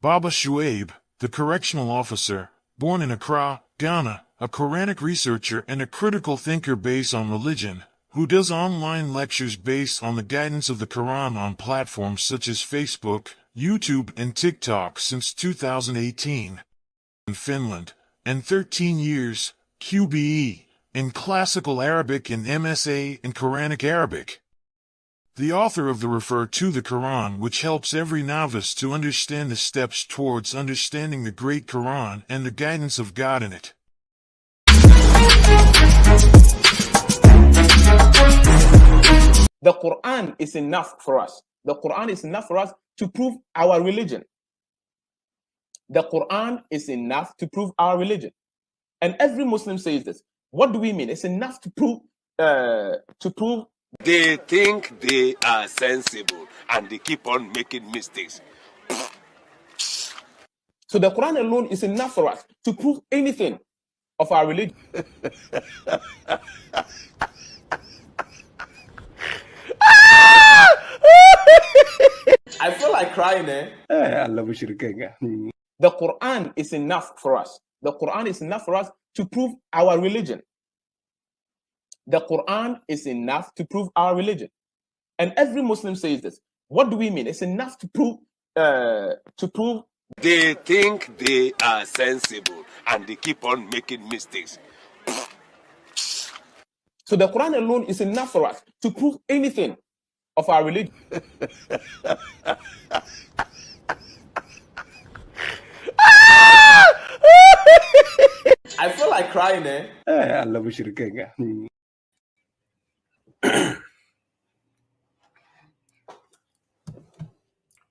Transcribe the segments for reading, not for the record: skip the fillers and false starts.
Babashuaib, the correctional officer, born in Accra, Ghana, a Quranic researcher and a critical thinker based on religion, who does online lectures based on the guidance of the Quran on platforms such as Facebook, YouTube and TikTok since 2018. In Finland, and 13 years, QBE, in Classical Arabic and MSA in Quranic Arabic. The author of the Refertothekoran, which helps every novice to understand the steps towards understanding the Great Quran and the guidance of God in it. The Quran is enough for us. The Quran is enough for us to prove our religion. The Quran is enough to prove our religion. And every Muslim says this. What do we mean? It's enough to prove they think they are sensible and they keep on making mistakes. So the Quran alone is enough for us to prove anything of our religion. I feel like crying, eh? The Quran is enough for us. The Quran is enough for us to prove our religion. The Quran is enough to prove our religion. And every Muslim says this. What do we mean? It's enough to prove they think they are sensible and they keep on making mistakes. So the Quran alone is enough for us to prove anything of our religion. I feel like crying, eh?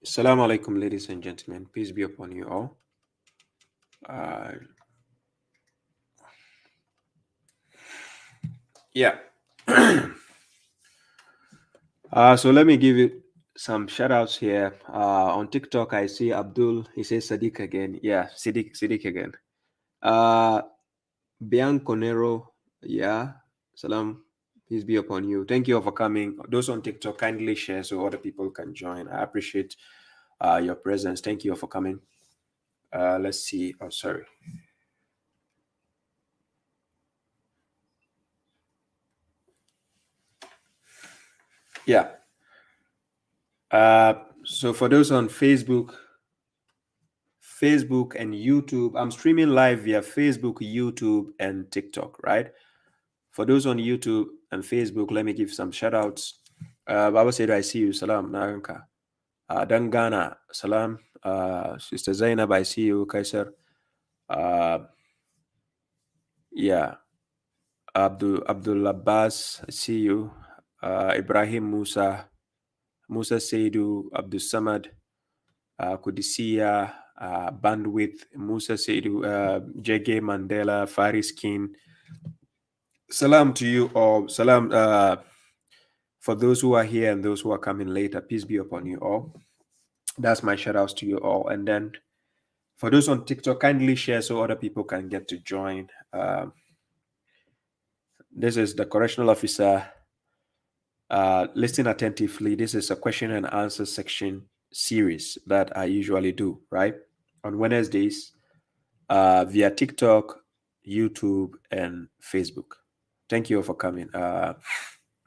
Assalamu alaikum, ladies and gentlemen. Peace be upon you all. So let me give you some shout outs here. On TikTok, I see Abdul, he says Sadiq again. Yeah, Siddiq again. Bianco Nero, yeah, salam, peace be upon you. Thank you all for coming. Those on TikTok, kindly share so other people can join. I appreciate your presence. Thank you all for coming. Let's see. Oh, sorry. Yeah. So for those on Facebook and YouTube, I'm streaming live via Facebook, YouTube, and TikTok, right? For those on YouTube and Facebook, let me give some shout outs. Baba said, I see you. Salam. Naranka. Dangana. Salam. Sister Zainab, I see you. Kaiser. Yeah. Abdul Abbas, I see you. Ibrahim Musa Seidu, Abdul Samad, Kudisia, Bandwidth, Musa Seidu, Jege Mandela, Faris Kin. Salam to you all. Salam for those who are here and those who are coming later. Peace be upon you all. That's my shout outs to you all. And then for those on TikTok, kindly share so other people can get to join. This is the correctional officer. Listen attentively. This is a question and answer section series that I usually do, right? On Wednesdays via TikTok, YouTube, and Facebook. Thank you all for coming.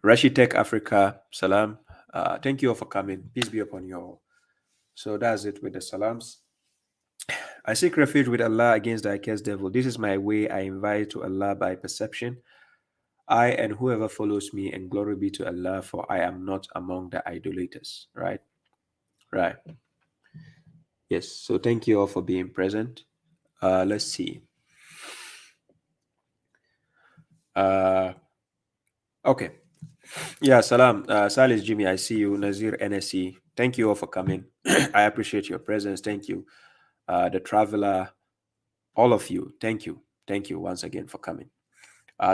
Rashid Tech Africa, salam. Thank you all for coming. Peace be upon you all. So that's it with the salams. I seek refuge with Allah against the accursed devil. This is my way. I invite to Allah by perception. I and whoever follows me, and glory be to Allah, for I am not among the idolaters. Right? Yes. So thank you all for being present. Let's see. Okay. Yeah, salam. Salis Jimmy, I see you. Nazir NSE. Thank you all for coming. I appreciate your presence. Thank you. The traveler, all of you. Thank you. Thank you once again for coming.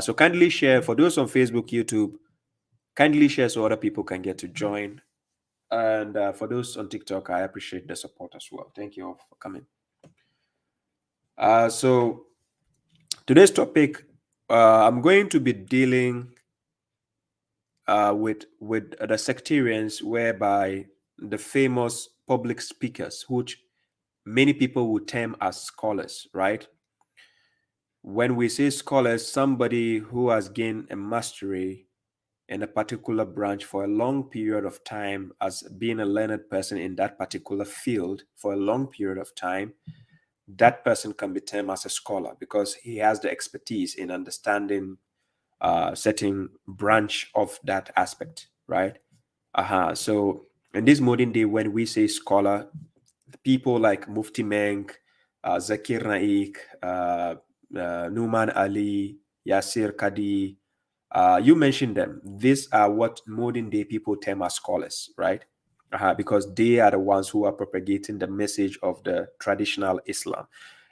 So kindly share for those on Facebook, YouTube, kindly share so other people can get to join. And for those on TikTok, I appreciate the support as well. Thank you all for coming. So today's topic, I'm going to be dealing with the sectarians, whereby the famous public speakers, which many people would term as scholars, right? When we say scholars, somebody who has gained a mastery in a particular branch for a long period of time, as being a learned person in that particular field for a long period of time, that person can be termed as a scholar because he has the expertise in understanding certain branch of that aspect, right? So in this modern day, when we say scholar, people like Mufti Menk, Zakir Naik, Numan Ali, Yasir Kadi, you mentioned them. These are what modern day people term as scholars, right? Because they are the ones who are propagating the message of the traditional Islam.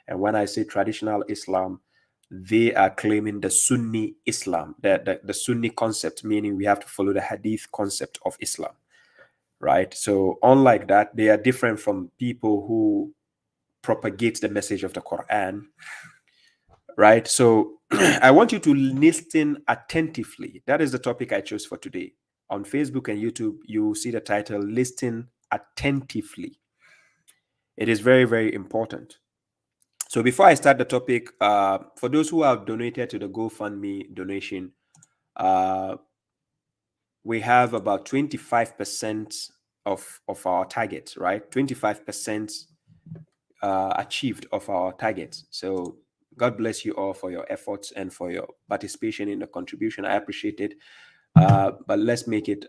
And when I say traditional Islam, they are claiming the Sunni Islam, the Sunni concept, meaning we have to follow the hadith concept of Islam, right? So unlike that, they are different from people who propagate the message of the Quran, right? So I want you to listen attentively. That is the topic I chose for today. On Facebook and YouTube, you see the title, Listen Attentively. It is very, very important. So before I start the topic, for those who have donated to the GoFundMe donation, we have about 25% of our target, right? 25% achieved of our target. So God bless you all for your efforts and for your participation in the contribution. I appreciate it. But let's make it,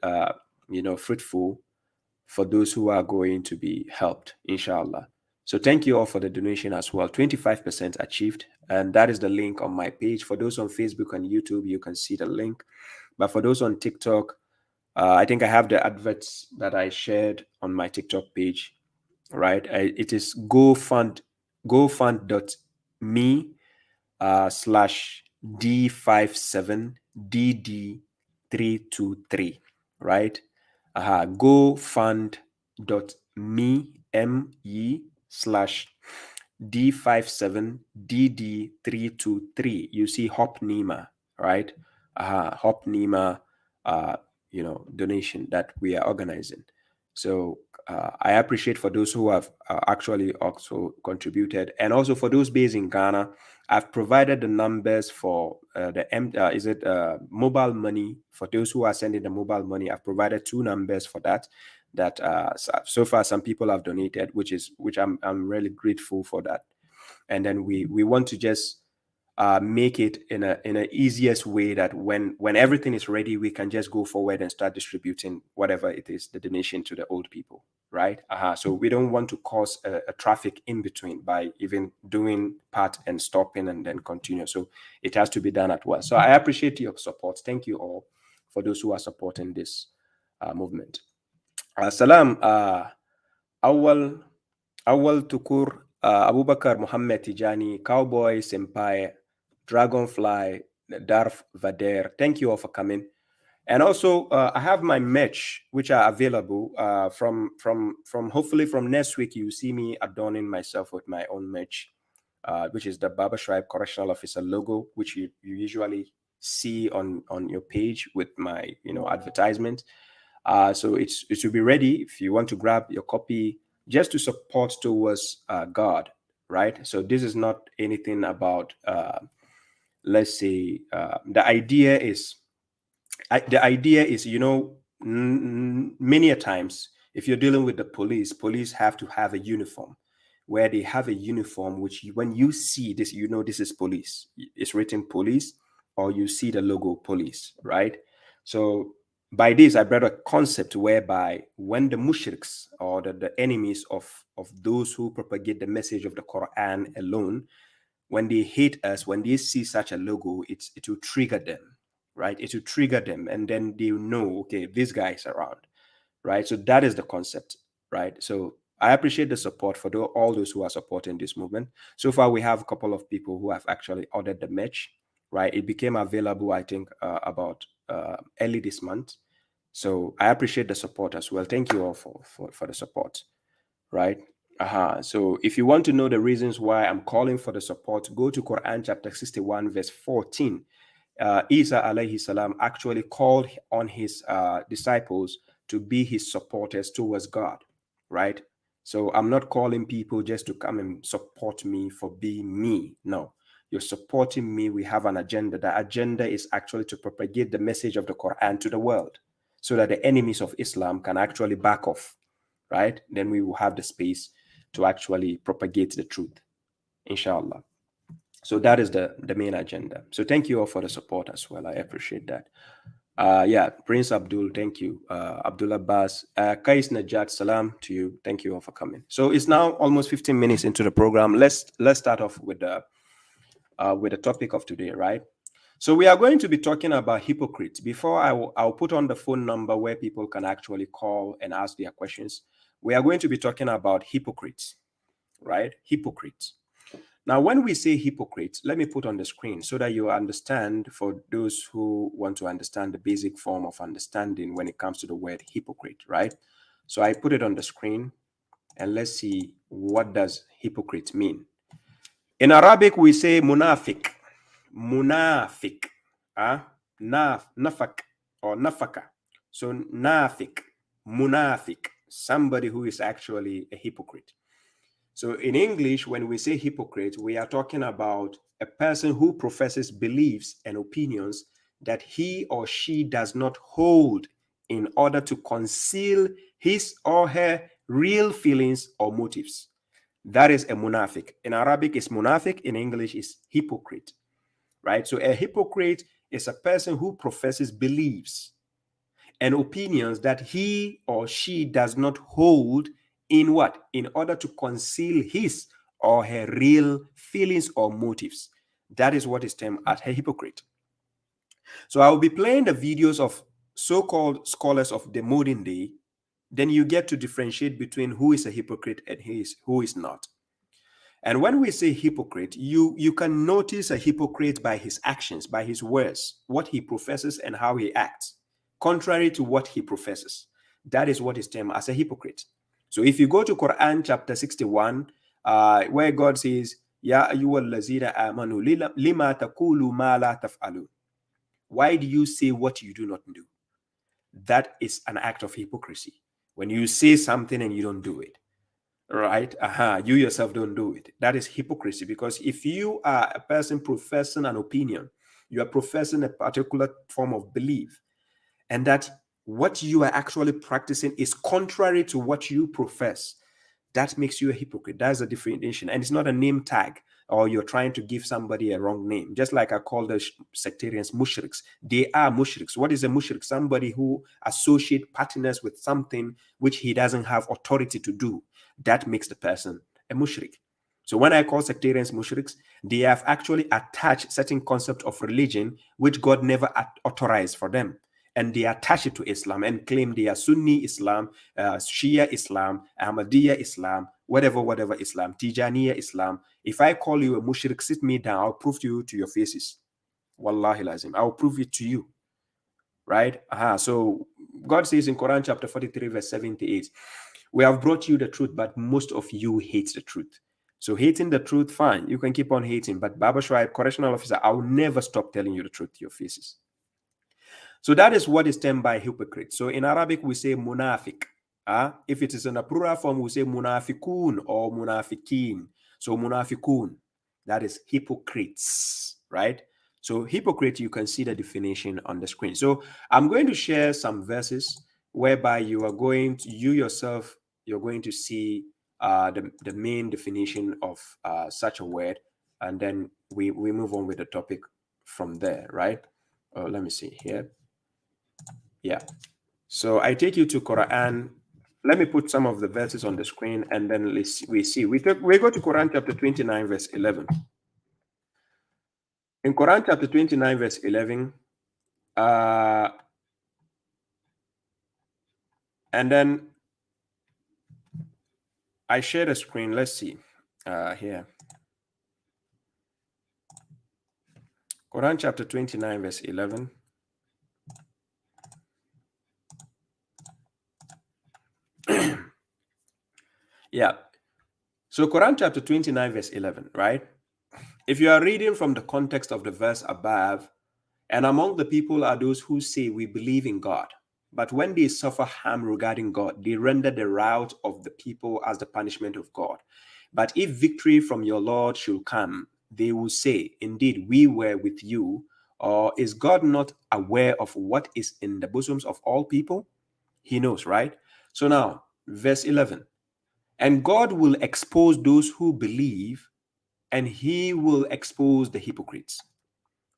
fruitful for those who are going to be helped, inshallah. So thank you all for the donation as well. 25% achieved. And that is the link on my page. For those on Facebook and YouTube, you can see the link. But for those on TikTok, I think I have the adverts that I shared on my TikTok page, right? It is gofund.me /D57DD323, right? gofund.me /D57DD323. You see Hop Nima, right? Hop Nima, donation that we are organizing. So I appreciate for those who have actually also contributed, and also for those based in Ghana. I've provided the numbers for mobile money. For those who are sending the mobile money, I've provided 2 numbers for that. That so far some people have donated, which I'm really grateful for that. And then we want to just make it in a easiest way that when everything is ready, we can just go forward and start distributing whatever it is, the donation to the old people, right? So we don't want to cause a traffic in between by even doing part and stopping and then continue. So it has to be done at once. So I appreciate your support. Thank you all for those who are supporting this movement. Salam, Awal Tukur, Abubakar Muhammad Tijani, Cowboy Senpai, Dragonfly, Darth Vader. Thank you all for coming. And also, I have my merch, which are available from hopefully from next week. You see me adorning myself with my own merch, which is the babashuaib correctional officer logo, which you usually see on your page with my advertisement. So it should be ready if you want to grab your copy, just to support towards God, right? So this is not anything about, let's say, the idea is, many a times, if you're dealing with the police have to have a uniform, where they have a uniform, which when you see this, this is police. It's written police, or you see the logo police, right? So by this, I brought a concept whereby when the mushriks, or the enemies of those who propagate the message of the Quran alone, when they hate us, when they see such a logo, it will trigger them, right? It will trigger them, and then they will know, okay, this guy is around, right? So that is the concept, right? So I appreciate the support for all those who are supporting this movement. So far, we have a couple of people who have actually ordered the merch, right? It became available, I think, about early this month. So I appreciate the support as well. Thank you all for the support, right? So if you want to know the reasons why I'm calling for the support, go to Quran chapter 61, verse 14. Isa alayhi salam actually called on his disciples to be his supporters towards God, right? So I'm not calling people just to come and support me for being me. No, you're supporting me. We have an agenda. The agenda is actually to propagate the message of the Quran to the world so that the enemies of Islam can actually back off, right? Then we will have the space to actually propagate the truth, inshallah. So that is the main agenda. So thank you all for the support as well. I appreciate that. Yeah, Prince Abdul, thank you. Abdul Abbas, Kais Najat, salam to you. Thank you all for coming. So it's now almost 15 minutes into the program. Let's start off with the topic of today, right? So we are going to be talking about hypocrites. Before I'll put on the phone number where people can actually call and ask their questions. We are going to be talking about hypocrites, right? Hypocrites. Now, when we say hypocrites, let me put on the screen so that you understand, for those who want to understand the basic form of understanding when it comes to the word hypocrite, right? So I put it on the screen and let's see, what does hypocrite mean? In Arabic, we say munafiq, nafak or nafaka. So nafiq, munafiq, somebody who is actually a hypocrite. So in English, when we say hypocrite, we are talking about a person who professes beliefs and opinions that he or she does not hold in order to conceal his or her real feelings or motives. That is a munafiq. In Arabic, it's munafiq. In English, it's hypocrite, right? So a hypocrite is a person who professes beliefs and opinions that he or she does not hold in what? In order to conceal his or her real feelings or motives. That is what is termed as a hypocrite. So I will be playing the videos of so-called scholars of the modern day. Then you get to differentiate between who is a hypocrite and who is not. And when we say hypocrite, you can notice a hypocrite by his actions, by his words, what he professes and how he acts, contrary to what he professes. That is what is termed as a hypocrite. So if you go to Quran chapter 61, where God says, Ya ayyuhallazina amanu lima taqulu ma la taf'alun. Why do you say what you do not do? That is an act of hypocrisy. When you say something and you don't do it, right? You yourself don't do it. That is hypocrisy, because if you are a person professing an opinion, you are professing a particular form of belief, and that what you are actually practicing is contrary to what you profess, that makes you a hypocrite. That's a differentiation. And it's not a name tag, or you're trying to give somebody a wrong name. Just like I call the sectarians mushriks. They are mushriks. What is a mushrik? Somebody who associates partners with something which he doesn't have authority to do. That makes the person a mushrik. So when I call sectarians mushriks, they have actually attached certain concept of religion which God never authorized for them. And they attach it to Islam and claim they are Sunni Islam, Shia Islam, Ahmadiyya Islam, whatever Islam, Tijaniya Islam. If I call you a mushrik, sit me down, I'll prove to you to your faces. Wallahi lazim, I'll prove it to you. Right? So God says in Quran chapter 43, verse 78, we have brought you the truth, but most of you hate the truth. So hating the truth, fine, you can keep on hating. But babashuaib, correctional officer, I will never stop telling you the truth to your faces. So that is what is termed by hypocrite. So in Arabic, we say munafiq. If it is in a plural form, we say munafikun or munafikin. So munafikun, that is hypocrites, right? So hypocrite, you can see the definition on the screen. So I'm going to share some verses whereby you are going to, you're going to see the main definition of such a word. And then we move on with the topic from there, right? Let me see here. Yeah. So I take you to Quran. Let me put some of the verses on the screen, and then we see. We go to Quran chapter 29, verse 11. In Quran chapter 29, verse 11, and then I share the screen. Let's see here. Quran chapter 29, verse 11. Yeah. So Quran chapter 29, verse 11, right? If you are reading from the context of the verse above, and among the people are those who say we believe in God, But when they suffer harm regarding God, they render the rout of the people as the punishment of God. But if victory from your Lord should come, they will say, indeed, we were with you. Or is God not aware of what is in the bosoms of all people? He knows, right? So now, verse 11. And God will expose those who believe, and he will expose the hypocrites,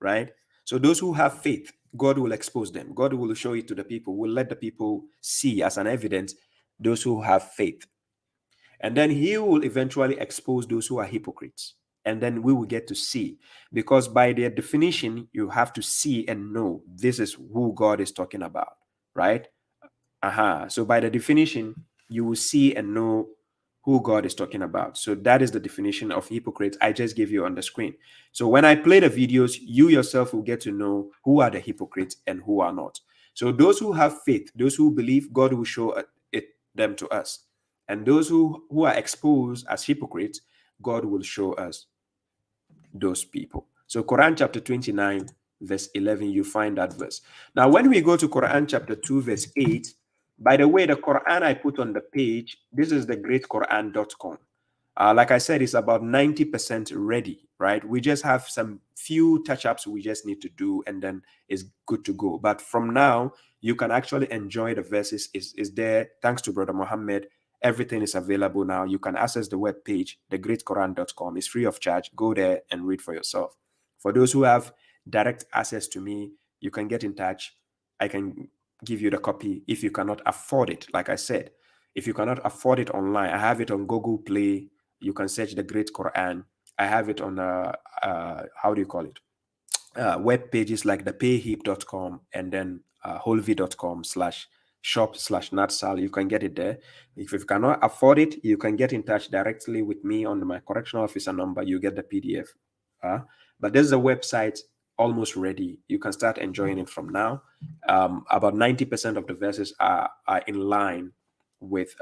right? So those who have faith, God will expose them. God will show it to the people, will let the people see as an evidence those who have faith. And then he will eventually expose those who are hypocrites. And then we will get to see, because by their definition, you have to see and know this is who God is talking about, right? So by the definition, you will see and know who God is talking about. So that is the definition of hypocrites I just gave you on the screen. So when I play the videos, you yourself will get to know who are the hypocrites and who are not. So those who have faith, those who believe, God will show them to us. And those who are exposed as hypocrites, God will show us those people. So Quran chapter 29, verse 11, you find that verse. Now, when we go to Quran chapter 2, verse 8, by the way, the Quran I put on the page, this is the greatquran.com. Like I said, it's about 90% ready, right? We just have some few touch-ups we just need to do, and then it's good to go. But from now, you can actually enjoy the verses. Is there, thanks to Brother Muhammad. Everything is available now. You can access the web page, thegreatquran.com. It's free of charge. Go there and read for yourself. For those who have direct access to me, you can get in touch. I can give you the copy if you cannot afford it. Like I said, if you cannot afford it online, I have it on Google Play. You can search the Great Quran. I have it on, how do you call it? Web pages like thepayheap.com and then holvi.com/shop/natsal. You can get it there. If you cannot afford it, you can get in touch directly with me on my correctional officer number. You get the PDF. But there's a website almost ready. You can start enjoying it from now. About 90% of the verses are in line with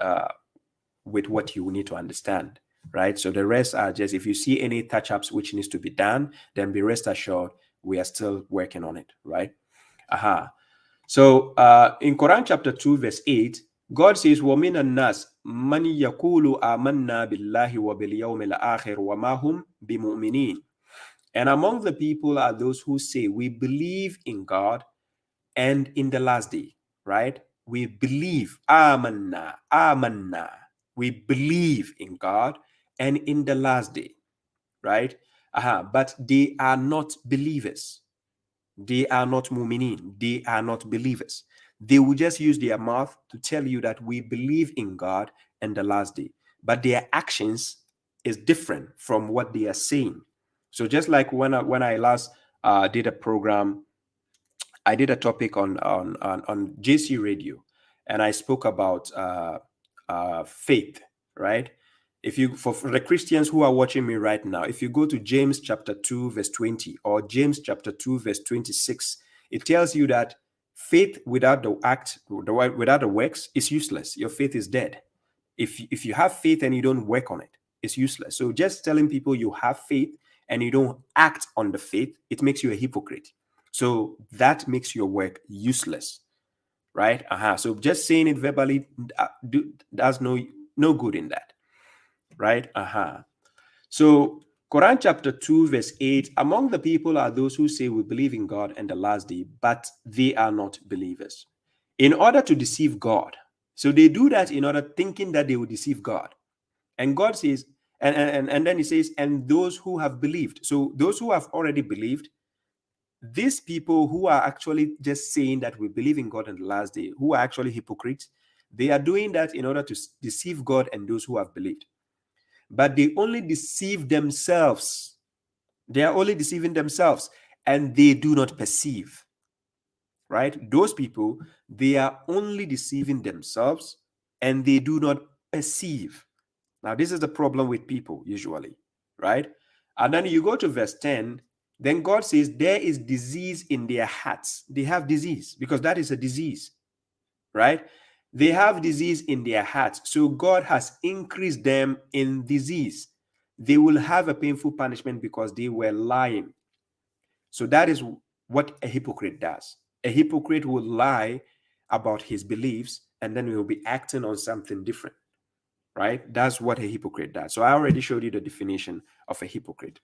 what you need to understand, right? So the rest are just, if you see any touch-ups which needs to be done, then be rest assured we are still working on it, right? So in Quran chapter 2, verse 8, God says, وَمِنَ النَّاسِ مَنْ يَقُولُ آمَنَّا بِاللَّهِ وَبِالْيَوْمِ الْآخِرِ وَمَا هُمْ بِمُؤْمِنِينَ. And among the people are those who say, we believe in God and in the last day, right? We believe, amanna. We believe in God and in the last day, right? But they are not believers. They are not mu'minin. They are not believers. They will just use their mouth to tell you that we believe in God and the last day. But their actions is different from what they are saying. So just like when I last did a program, I did a topic on JC Radio, and I spoke about faith, right? If you, for the Christians who are watching me right now, if you go to James chapter 2, verse 20, or James chapter 2, verse 26, it tells you that faith without the act, without the works, is useless. Your faith is dead. If you have faith and you don't work on it, it's useless. So just telling people you have faith and you don't act on the faith, it makes you a hypocrite. So that makes your work useless, right? So just saying it verbally does no good in that, right? So Quran chapter 2, verse 8, among the people are those who say we believe in God and the last day, but they are not believers. In order to deceive God. So they do that in order thinking that they will deceive God. And God says, and then he says, and those who have believed. So those who have already believed, these people who are actually just saying that we believe in God and the last day, who are actually hypocrites, they are doing that in order to deceive God and those who have believed. But they only deceive themselves. They are only deceiving themselves, and they do not perceive, right? Those people, they are only deceiving themselves, and they do not perceive. Now, this is the problem with people usually, right? And then you go to verse 10, then God says there is disease in their hearts. They have disease because that is a disease, right? They have disease in their hearts. So God has increased them in disease. They will have a painful punishment because they were lying. So that is what a hypocrite does. A hypocrite will lie about his beliefs, and then we'll be acting on something different, right? That's what a hypocrite does. So I already showed you the definition of a hypocrite.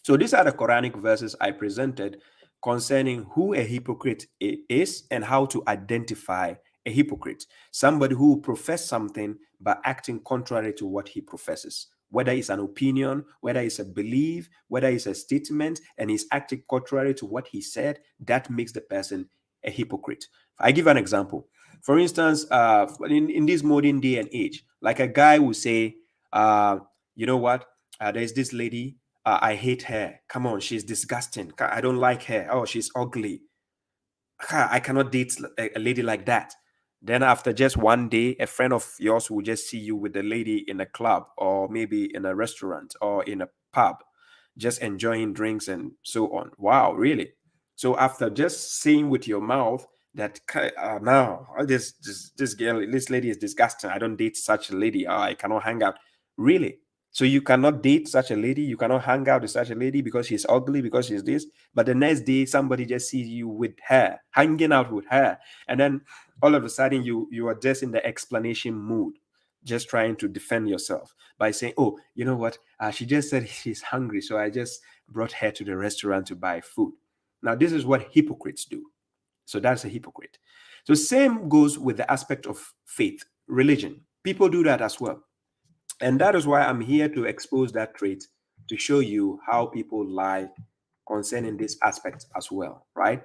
So these are the Quranic verses I presented concerning who a hypocrite is and how to identify a hypocrite. Somebody who professes something but acting contrary to what he professes, whether it's an opinion, whether it's a belief, whether it's a statement, and he's acting contrary to what he said, that makes the person a hypocrite. I give an example. For instance, in this modern day and age, like a guy will say, you know what, there's this lady, I hate her. Come on, she's disgusting. I don't like her. Oh, she's ugly. I cannot date a lady like that. Then after just one day, a friend of yours will just see you with the lady in a club or maybe in a restaurant or in a pub, just enjoying drinks and so on. Wow, really? So after just saying with your mouth that now this girl, this lady is disgusting. I don't date such a lady. I cannot hang out. Really? So you cannot date such a lady, you cannot hang out with such a lady because she's ugly, because she's this. But the next day, somebody just sees you with her, hanging out with her. And then all of a sudden, you are just in the explanation mood, just trying to defend yourself by saying, oh, you know what? She just said she's hungry, so I just brought her to the restaurant to buy food. Now, this is what hypocrites do. So that's a hypocrite. So same goes with the aspect of faith, religion. People do that as well. And that is why I'm here to expose that trait, to show you how people lie concerning this aspect as well, right?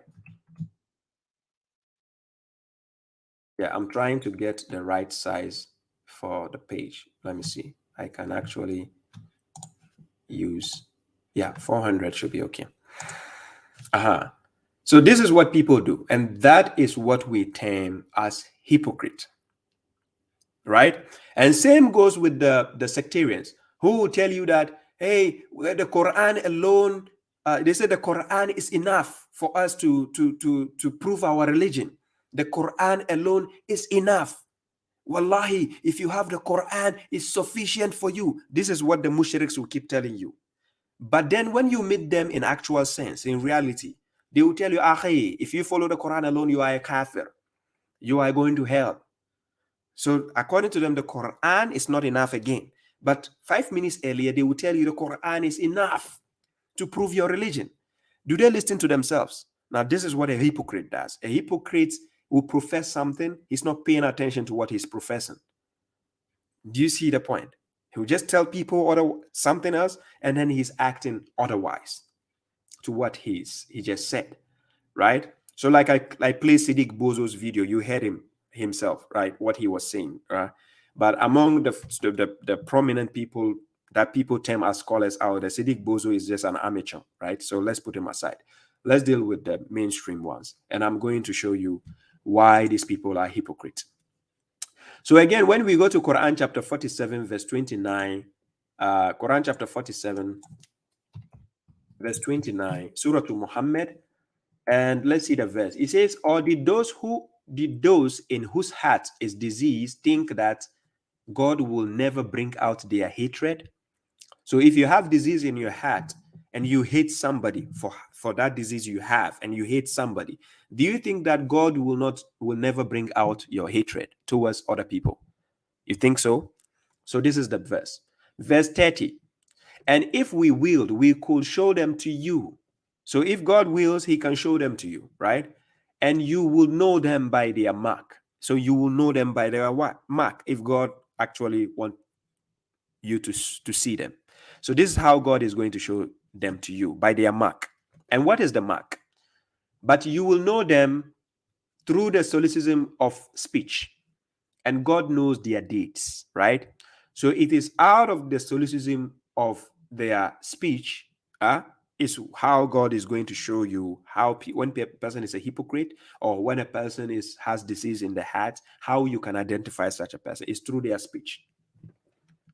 Yeah, I'm trying to get the right size for the page. Let me see. I can actually use, yeah, 400 should be okay. So this is what people do. And that is what we term as hypocrite. Right? And same goes with the sectarians who will tell you that, hey, the Quran alone, they say the Quran is enough for us to prove our religion. The Quran alone is enough. Wallahi, if you have the Quran, it's sufficient for you. This is what the mushriks will keep telling you. But then when you meet them in actual sense, in reality, they will tell you, if you follow the Quran alone, you are a kafir. You are going to hell. So according to them, the Quran is not enough again. But 5 minutes earlier, they will tell you the Quran is enough to prove your religion. Do they listen to themselves? Now, this is what a hypocrite does. A hypocrite will profess something. He's not paying attention to what he's professing. Do you see the point? He'll just tell people something else, and then he's acting otherwise to what he just said, right? So like I played Siddiq Bozo's video, you heard himself, right? What he was saying, right? But among the prominent people that people term as scholars out there, Siddiq Bozo is just an amateur, right? So let's put him aside. Let's deal with the mainstream ones. And I'm going to show you why these people are hypocrites. So again, when we go to Quran chapter 47, verse 29, Quran chapter 47, verse 29, Surah to Muhammad, and let's see the verse. It says, or did those in whose heart is disease think that God will never bring out their hatred? So if you have disease in your heart and you hate somebody for that disease you have, and you hate somebody, do you think that God will never bring out your hatred towards other people? You think so? So this is the verse. Verse 30. And if we willed, we could show them to you. So if God wills, he can show them to you, right? And you will know them by their mark. So you will know them by their mark if God actually wants you to see them. So this is how God is going to show them to you, by their mark. And what is the mark? But you will know them through the solecism of speech. And God knows their deeds, right? So it is out of the solecism of their speech, is how God is going to show you how when a person is a hypocrite, or when a person has disease in the heart, how you can identify such a person is through their speech,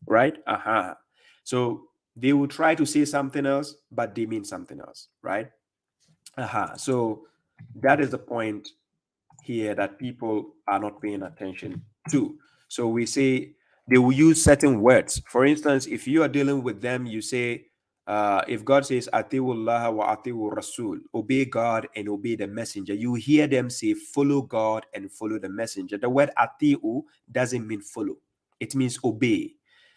right? So they will try to say something else, but they mean something else, right? So that is the point here that people are not paying attention to. So we say they will use certain words. For instance, if you are dealing with them, you say, if God says, Atiullah wa atiur Rasul, obey God and obey the messenger, you hear them say, follow God and follow the messenger. The word atiu doesn't mean follow, it means obey.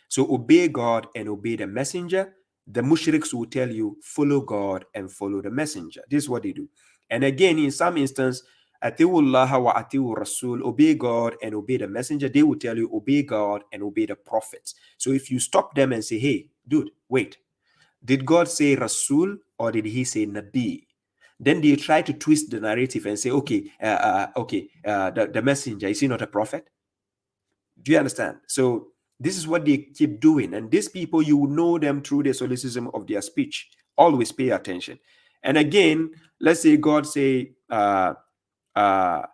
So obey God and obey the messenger. The mushriks will tell you, follow God and follow the messenger. This is what they do. And again, in some instance, Atiullah wa atiur Rasul, obey God and obey the messenger. They will tell you, obey God and obey the prophets. So if you stop them and say, hey, dude, wait. Did God say Rasul or did he say Nabi? Then they try to twist the narrative and say, okay, the messenger, is he not a prophet? Do you understand? So this is what they keep doing. And these people, you know them through the solecism of their speech. Always pay attention. And again, let's say God say, لَقَدْ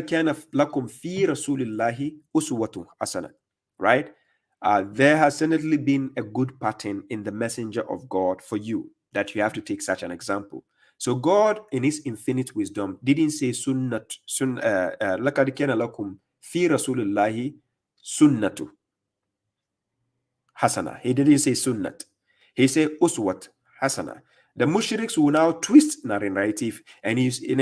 كَانَ لَكُمْ فِي رَسُولِ اللَّهِ أُسْوَةٌ حَسَنَةٌ, right? There has certainly been a good pattern in the messenger of God for you that you have to take such an example. So God, in his infinite wisdom, didn't say لَقَدْ كَانَ لَكُمْ فِي رَسُولِ اللَّهِ سُنَّةٌ حَسَنَةٌ. He didn't say sunnat. He said uswat hasana. The mushriks will now twist narrative and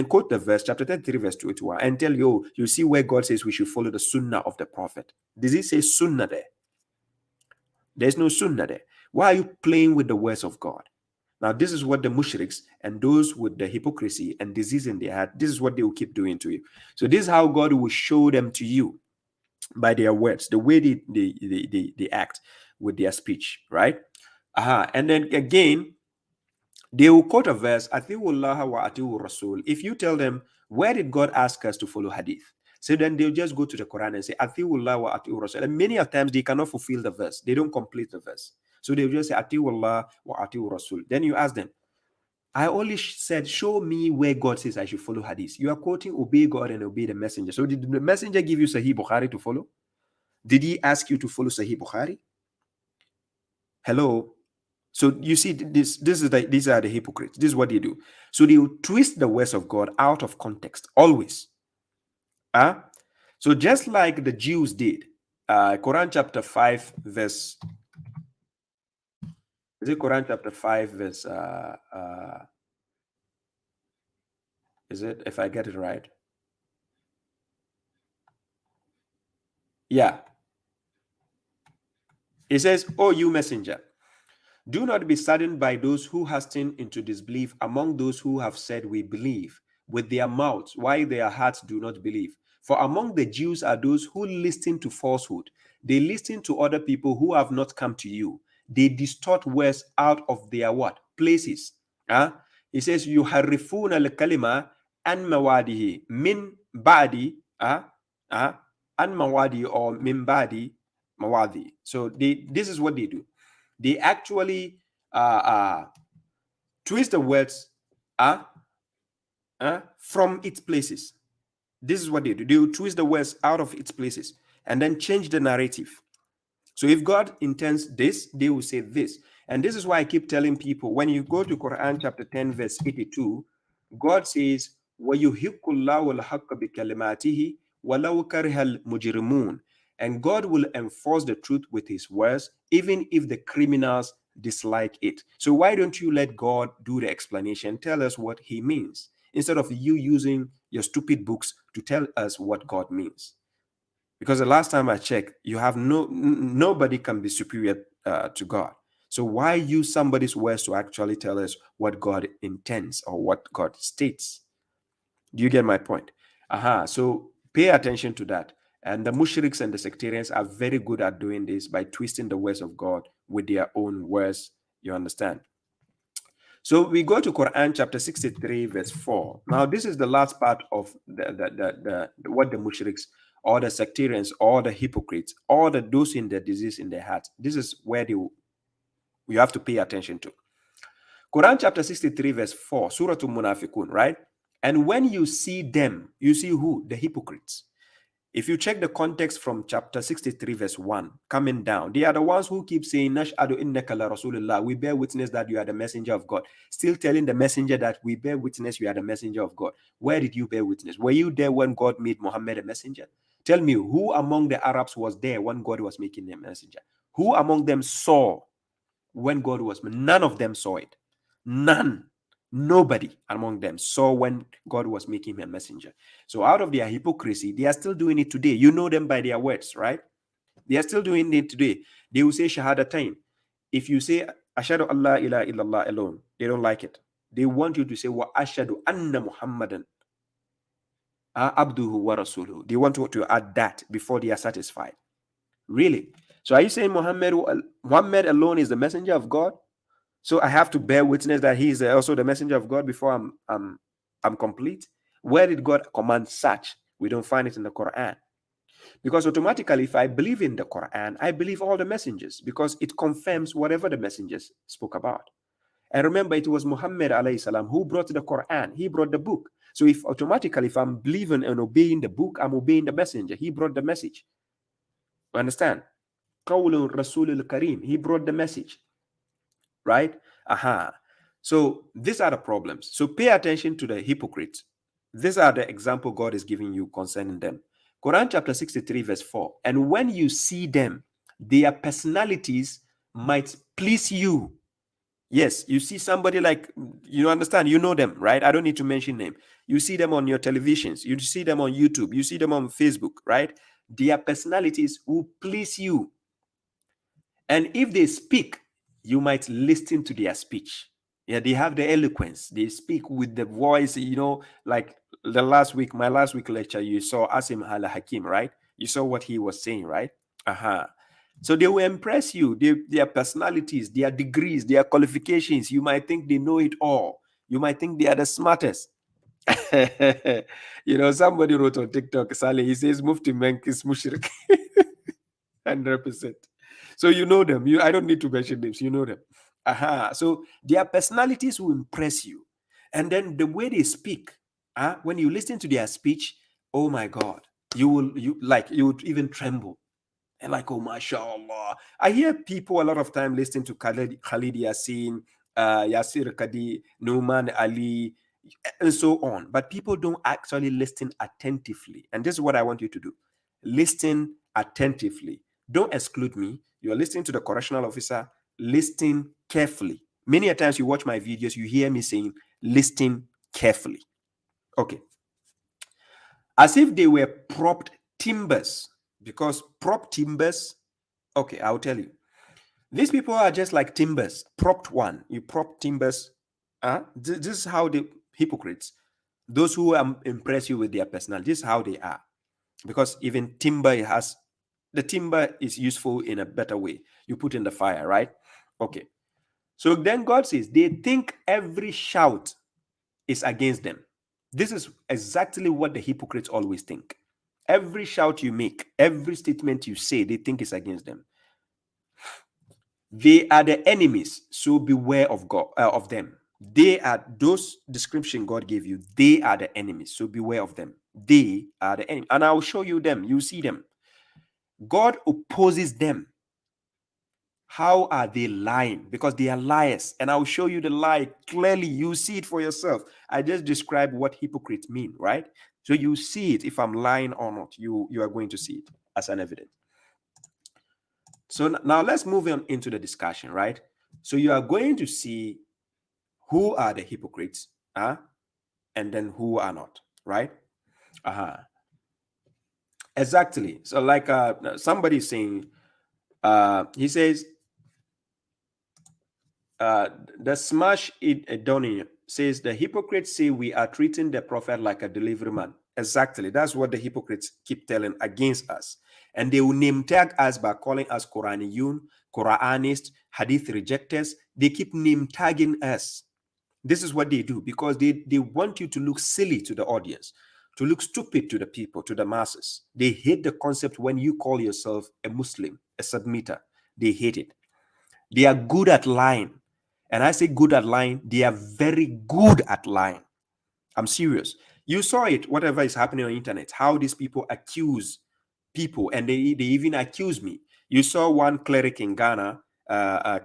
quote the verse, chapter 33, verse 21, and tell you, you see where God says we should follow the sunnah of the prophet. Does he say sunnah there? There's no sunnah there. Why are you playing with the words of God? Now, this is what the mushriks and those with the hypocrisy and disease in their heart, this is what they will keep doing to you. So this is how God will show them to you by their words, the way they act with their speech, right? And then again, they will quote a verse, Atiullah wa atiur Rasul. If you tell them, where did God ask us to follow hadith? So then they'll just go to the Quran and say, Atiullah wa atiur Rasul. And many of times they cannot fulfill the verse. They don't complete the verse. So they'll just say, Atiullah wa atiur Rasul. Then you ask them, I only said, show me where God says I should follow hadith. You are quoting, obey God and obey the messenger. So did the messenger give you Sahih Bukhari to follow? Did he ask you to follow Sahih Bukhari? Hello? So you see, these are the hypocrites. This is what they do. So they will twist the words of God out of context, always. So just like the Jews did, Quran chapter 5, verse... Is it Quran chapter 5, verse... is it, if I get it right? Yeah. It says, "O you messenger, do not be saddened by those who hasten into disbelief among those who have said we believe with their mouths, while their hearts do not believe. For among the Jews are those who listen to falsehood. They listen to other people who have not come to you. They distort words out of their what? Places." He says, "Yuharrifuna al-kalima an mawadihi min ba'di an mawadi or min ba'di mawadi." So this is what they do. They actually twist the words from its places. This is what they do. They will twist the words out of its places and then change the narrative. So if God intends this, they will say this. And this is why I keep telling people, when you go to Quran chapter 10, verse 82, God says, وَيُحِقُّ اللَّهُ الْحَقَّ بِكَلِمَاتِهِ وَلَوْ كَرِهَ الْمُجْرِمُونَ. And God will enforce the truth with his words, even if the criminals dislike it. So why don't you let God do the explanation? Tell us what he means, instead of you using your stupid books to tell us what God means. Because the last time I checked, you have nobody can be superior to God. So why use somebody's words to actually tell us what God intends or what God states? Do you get my point? So pay attention to that. And the mushriks and the sectarians are very good at doing this by twisting the words of God with their own words. You understand? So we go to Quran chapter 63, verse 4. Now, this is the last part of what the mushriks or the sectarians or the hypocrites or those in the disease in their hearts. This is where you have to pay attention to. Quran chapter 63, verse 4, Surah Al-Munafiqun, right? And when you see them, you see who? The hypocrites. If you check the context from chapter 63, verse 1, coming down, they are the ones who keep saying, Nash'adu innaka la Rasulullah. We bear witness that you are the messenger of God. Still telling the messenger that we bear witness you are the messenger of God. Where did you bear witness? Were you there when God made Muhammad a messenger? Tell me, who among the Arabs was there when God was making them a messenger? Who among them saw when God was, none of them saw it. Nobody among them saw when God was making him a messenger. So out of their hypocrisy, they are still doing it today. You know them by their words, right? They are still doing it today. They will say shahadatain. If you say ashhadu Allah ilaha illallah alone, they don't like it. They want you to say wa ashhadu anna Muhammadan abduhu wa rasuluhu. They want to add that before they are satisfied. Really? So are you saying Muhammad alone is the messenger of God? So I have to bear witness that he is also the messenger of God before I'm complete? Where did God command such? We don't find it in the Quran. Because automatically, if I believe in the Quran, I believe all the messengers, because it confirms whatever the messengers spoke about. And remember, it was Muhammad alayhi salam who brought the Quran. He brought the book. So if automatically, if I'm believing and obeying the book, I'm obeying the messenger. He brought the message. Understand? Qawlun Rasulul Kareem. He brought the message. Right? So these are the problems. So pay attention to the hypocrites. These are the example God is giving you concerning them. Quran chapter 63 verse 4. And when you see them, their personalities might please you. Yes, you see somebody like, you understand, you know them, right? I don't need to mention name. You see them on your televisions. You see them on YouTube. You see them on Facebook, right? Their personalities will please you. And if they speak, you might listen to their speech. Yeah, they have the eloquence. They speak with the voice, like my last week lecture, you saw Asim al-Hakim, right? You saw what he was saying, right? So they will impress you. Their personalities, their degrees, their qualifications. You might think they know it all. You might think they are the smartest. Somebody wrote on TikTok, Saleh, he says, Mufti Menk is mushrik. 100%. So you know them. I don't need to mention names. You know them. So their personalities will impress you. And then the way they speak, when you listen to their speech, oh my God, you would even tremble. And like, oh, mashallah. I hear people a lot of time listening to Khalid Yasin, Yasir Kadi, Nouman Ali, and so on. But people don't actually listen attentively. And this is what I want you to do. Listen attentively. Don't exclude me. You're listening to the correctional officer. Listen carefully. Many a times you watch my videos, you hear me saying, listen carefully. Okay. As if they were propped timbers. Because prop timbers, okay, I'll tell you. These people are just like timbers, propped one. You prop timbers. This is how the hypocrites, those who impress you with their personality, this is how they are. Because even the timber is useful in a better way. You put in the fire, right? Okay. So then God says, they think every shout is against them. This is exactly what the hypocrites always think. Every shout you make, every statement you say, they think is against them. They are the enemies, so beware of God, of them. They are those description God gave you. They are the enemies, so beware of them. They are the enemies, and I will show you them. You see them. God opposes them. How are they lying? Because they are liars, and I will show you the lie clearly. You see it for yourself. I just described what hypocrites mean, right? So you see it. If I'm lying or not, you are going to see it as an evidence. So now let's move on into the discussion, right? So you are going to see who are the hypocrites, and then who are not, right? Exactly. So like somebody is saying, he says, the smash it Donny says the hypocrites say we are treating the prophet like a delivery man. Exactly. That's what the hypocrites keep telling against us. And they will name tag us by calling us Quraniyun, Quranist, hadith rejectors. They keep name tagging us. This is what they do because they want you to look silly to the audience, to look stupid to the people, to the masses. They hate the concept when you call yourself a Muslim, a submitter. They hate it. They are good at lying. And I say good at lying, they are very good at lying. I'm serious. You saw it, whatever is happening on the internet, how these people accuse people, and they even accuse me. You saw one cleric in Ghana,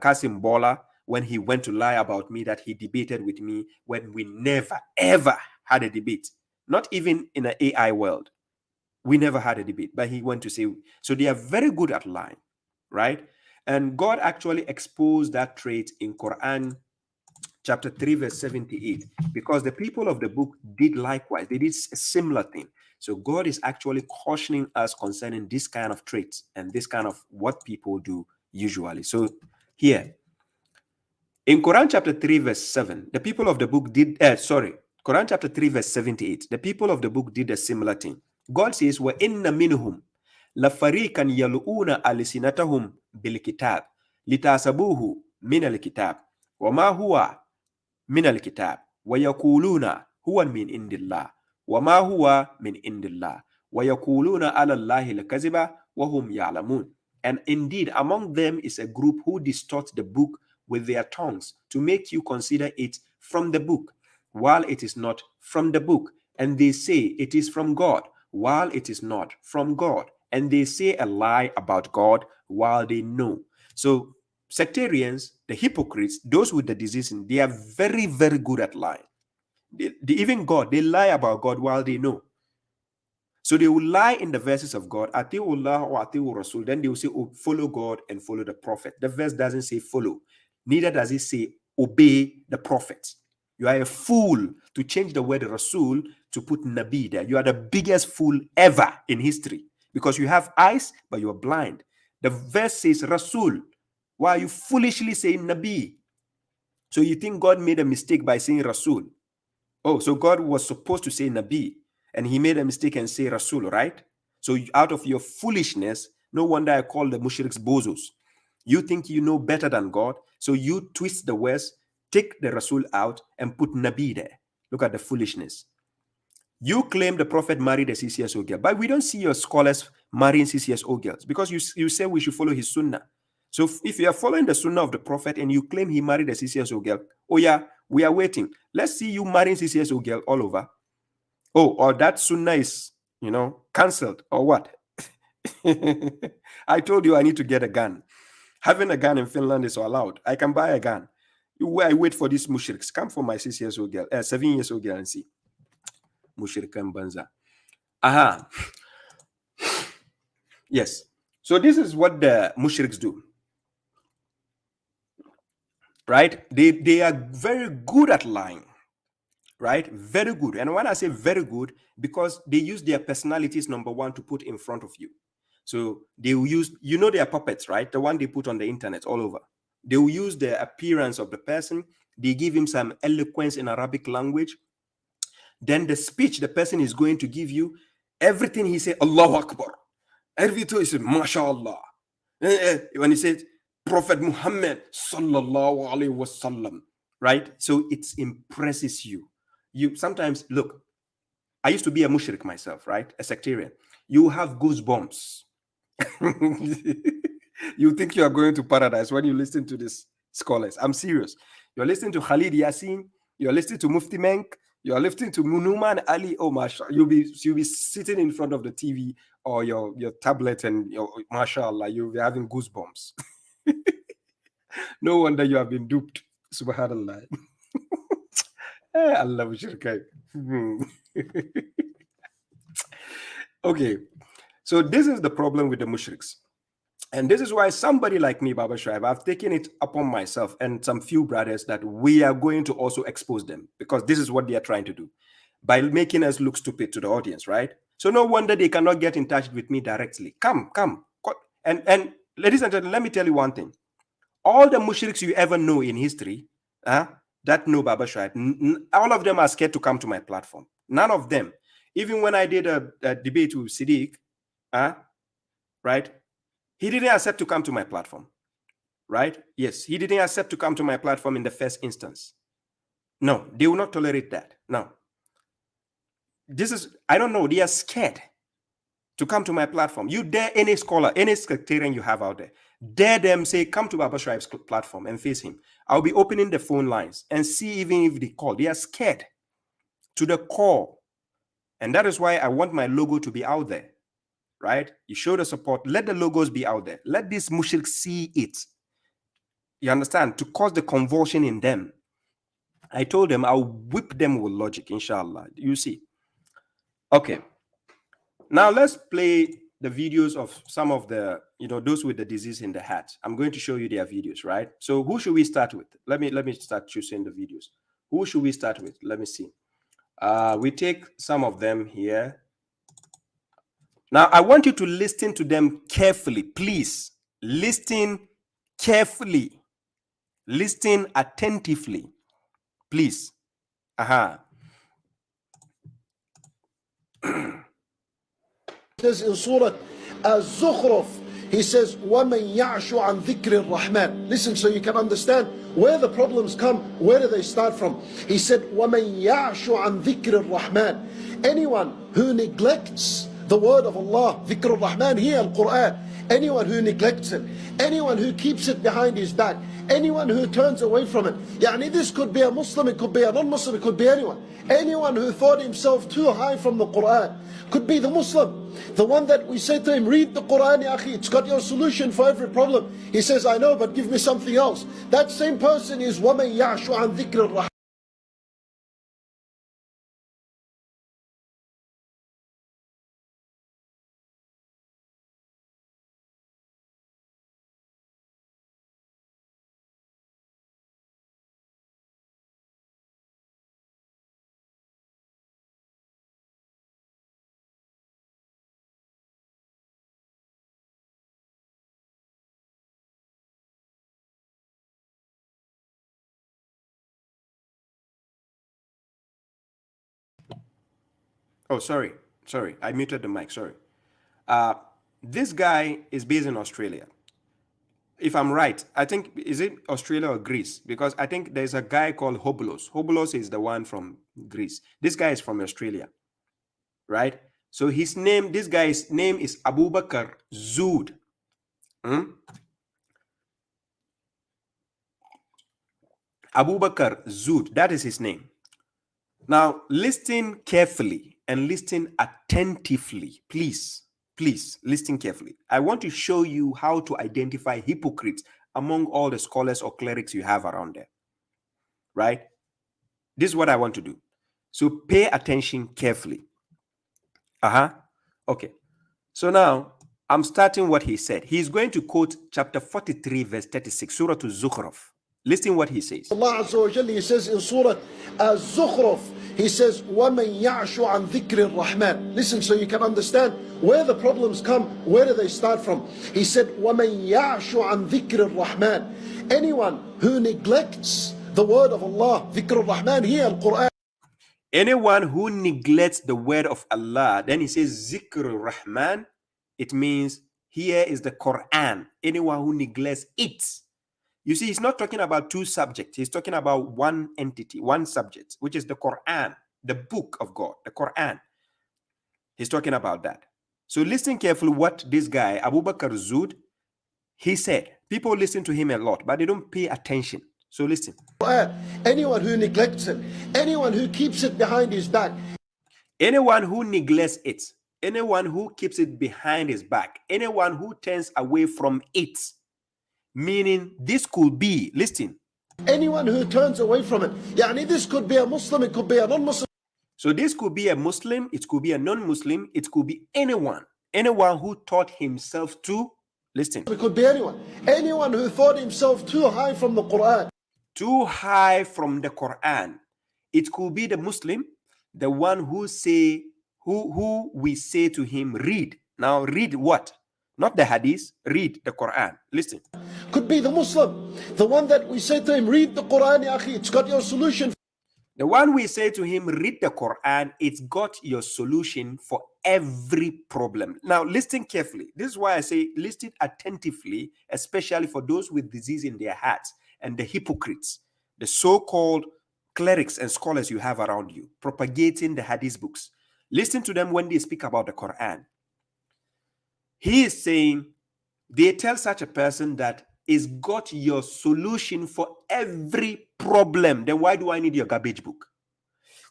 Kasim Bola, when he went to lie about me that he debated with me when we never, ever had a debate. Not even in an AI world. We never had a debate, but he went to say, so they are very good at lying, right? And God actually exposed that trait in Quran chapter 3, verse 78, because the people of the book did likewise. They did a similar thing. So God is actually cautioning us concerning this kind of traits and this kind of what people do usually. So here, in Quran chapter 3, verse 7, the people of the book did, Quran chapter 3, verse 78, the people of the book did a similar thing. God says, وَإِنَّ مِنْهُمْ لَفَرِيقًا يَلُؤُونَ أَلْسِنَتَهُمْ بِالْكِتَابِ لِتَحْسَبُوهُ مِنَ الْكِتَابِ وَمَا هُوَ من الكتاب ويقولون هو من عند الله وما هو من عند الله ويقولون على الله الكذب وهم يعلمون. And indeed among them is a group who distort the book with their tongues to make you consider it from the book while it is not from the book, and they say it is from God while it is not from God, and they say a lie about God while they know. So sectarians, the hypocrites, those with the disease, they are very, very good at lying. Even God, they lie about God while they know. So they will lie in the verses of God, Atiullah or Atiur Rasul, then they will say, oh, follow God and follow the prophet. The verse doesn't say follow, neither does it say obey the prophet. You are a fool to change the word Rasul to put Nabi there. You are the biggest fool ever in history because you have eyes, but you are blind. The verse says Rasul. Why are you foolishly saying Nabi? So you think God made a mistake by saying Rasul? Oh, so God was supposed to say Nabi, and he made a mistake and say Rasul, right? So out of your foolishness, no wonder I call the mushriks bozos. You think you know better than God, so you twist the words, take the Rasul out, and put Nabi there. Look at the foolishness. You claim the prophet married a 6-year-old girl, but we don't see your scholars marrying 6-year-old girls because you say we should follow his sunnah. So if you are following the sunnah of the prophet and you claim he married a 6-year-old girl, oh yeah, we are waiting. Let's see you marrying 6-year-old girl all over. Oh, or that sunnah is, cancelled or what? I told you I need to get a gun. Having a gun in Finland is allowed. I can buy a gun. I wait for these mushriks. Come for my 6-year-old girl, 7-year-old girl and see. Mushrik and banza. Aha. Yes. So this is what the mushriks do. Right? They are very good at lying. Right? Very good. And when I say very good, because they use their personalities, number one, to put in front of you. So they will use, they are puppets, right? The one they put on the internet all over. They will use the appearance of the person. They give him some eloquence in Arabic language. Then the speech the person is going to give you, everything he says, Allahu Akbar. Everything he says, MashaAllah. When he says, Prophet Muhammad sallallahu alaihi wasallam, right? So it impresses you. You sometimes look. I used to be a mushrik myself, right? A sectarian. You have goosebumps. You think you are going to paradise when you listen to these scholars. I'm serious. You're listening to Khalid Yassin. You're listening to Mufti Menk. You're listening to Munuman Ali. Oh, mashallah. You'll be sitting in front of the TV or your tablet and mashallah, you'll be having goosebumps. No wonder you have been duped. Subhanallah. Allah mushrikai. Okay. So this is the problem with the mushriks. And this is why somebody like me, babashuaib, I've taken it upon myself and some few brothers that we are going to also expose them because this is what they are trying to do by making us look stupid to the audience, right? So no wonder they cannot get in touch with me directly. Come. And ladies and gentlemen, let me tell you one thing. All the mushriks you ever know in history, that know babashuaib, all of them are scared to come to my platform. None of them. Even when I did a debate with Siddiq, right? He didn't accept to come to my platform, right? Yes, he didn't accept to come to my platform in the first instance. No, they will not tolerate that. No. I don't know, they are scared to come to my platform. You dare any scholar, any sectarian you have out there, dare them say, come to babashuaib's platform and face him. I'll be opening the phone lines and see even if they call. They are scared to the core. And that is why I want my logo to be out there. Right? You show the support. Let the logos be out there. Let these mushriks see it. You understand? To cause the convulsion in them. I told them I'll whip them with logic, inshallah. You see. Okay. Now let's play the videos of some of the, those with the disease in the heart. I'm going to show you their videos, right? So who should we start with? Let me start choosing the videos. Who should we start with? Let me see. We take some of them here. Now, I want you to listen to them carefully. Please listen carefully. Listen attentively. Please. Says in Surah Az-Zukhruf, he says, وَمَنْ يَعْشُ عَنْ ذِكْرِ الرَّحْمَنِ. Listen so you can understand where the problems come, where do they start from. He said, وَمَنْ يَعْشُ عَنْ ذِكْرِ الرَّحْمَنِ. Anyone who neglects the word of Allah, ذِكْرُ الرَّحْمَنِ here, Al-Quran, anyone who neglects it, anyone who keeps it behind his back, anyone who turns away from it. Yani this could be a Muslim, it could be a non-Muslim, it could be anyone. Anyone who thought himself too high from the Quran. Could be the Muslim, the one that we say to him, read the Quran, ya akhi, it's got your solution for every problem. He says, I know, but give me something else. That same person is وَمَنْ يَعْشُ عَنْ ذِكْرِ الرَّحْمَنِ. Oh, sorry. I muted the mic. Sorry. This guy is based in Australia. If I'm right, I think, is it Australia or Greece? Because I think there's a guy called Hobulos. Hobulos is the one from Greece. This guy is from Australia, right? So this guy's name is Abubakar Zood. Abubakar Zood, that is his name. Now, listen carefully and listen attentively. Please listen carefully. I want to show you how to identify hypocrites among all the scholars or clerics you have around there, right? This is what I want to do. So pay attention carefully. Okay. So now I'm starting what he said. He's going to quote chapter 43, verse 36, Surah Az-Zukhruf. Listen what he says. Allah Azza wa Jalla, he says in Surah Az-Zukhruf, he says, وَمَنْ يَعْشُ عَنْ ذِكْرِ الرَّحْمَنِ. Listen so you can understand where the problems come, where do they start from. He said, وَمَنْ يَعْشُ عَنْ ذِكْرِ الرَّحْمَنِ. Anyone who neglects the word of Allah, ذِكْرُ الرَّحْمَنِ here, Al-Quran. Anyone who neglects the word of Allah, then he says, Zikr Rahman, it means here is the Quran. Anyone who neglects it. You see, he's not talking about two subjects. He's talking about one entity, one subject, which is the Quran, the book of God, the Quran. He's talking about that. So listen carefully what this guy, Abu Bakr Zood, he said. People listen to him a lot, but they don't pay attention. So listen. Anyone who neglects it, anyone who keeps it behind his back. Anyone who neglects it, anyone who keeps it behind his back, anyone who turns away from it. Meaning this could be, listen. Anyone who turns away from it. Yani this could be a Muslim, it could be a non-Muslim. So this could be a Muslim, it could be a non-Muslim, it could be anyone. Anyone who taught himself to, listen. It could be anyone. Anyone who thought himself too high from the Quran. Too high from the Quran. It could be the Muslim, the one who we say to him, read. Now read what? Not the hadith, read the Quran. Listen. Could be the Muslim, the one that we say to him, read the Quran, ya akhi, it's got your solution. The one we say to him, read the Quran, it's got your solution for every problem. Now, listen carefully. This is why I say listen attentively, especially for those with disease in their hearts and the hypocrites, the so-called clerics and scholars you have around you, propagating the hadith books. Listen to them when they speak about the Quran. He is saying, they tell such a person that it's got your solution for every problem. Then why do I need your garbage book?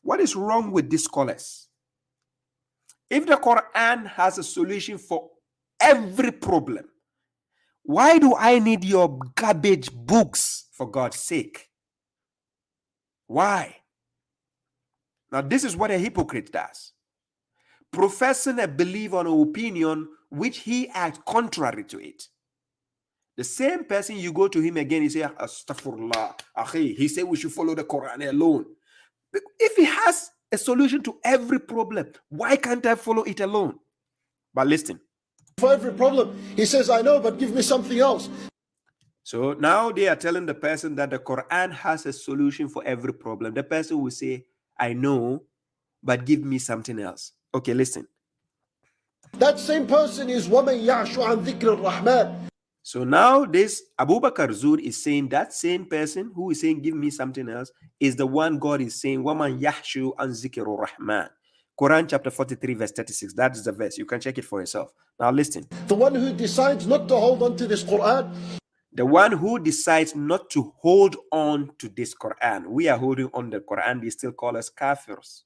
What is wrong with these scholars? If the Quran has a solution for every problem, why do I need your garbage books, for God's sake? Why? Now, this is what a hypocrite does. Professing a belief or an opinion which he acts contrary to it. The same person, you go to him again, he say, Astaghfirullah, akhi. He say we should follow the Quran alone. If he has a solution to every problem, why can't I follow it alone? But listen. For every problem, he says, I know, but give me something else. So now they are telling the person that the Quran has a solution for every problem. The person will say, I know, but give me something else. Okay, listen. That same person is وَمَنْ يَعْشُ عَنْ ذِكْرِ الرَّحْمَنِ. So now this Abu Bakr Zur is saying that same person who is saying, give me something else, is the one God is saying, وَمَنْ يَحْشُ عَنْ ذِكْرِ الرَّحْمَنِ. Quran chapter 43 verse 36. That is the verse. You can check it for yourself. Now listen. The one who decides not to hold on to this Quran. The one who decides not to hold on to this Quran. We are holding on to the Quran. They still call us kafirs.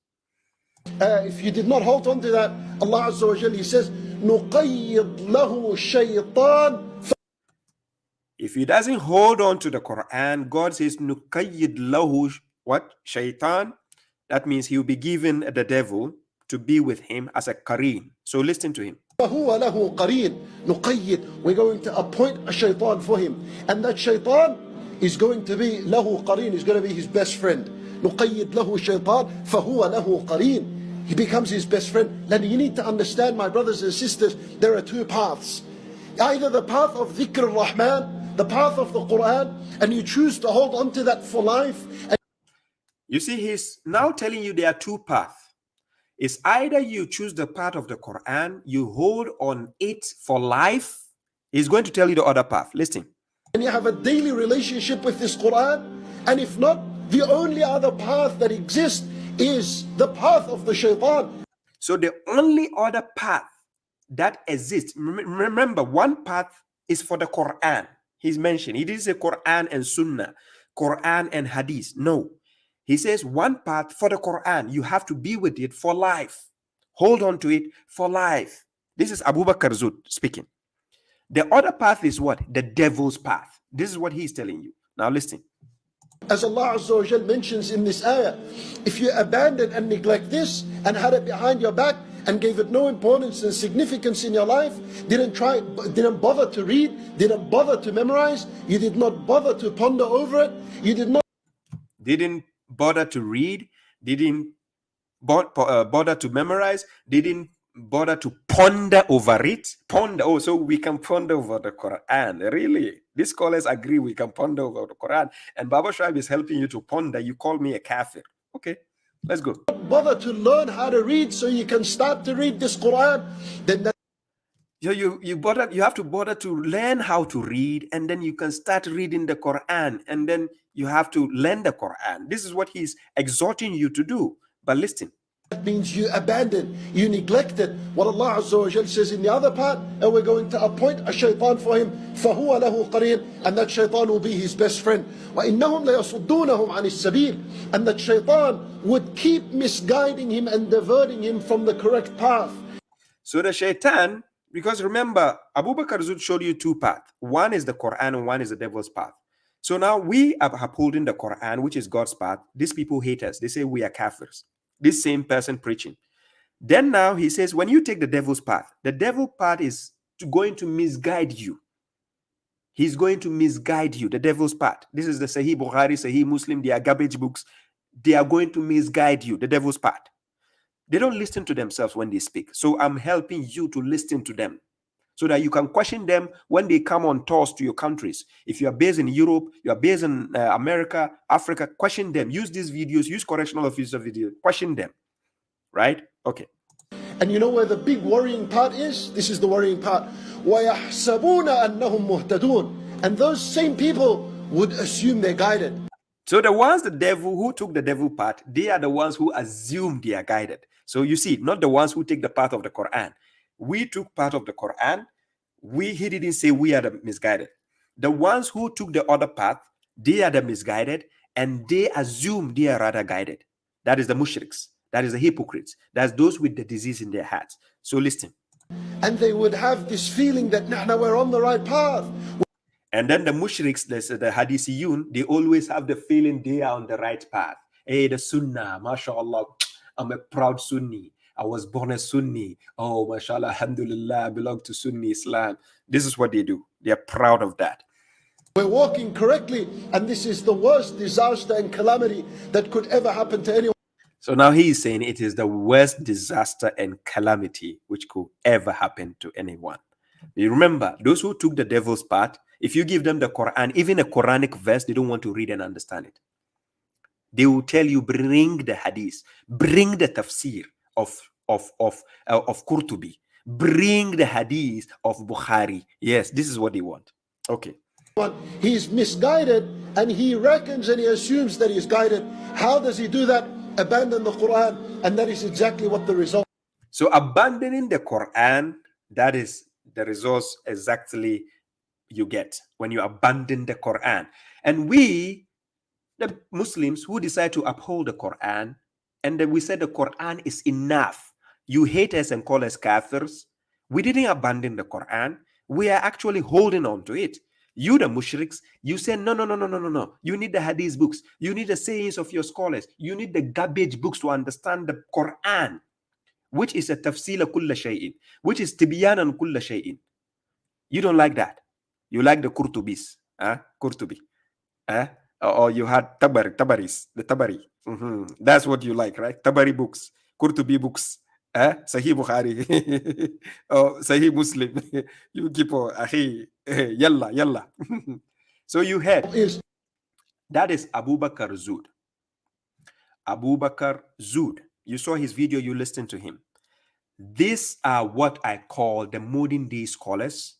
If you did not hold on to that, Allah Azza wa Jalla, He says, نُقَيِّضْ لَهُ الشَّيْطَانِ. If he doesn't hold on to the Quran, God says, نُقَيِّضْ لَهُ what? Shaitan. That means he will be given the devil to be with him as a qareen. So listen to him. فَهُوَ لَهُ قَرِينٌ نُقَيِّض. We're going to appoint a shaitan for him. And that shaitan is going to be له قرين, is going to be his best friend. نُقَيِّض لَهُ الشَّيْطَانِ فَهُوَ لَهُ قَرِينٌ. He becomes his best friend. Then you need to understand, my brothers and sisters, there are two paths. Either the path of dhikr al-Rahman, the path of the Quran, and you choose to hold on to that for life. And you see, he's now telling you there are two paths. It's either you choose the path of the Quran, you hold on it for life. He's going to tell you the other path. Listen. And you have a daily relationship with this Quran. And if not, the only other path that exists is the path of the shaitan. So the only other path that exists, remember, one path is for the Quran. He's mentioned, it is a Quran and sunnah, Quran and hadith. No. He says one path for the Quran, you have to be with it for life. Hold on to it for life. This is Abu Bakr Zud speaking. The other path is what? The devil's path. This is what he's telling you. Now listen. As Allah Azza wa Jal mentions in this ayah, if you abandon and neglect this and had it behind your back and gave it no importance and significance in your life, didn't bother to read, didn't bother to memorize, you did not bother to ponder over it, you didn't bother to read, didn't bother to memorize, didn't bother to ponder over it. Oh, so we can ponder over the Quran. Really? These scholars agree we can ponder over the Quran. And babashuaib is helping you to ponder. You call me a kafir. Okay, let's go. bother to learn how to read so you can start to read this Quran, then that you have to bother to learn how to read, and then you can start reading the Quran, and then you have to learn the Quran. This is what he's exhorting you to do. But listen. That means you abandoned, you neglected what Allah Azza wa Jal says in the other part, and we're going to appoint a shaitan for him, فَهُوَ لَهُ قَرِينٌ, and that shaitan will be his best friend. وَإِنَّهُمْ لَيَصُدُّونَهُمْ عَنِ السَّبِيلِ, and that shaitan would keep misguiding him and diverting him from the correct path. So the shaitan, because remember, Abu Bakr Zud showed you two paths. One is the Quran and one is the devil's path. So now we are upholding the Quran, which is God's path. These people hate us. They say we are kafirs. This same person preaching. Then now he says, when you take the devil's path, the devil path is going to misguide you. He's going to misguide you, the devil's path. This is the Sahih Bukhari, Sahih Muslim, they are garbage books. They are going to misguide you, the devil's path. They don't listen to themselves when they speak. So I'm helping you to listen to them so that you can question them when they come on tours to your countries. If you are based in Europe, you are based in America, Africa, question them. Use these videos, use correctional officer video, question them. Right? Okay. And you know where the big worrying part is? This is the worrying part. وَيَحْسَبُونَ أَنَّهُمْ مُهْتَدُونَ, and those same people would assume they're guided. So the ones, the devil who took the devil path, they are the ones who assume they are guided. So you see, not the ones who take the path of the Quran. We took part of the Quran. He didn't say we are the misguided. The ones who took the other path, they are the misguided, and they assume they are rather guided. That is the mushriks. That is the hypocrites. That's those with the disease in their hearts. So listen. And they would have this feeling that now we're on the right path. And then the mushriks, the hadithiyun, they always have the feeling they are on the right path. Hey, the sunnah, mashallah, I'm a proud sunni. I was born a Sunni. Oh, mashallah, alhamdulillah, I belong to Sunni Islam. This is what they do. They are proud of that. We're walking correctly, and this is the worst disaster and calamity that could ever happen to anyone. So now he is saying it is the worst disaster and calamity which could ever happen to anyone. You remember, those who took the devil's part, if you give them the Quran, even a Quranic verse, they don't want to read and understand it. They will tell you, bring the hadith, bring the tafsir of Qurtubi, bring the hadith of Bukhari. Yes, this is what they want. Okay. He's misguided, and he reckons and he assumes that he's guided. How does he do that? Abandon the Quran, and that is exactly what the result. So abandoning the Quran, that is the results exactly you get when you abandon the Quran. And we, the Muslims who decide to uphold the Quran, and then we said the Quran is enough. You hate us and call us kafirs. We didn't abandon the Quran. We are actually holding on to it. You, the mushriks, you say, no. You need the hadith books. You need the sayings of your scholars. You need the garbage books to understand the Quran, which is a tafsila kulla shay'in, which is tibyanan kulla shay'in. You don't like that. You like the Qurtubis, Qurtubi. Or you had Tabaris, the Tabari. That's what you like, right? Tabari books, Qurtubi books. Sahih Bukhari or Sahih Muslim. You keep on yalla. So you had that is Abu Bakr Zud. Abu Bakr Zud. You saw his video, you listened to him. These are what I call the modern day scholars.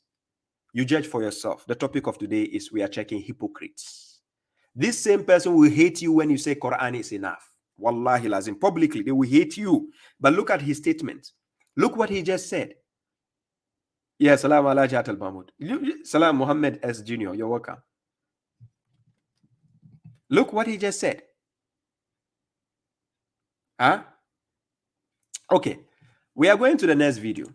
You judge for yourself. The topic of today is we are checking hypocrites. This same person will hate you when you say Quran is enough. Wallahi lazim. Publicly, they will hate you. But look at his statement. Look what he just said. Yeah, salam ala Jatal Mahmud. Salam Muhammad S. Jr. You're welcome. Look what he just said. Okay. We are going to the next video.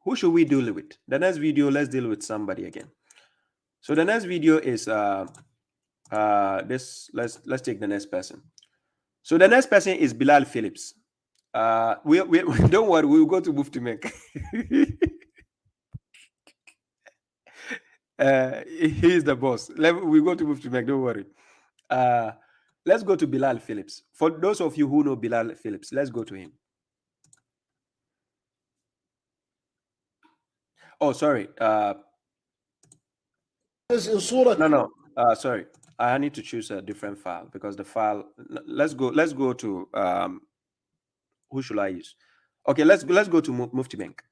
Who should we deal with? The next video, let's deal with somebody again. So the next video is let's take the next person. So the next person is Bilal Phillips. We don't worry, we'll go to Mufti Mek. He is the boss. We go to Mufti Mek, don't worry. Let's go to Bilal Phillips. For those of you who know Bilal Phillips, let's go to him. Oh, sorry. No. Sorry. I need to choose a different file because the file. Let's go to who should I use? Okay, let's go to Mufti Bank.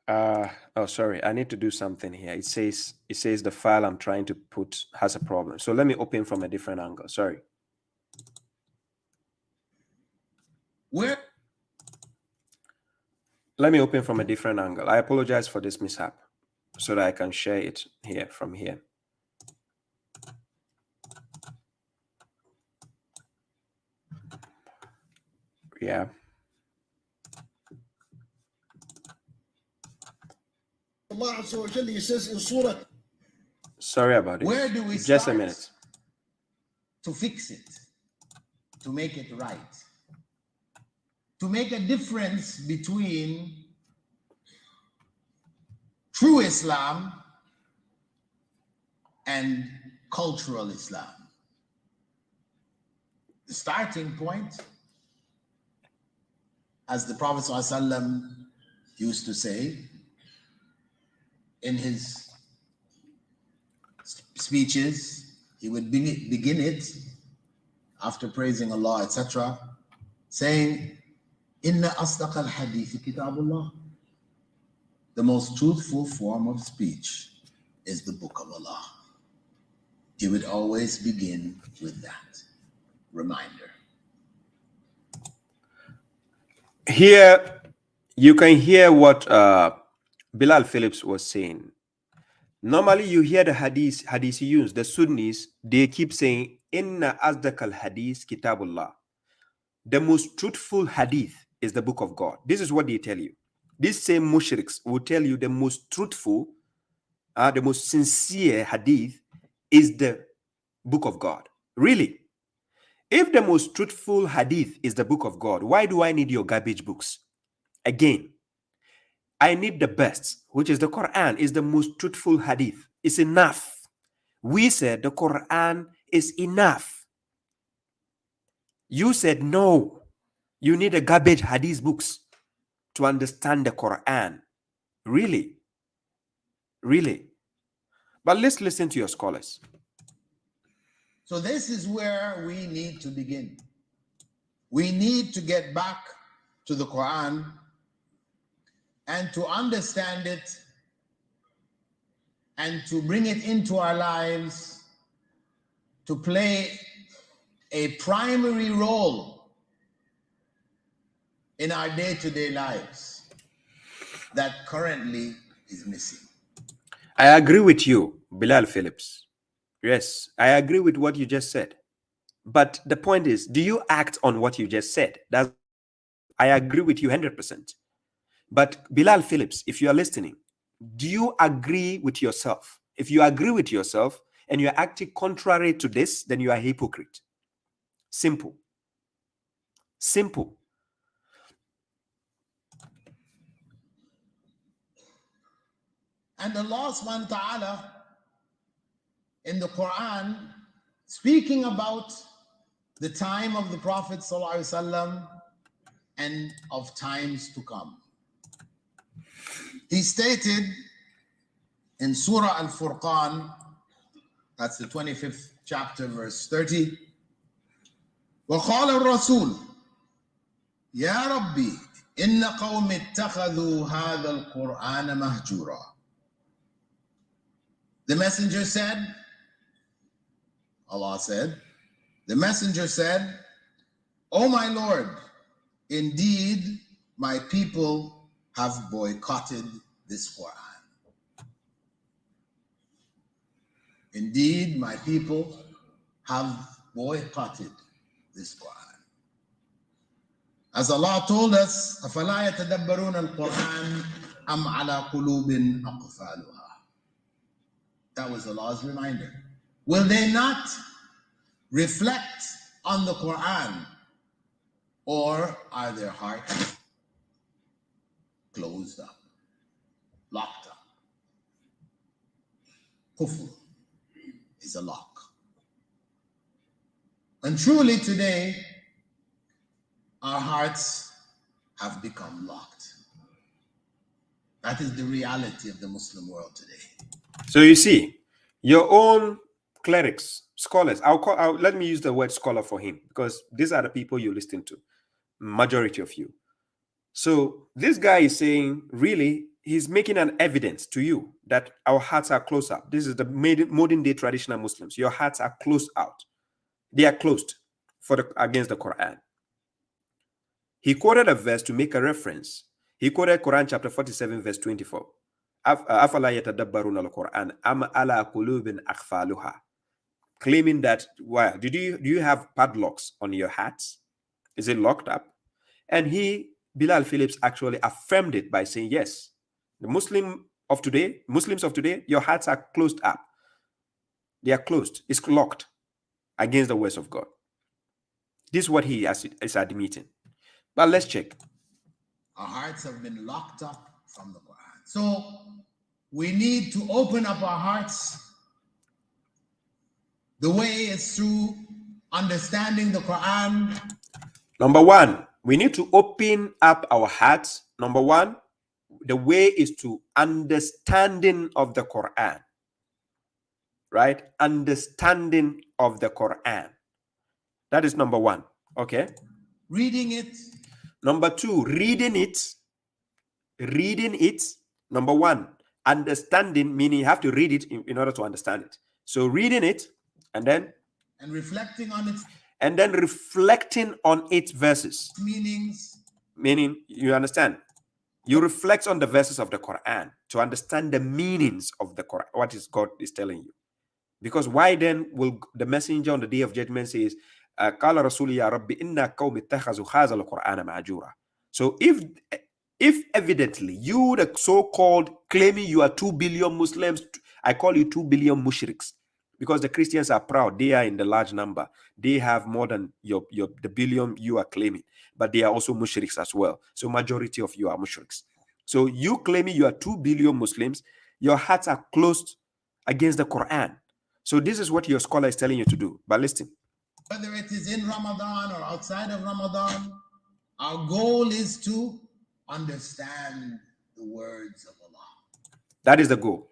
Oh, sorry. I need to do something here. It says the file I'm trying to put has a problem. So let me open from a different angle. Sorry. Where? Let me open from a different angle. I apologize for this mishap so that I can share it here from here. Yeah. Allah Azza wa Jalla, he says in Surah. Sorry about it. Where do we Just start a minute. To fix it, to make it right, to make a difference between true Islam and cultural Islam? The starting point, as the Prophet ﷺ used to say in his speeches, he would begin it after praising Allah, etc., saying, Inna asdaq al-hadith kitabullah. The most truthful form of speech is the book of Allah. He would always begin with that reminder. Here, you can hear what Bilal Phillips was saying. Normally, you hear the hadithiyuns, the Sunnis, they keep saying, Inna asdaq al-hadith kitabullah. The most truthful hadith is the book of God. This is what they tell you. These same mushriks will tell you the most truthful, the most sincere hadith is the book of God. Really? If the most truthful hadith is the book of God, why do I need your garbage books? Again, I need the best, which is the Quran, is the most truthful hadith. It's enough. We said the Quran is enough. You said no. You need a garbage hadith books to understand the Quran. Really? Really? But let's listen to your scholars. So this is where we need to begin. We need to get back to the Quran and to understand it and to bring it into our lives to play a primary role in our day-to-day lives that currently is missing. I agree with you, Bilal Phillips. Yes, I agree with what you just said. But the point is, do you act on what you just said? I agree with you 100%. But Bilal Phillips, if you are listening, do you agree with yourself? If you agree with yourself and you're acting contrary to this, then you are a hypocrite. Simple. Simple. And Allah subhanahu wa ta'ala in the Quran, speaking about the time of the Prophet sallallahu alaihi wasallam and of times to come, he stated in Surah Al-Furqan, that's the 25th chapter, verse 30, وَقَالَ الرَّسُولُ يَا رَبِّي إِنَّ قَوْمِ اتَّخَذُوا هَذَا الْقُرْآنَ مَهْجُورًا. The messenger said, Allah said, the messenger said, "O my Lord, indeed my people have boycotted this Quran." Indeed, my people have boycotted this Quran. As Allah told us, أَفَلَا يَتَدَبَّرُونَ الْقُرْآنَ أَمْ عَلَى قُلُوبٍ أَقْفَالُهَا. That was Allah's reminder. Will they not reflect on the Quran, or are their hearts closed up, locked up? Kufr is a lock. And truly today, our hearts have become locked. That is the reality of the Muslim world today. So you see, your own clerics, scholars, let me use the word scholar for him, because these are the people you listen to, majority of you. So this guy is saying, really, he's making an evidence to you that our hearts are closed up. This is the modern day traditional Muslims. Your hearts are closed out. They are closed against the Quran. He quoted a verse to make a reference. He quoted Quran chapter 47, verse 24. Claiming that, why do you have padlocks on your hats? Is it locked up? And Bilal Phillips actually affirmed it by saying, yes, the Muslims of today, your hearts are closed up. They are closed. It's locked against the words of God. This is what he is admitting. But let's check. Our hearts have been locked up from the Quran. So we need to open up our hearts. The way is through understanding the Quran. Number one, we need to open up our hearts. Number one, the way is to understanding of the Quran. Right? Understanding of the Quran. That is number one. Okay? Reading it. Number two, reading it. Reading it. Number one, understanding, meaning you have to read it in order to understand it. So reading it, and reflecting on it. And then reflecting on its verses. Meanings. Meaning, you understand? You reflect on the verses of the Quran to understand the meanings of the Quran, what is God is telling you. Because why then will the messenger on the day of judgment says, قال رسول يا رب إن قوم اتخذوا هذا القرآن مهجورا. So if evidently you, the so-called claiming you are 2 billion Muslims, I call you 2 billion mushriks, because the Christians are proud. They are in the large number. They have more than the billion you are claiming, but they are also mushriks as well. So majority of you are mushriks. So you claiming you are 2 billion Muslims, your hearts are closed against the Quran. So this is what your scholar is telling you to do. But listen. Whether it is in Ramadan or outside of Ramadan, our goal is to understand the words of Allah. That is the goal.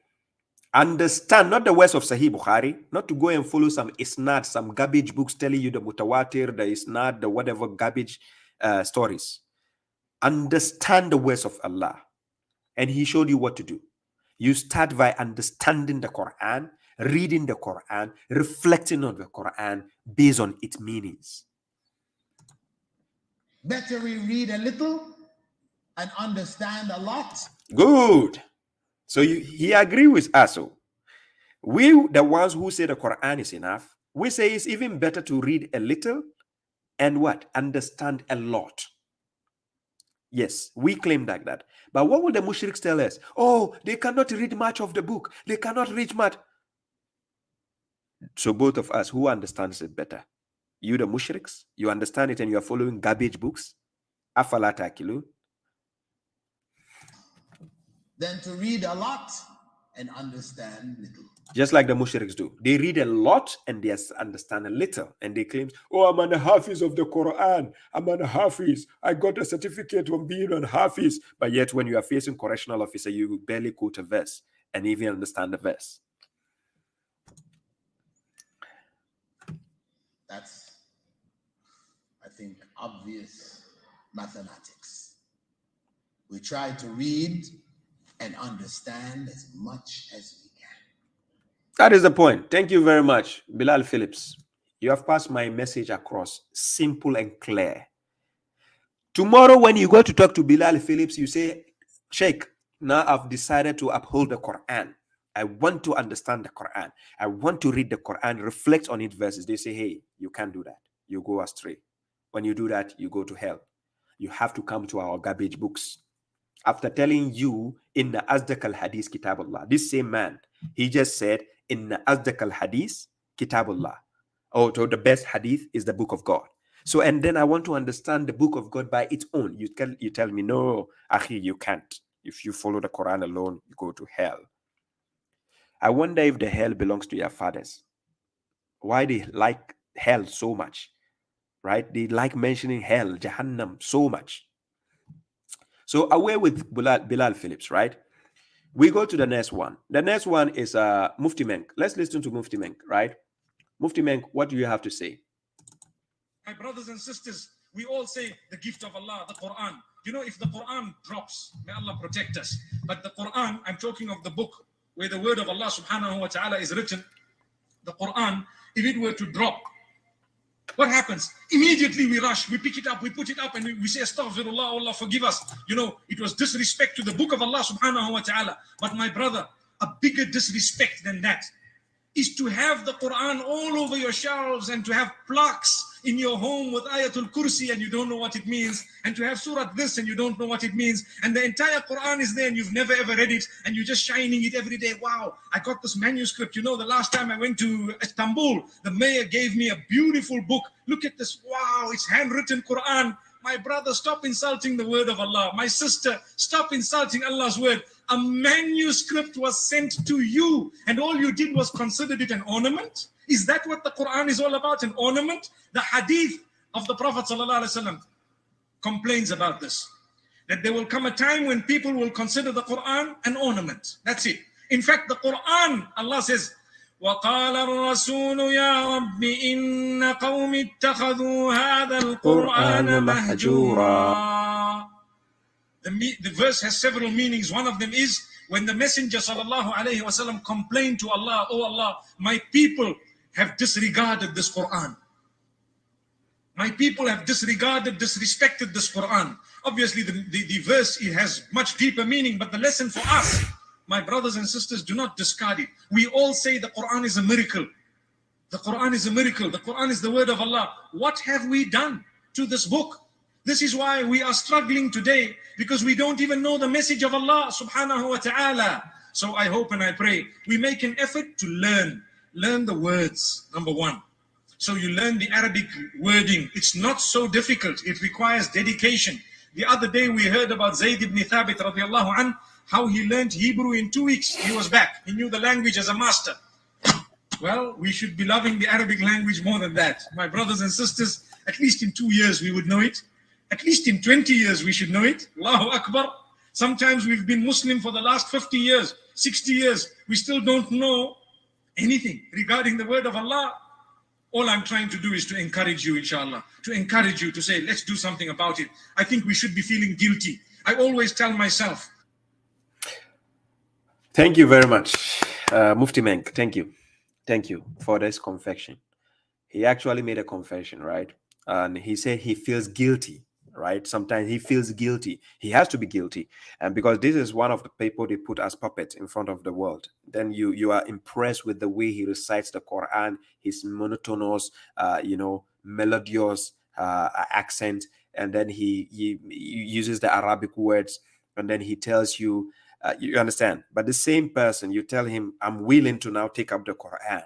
Understand, not the words of Sahih Bukhari, not to go and follow some isnad, some garbage books telling you the mutawatir, the isnad, the whatever garbage stories. Understand the words of Allah. And He showed you what to do. You start by understanding the Quran, reading the Quran, reflecting on the Quran based on its meanings. Better we read a little and understand a lot. Good. So he agrees with us. So we, the ones who say the Quran is enough, we say it's even better to read a little and what? Understand a lot. Yes, we claim like that. But what will the mushriks tell us? Oh, they cannot read much of the book. They cannot read much. So both of us, who understands it better? You, the mushriks, you understand it and you are following garbage books. Afala ta'qilun. Than to read a lot and understand little. Just like the mushriks do. They read a lot and they understand a little. And they claim, oh, I'm an hafiz of the Quran. I'm an hafiz. I got a certificate from being an hafiz. But yet when you are facing correctional officer, you barely quote a verse and even understand the verse. That's, I think, obvious mathematics. We try to read and understand as much as we can. That is the point. Thank you very much, Bilal Phillips. You have passed my message across, simple and clear. Tomorrow when you go to talk to Bilal Phillips, you say, Sheikh, now I've decided to uphold the Quran. I want to understand the Quran. I want to read the Quran, reflect on its verses. They say, hey, you can't do that. You go astray. When you do that, you go to hell. You have to come to our garbage books. After telling you in the Asdaq al-Hadith Kitabullah, this same man, he just said in the Asdaq al-Hadith Kitabullah, oh, so the best hadith is the book of God. So, and then I want to understand the book of God by its own. You tell me, no, Akhi, you can't. If you follow the Quran alone, you go to hell. I wonder if the hell belongs to your fathers. Why they like hell so much, right? They like mentioning hell, Jahannam, so much. So away with Bilal Phillips, right? We go to the next one. The next one is Mufti Menk. Let's listen to Mufti Menk, right? Mufti Menk, what do you have to say? My brothers and sisters, we all say the gift of Allah, the Quran. You know, if the Quran drops, may Allah protect us. But the Quran, I'm talking of the book where the word of Allah subhanahu wa ta'ala is written. The Quran, if it were to drop, what happens? Immediately we rush, we pick it up, we put it up, and we say, Astaghfirullah, Allah forgive us. You know, it was disrespect to the book of Allah subhanahu wa ta'ala. But my brother, a bigger disrespect than that is to have the Quran all over your shelves and to have plaques in your home with Ayatul Kursi and you don't know what it means, and to have Surah this and you don't know what it means, and the entire Quran is there and you've never ever read it and you're just shining it every day. Wow, I got this manuscript. You know, the last time I went to Istanbul, the mayor gave me a beautiful book. Look at this. Wow, it's handwritten Quran. My brother, stop insulting the word of Allah. My sister, stop insulting Allah's word. A manuscript was sent to you and all you did was considered it an ornament? Is that what the Quran is all about, an ornament? The hadith of the Prophet ﷺ complains about this. That there will come a time when people will consider the Quran an ornament. That's it. In fact, the Quran, Allah says, وَقَالَ الرَّسُولُ يَا رَبِّ إِنَّ قَوْمِ اتَّخَذُوا هَذَا الْقُرْآنَ مَهْجُورًا. The verse has several meanings. One of them is when the Messenger ﷺ complained to Allah, oh Allah, my people have disregarded this Quran. My people have disregarded, disrespected this Quran. Obviously, the verse, it has much deeper meaning, but the lesson for us, my brothers and sisters, do not discard it. We all say the Quran is a miracle. The Quran is a miracle. The Quran is the word of Allah. What have we done to this book? This is why we are struggling today, because we don't even know the message of Allah subhanahu wa ta'ala. So I hope and I pray we make an effort to learn. learn the words, number one. So you learn the Arabic wording. It's not so difficult. It requires dedication. The other day we heard about Zayd ibn Thabit radiallahu anh, how he learned Hebrew in 2 weeks. He was back. He knew the language as a master. Well, we should be loving the Arabic language more than that. My brothers and sisters, at least in 2 years we would know it. At least in 20 years we should know it. Allahu Akbar. Sometimes we've been Muslim for the last 50 years, 60 years. We still don't know anything regarding the word of Allah. All I'm trying to do is to encourage you, inshallah, to encourage you to say, let's do something about it. I think we should be feeling guilty. I always tell myself. Thank you very much, Mufti Menk. Thank you. Thank you for this confession. He actually made a confession, right? And he said he feels guilty, right? Sometimes he feels guilty. He has to be guilty. And because this is one of the people they put as puppets in front of the world. Then you are impressed with the way he recites the Quran, his monotonous, melodious accent. And then he uses the Arabic words. And then he tells you, you understand? But the same person, you tell him, I'm willing to now take up the Quran.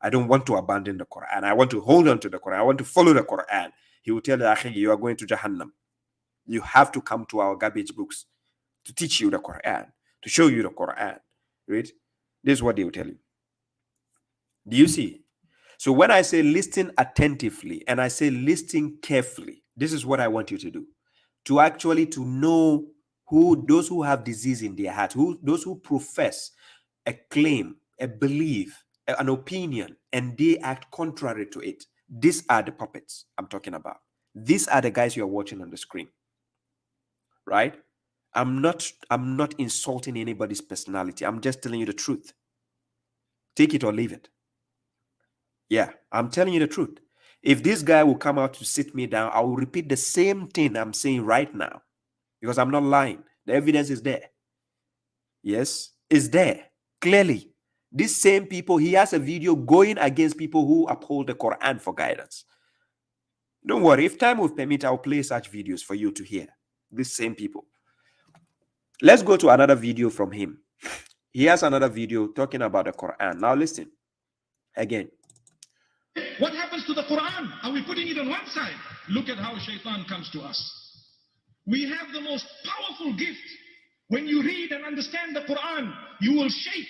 I don't want to abandon the Quran. I want to hold on to the Quran. I want to follow the Quran. He will tell you, Akhi, you are going to Jahannam. You have to come to our garbage books to teach you the Quran, to show you the Quran. Right? This is what they will tell you. Do you see? So when I say listen attentively and I say listen carefully, this is what I want you to do. To know those who have disease in their heart, those who profess a claim, a belief, an opinion, and they act contrary to it. These are the puppets I'm talking about. These are the guys you are watching on the screen. Right? I'm not insulting anybody's personality. I'm just telling you the truth. Take it or leave it. Yeah, I'm telling you the truth. If this guy will come out to sit me down, I will repeat the same thing I'm saying right now. Because I'm not lying. The evidence is there. Yes, it's there. Clearly. These same people, he has a video going against people who uphold the Quran for guidance. Don't worry. If time will permit, I'll play such videos for you to hear. These same people. Let's go to another video from him. He has another video talking about the Quran. Now listen. Again. What happens to the Quran? Are we putting it on one side? Look at how shaitan comes to us. We have the most powerful gift. When you read and understand the Quran, you will shake.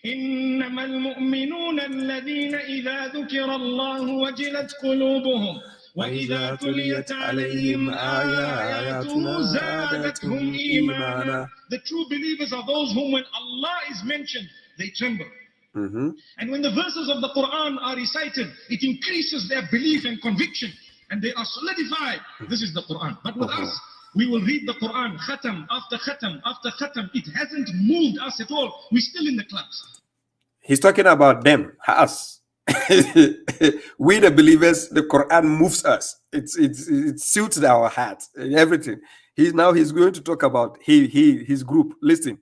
إنما المؤمنون الذين إذا ذكر الله وجلت قلوبهم وإذا تليت عليهم آياته زادتهم إيمانا. The true believers are those whom when Allah is mentioned, they tremble. And when the verses of the Quran are recited, it increases their belief and conviction, and they are solidified. This is the Quran. But with us, we will read the Quran, khatam after khatam after khatam. It hasn't moved us at all. We're still in the clubs. He's talking about them, us. We the believers, the Quran moves us. It suits our heart and everything. He's going to talk about his group. Listen.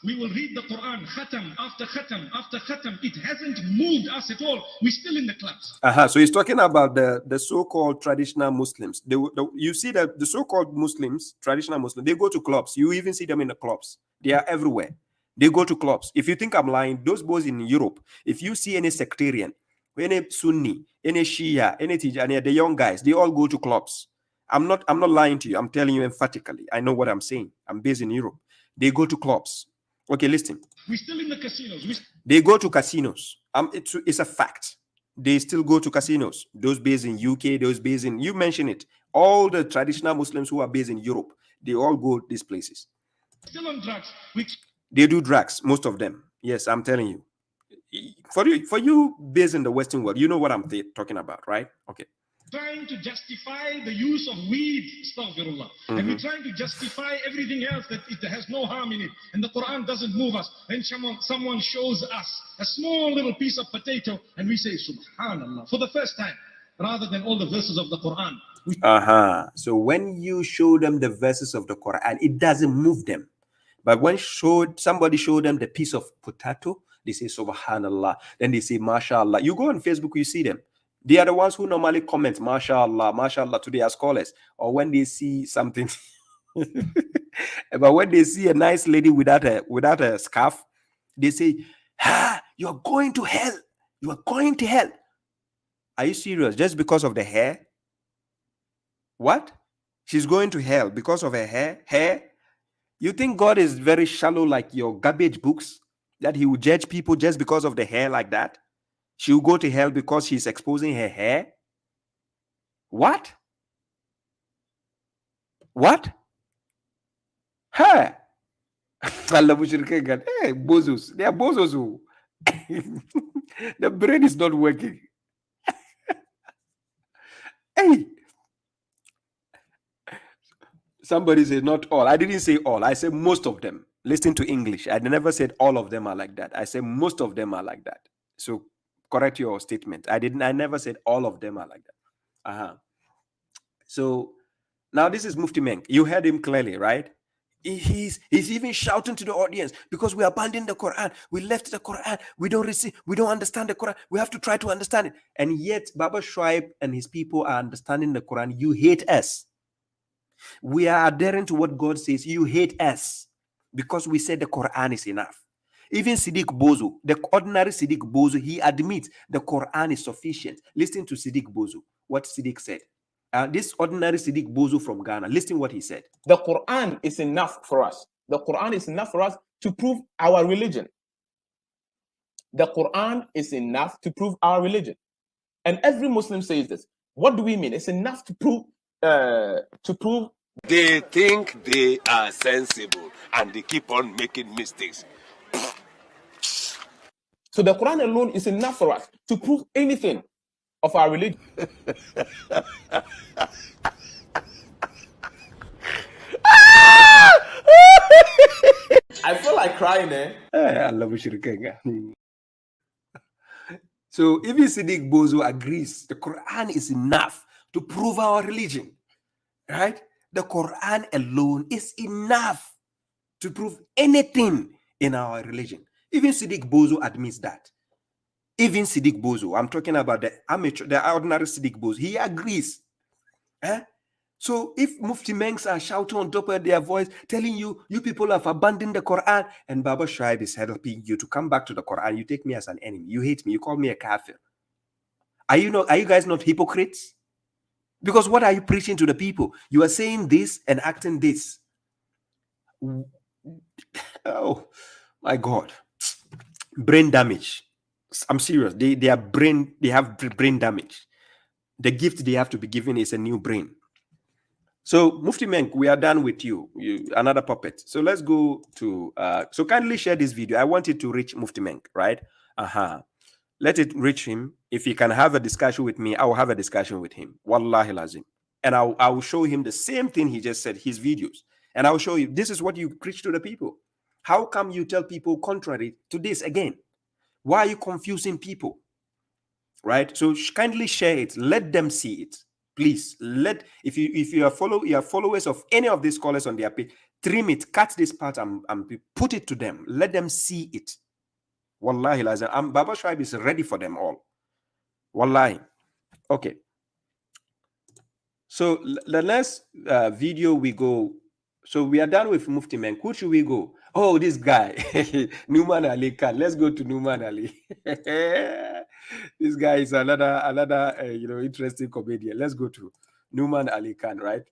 We will read the Quran, khatam after khatam after khatam. It hasn't moved us at all. We're still in the clubs. So he's talking about the so-called traditional Muslims. You see that the so-called Muslims, traditional Muslims, they go to clubs. You even see them in the clubs. They are everywhere. They go to clubs. If you think I'm lying, those boys in Europe, if you see any sectarian, any Sunni, any Shia, any Tijani, the young guys, they all go to clubs. I'm not lying to you. I'm telling you emphatically. I know what I'm saying. I'm based in Europe. They go to clubs. Okay, listen. We're still in the casinos. They go to casinos. It's a fact. They still go to casinos. Those based in UK, those based in, you mentioned it. All the traditional Muslims who are based in Europe, they all go these places. Still on drugs. They do drugs, most of them. Yes, I'm telling you. For you based in the Western world, you know what I'm talking about, right? Okay. Trying to justify the use of weed, astaghfirullah. And we're trying to justify everything else that it has no harm in it. And the Quran doesn't move us. Then someone shows us a small little piece of potato and we say, subhanallah, for the first time, rather than all the verses of the Quran. So when you show them the verses of the Quran, it doesn't move them. But when somebody showed them the piece of potato, they say, subhanallah. Then they say, mashallah. You go on Facebook, you see them. They are the ones who normally comment, mashallah, mashallah, to their scholars. Or when they see something. But when they see a nice lady without a scarf, they say, you're going to hell. You are going to hell. Are you serious? Just because of the hair? What? She's going to hell because of her hair? Hair? You think God is very shallow like your garbage books? That he will judge people just because of the hair like that? She will go to hell because she's exposing her hair? What? What? Hair? Allah mushrik again. Hey, bozos. They are bozos who. The brain is not working. Hey. Somebody said not all. I didn't say all. I said most of them. Listen to English. I never said all of them are like that. I said most of them are like that. So correct your statement. I never said all of them are like that. So now this is Mufti Menk. You heard him clearly, right? He's even shouting to the audience because we abandoned the Quran. We left the Quran. We don't understand the Quran. We have to try to understand it. And yet babashuaib and his people are understanding the Quran. You hate us. We are adhering to what God says. You hate us because we said the Quran is enough. Even Siddiq Bozo, the ordinary Siddiq Bozo, he admits the Quran is sufficient. Listen to Siddiq Bozo, what Siddiq said. This ordinary Siddiq Bozo from Ghana, listen what he said. The Quran is enough for us. The Quran is enough for us to prove our religion. The Quran is enough to prove our religion. And every Muslim says this. What do we mean? It's enough to prove They think they are sensible and they keep on making mistakes. So the Quran alone is enough for us to prove anything of our religion. I feel like crying, eh? Allah mushrik. So even Siddiq Bozo agrees the Quran is enough to prove our religion, right? The Quran alone is enough to prove anything in our religion. Even Siddiq Bozo admits that. Even Siddiq Bozo, I'm talking about the amateur, the ordinary Siddiq Bozo, he agrees. So if Mufti Menks are shouting on top of their voice, telling you, you people have abandoned the Quran, and babashuaib is helping you to come back to the Quran, you take me as an enemy. You hate me. You call me a kafir. Are you guys not hypocrites? Because what are you preaching to the people? You are saying this and acting this. Oh my God. Brain damage. I'm serious. They have brain damage. The gift they have to be given is a new brain. So Mufti Menk, we are done with you. Another puppet. So let's go to so kindly share this video. I want it to reach Mufti Menk, right? Let it reach him. If he can have a discussion with me, I will have a discussion with him. Wallahi lazim. And I will show him the same thing he just said, his videos. And I will show you, this is what you preach to the people. How come you tell people contrary to this again? Why are you confusing people? Right? So kindly share it. Let them see it. Please. If you are followers of any of these scholars on their page, trim it, cut this part and put it to them. Let them see it. Wallahi lazim. babashuaib is ready for them all. Wallahi. Okay. So the next video we go. So we are done with Mufti Menk. Who should we go? Oh, this guy, Numan Ali Khan. Let's go to Numan Ali. This guy is another interesting comedian. Let's go to Numan Ali Khan, right?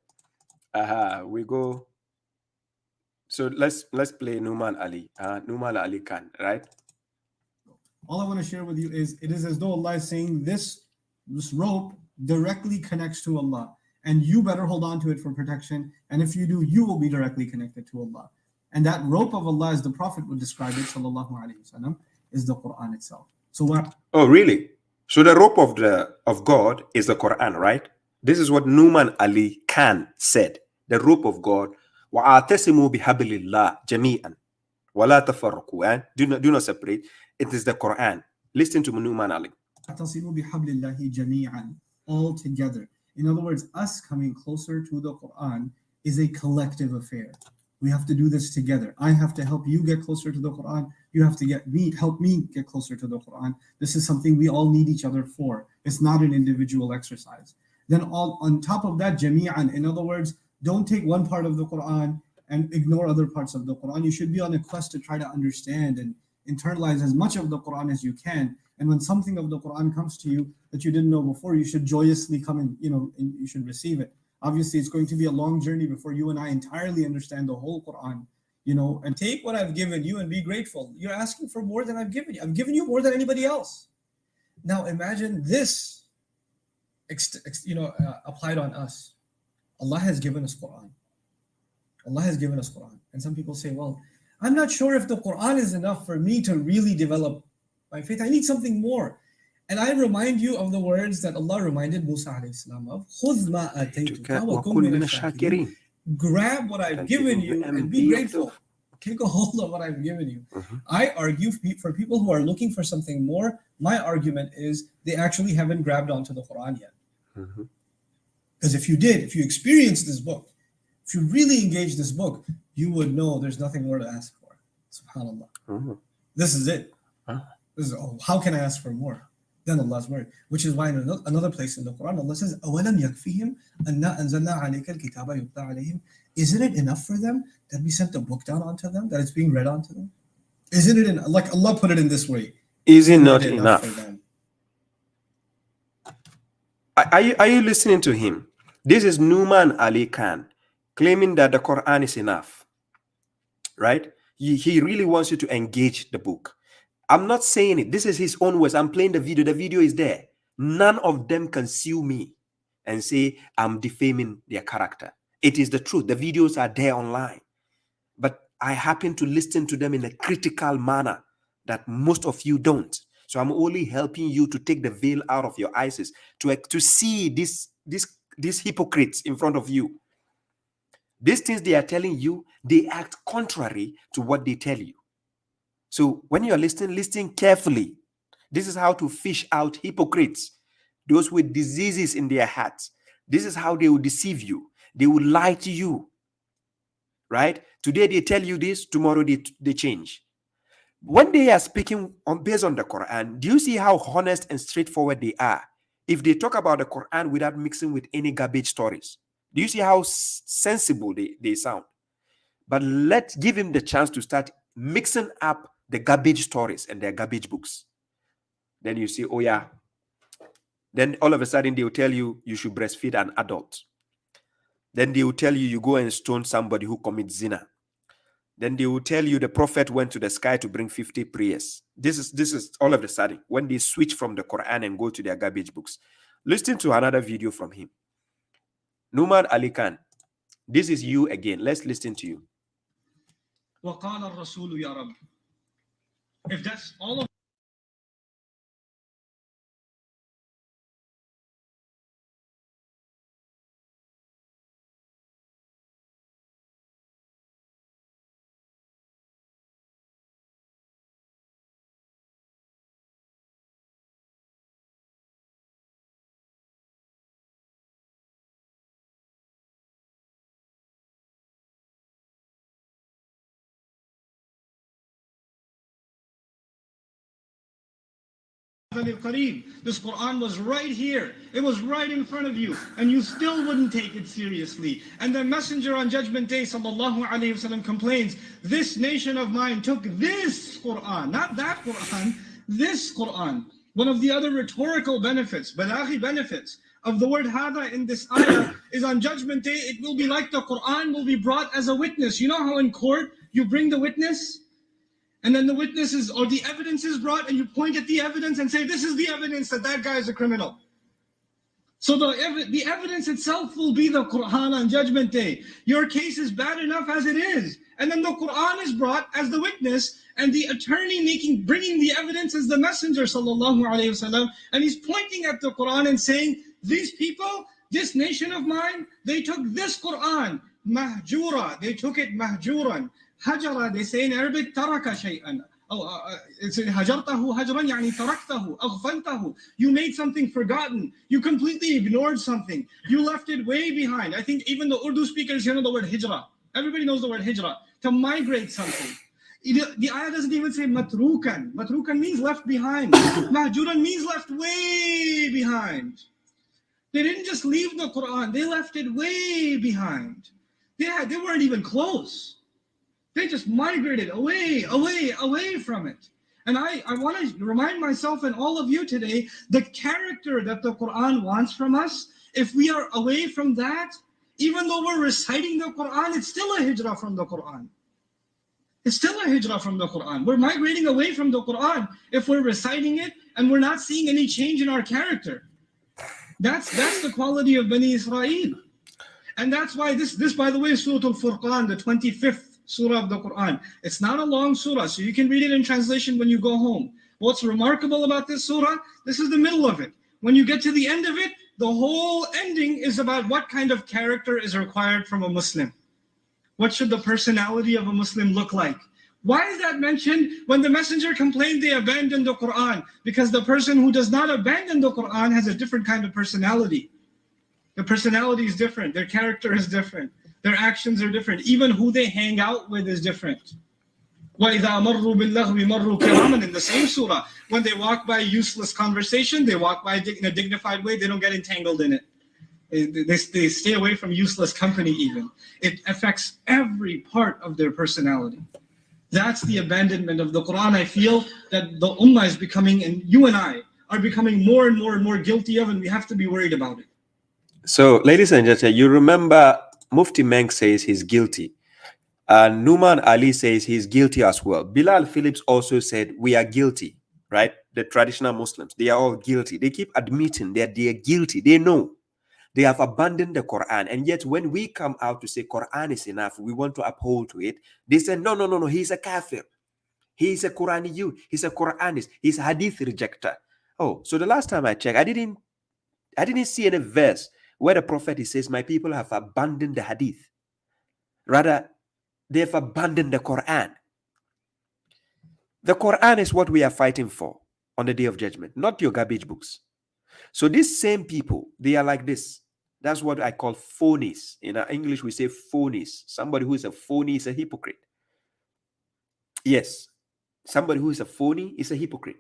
We go. So let's play Numan Ali. Numan Ali Khan, right? All I want to share with you is it is as though Allah is saying this rope directly connects to Allah, and you better hold on to it for protection. And if you do, you will be directly connected to Allah. And that rope of Allah, as the Prophet would describe it, sallallahu alaihi wasallam, is the Quran itself. So what? Oh, really? So the rope of God is the Quran, right? This is what Numan Ali Khan said. The rope of God. وَأَعْتَسِمُوا بِحَبْلِ اللَّهِ جَمِيعًا وَلَا تَفَرَّقُوا. Do not separate. It is the Quran. Listen to Numan Ali. وَأَعْتَسِمُوا بِحَبْلِ اللَّهِ جَمِيعًا. All together. In other words, us coming closer to the Quran is a collective affair. We have to do this together. I have to help you get closer to the Quran. You have to help me get closer to the Quran. This is something we all need each other for. It's not an individual exercise. Then on top of that, jami'an, in other words, don't take one part of the Quran and ignore other parts of the Quran. You should be on a quest to try to understand internalize as much of the Quran as you can. And when something of the Quran comes to you that you didn't know before, you should joyously come and, and you should receive it. Obviously, it's going to be a long journey before you and I entirely understand the whole Quran, and take what I've given you and be grateful. You're asking for more than I've given you. I've given you more than anybody else. Now imagine this, applied on us. Allah has given us Quran. Allah has given us Quran. And some people say, well, I'm not sure if the Quran is enough for me to really develop my faith. I need something more. And I remind you of the words that Allah reminded Musa alayhi salam of. خُذْ مَا آتَيْتُكَ وَكُنْ مِنَ الشَّاكِرِينَ. Grab what I've given you and be grateful. Take a hold of what I've given you. I argue for people who are looking for something more, my argument is they actually haven't grabbed onto the Quran yet. Because if you experienced this book, if you really engaged this book, you would know there's nothing more to ask for. SubhanAllah. This is it. How can I ask for more than Allah's word? Which is why in another place in the Quran, Allah says, أَوَلَمْ يَكْفِهِمْ أَنَّا أَنزَلْنَا عَلَيْكَ الْكِتَابَ يُتْلَى عَلَيْهِمْ. Isn't it enough for them that we sent the book down onto them, that it's being read onto them? Isn't it like Allah put it in this way? Is it not enough? For them? Are you listening to him? This is Numan Ali Khan claiming that the Quran is enough, right? He really wants you to engage the book. I'm not saying it. This is his own words. I'm playing the video. The video is there. None of them can sue me and say I'm defaming their character. It is the truth. The videos are there online. But I happen to listen to them in a critical manner that most of you don't. So I'm only helping you to take the veil out of your eyes to see these hypocrites in front of you. These things they are telling you, they act contrary to what they tell you. So when you're listening, listen carefully. This is how to fish out hypocrites, those with diseases in their hearts. This is how they will deceive you. They will lie to you, right? Today they tell you this, tomorrow they change. When they are speaking based on the Quran, do you see how honest and straightforward they are? If they talk about the Quran without mixing with any garbage stories, do you see how sensible they sound? But let's give him the chance to start mixing up the garbage stories and their garbage books. Then you see, oh yeah. Then all of a sudden they will tell you you should breastfeed an adult. Then they will tell you go and stone somebody who commits zina. Then they will tell you the prophet went to the sky to bring 50 prayers. This is all of a sudden when they switch from the Quran and go to their garbage books. Listen to another video from him. Numan Ali Khan, this is you again. Let's listen to you. وَقَالَ الرَّسُولُ يَا رَبِّ. If that's all of this Quran was right here. It was right in front of you, and you still wouldn't take it seriously. And the messenger on Judgment Day, sallallahu alaihi wasallam, complains, this nation of mine took this Quran, not that Quran, this Quran. One of the other rhetorical benefits, balaghi benefits of the word hada in this ayah is on Judgment Day, it will be like the Quran will be brought as a witness. You know how in court you bring the witness? And then the witnesses or the evidence is brought and you point at the evidence and say, this is the evidence that that guy is a criminal. So the evidence itself will be the Quran on Judgment Day. Your case is bad enough as it is. And then the Quran is brought as the witness and the attorney bringing the evidence as the messenger, sallallahu alayhi wasallam. And he's pointing at the Quran and saying, these people, this nation of mine, they took this Quran, mahjura, they took it mahjuran. Hajara, they say in Arabic, taraka shay'an. It's hajartahu hajran, yani taraktahu, aghfaltahu. You made something forgotten. You completely ignored something. You left it way behind. I think even the Urdu speakers here know the word hijra. Everybody knows the word hijra. To migrate something. The ayah doesn't even say matrukan. Matrukan means left behind. Mahjuran means left way behind. They didn't just leave the Quran. They left it way behind. They weren't even close. They just migrated away from it. And I want to remind myself and all of you today, the character that the Quran wants from us, if we are away from that, even though we're reciting the Quran, it's still a hijrah from the Quran. It's still a hijrah from the Quran. We're migrating away from the Quran if we're reciting it and we're not seeing any change in our character. That's the quality of Bani Israel. And that's why this by the way, is Surah Al-Furqan, the 25th surah of the Quran. It's not a long surah, so you can read it in translation when you go home. What's remarkable about this surah, this is the middle of it. When you get to the end of it, the whole ending is about what kind of character is required from a Muslim. What should the personality of a Muslim look like? Why is that mentioned? When the messenger complained they abandoned the Quran, because the person who does not abandon the Quran has a different kind of personality. The personality is different, their character is different, their actions are different, even who they hang out with is different. وَإِذَا مَرُّوا بِاللَّغْوِ مَرُّوا كِرَامًا, in the same surah, when they walk by useless conversation, they walk by in a dignified way, they don't get entangled in it. They stay away from useless company even. It affects every part of their personality. That's the abandonment of the Quran. I feel that the Ummah is becoming, and you and I are becoming more and more and more guilty of, and we have to be worried about it. So, ladies and gentlemen, you remember Mufti Menk says he's guilty. Numan Ali says he's guilty as well. Bilal Phillips also said we are guilty, right? The traditional Muslims, they are all guilty. They keep admitting that they are guilty. They know. They have abandoned the Quran. And yet when we come out to say Quran is enough, we want to uphold to it, they say, no, he's a kafir. He's a Quraniyun. He's a Quranist. He's a hadith rejector. Oh, so the last time I checked, I didn't see any verse where the prophet he says, my people have abandoned the hadith. Rather, they have abandoned the Quran. The Quran is what we are fighting for on the day of judgment, not your garbage books. So these same people, they are like this. That's what I call phonies. In our English, we say phonies. Somebody who is a phony is a hypocrite. Yes, somebody who is a phony is a hypocrite.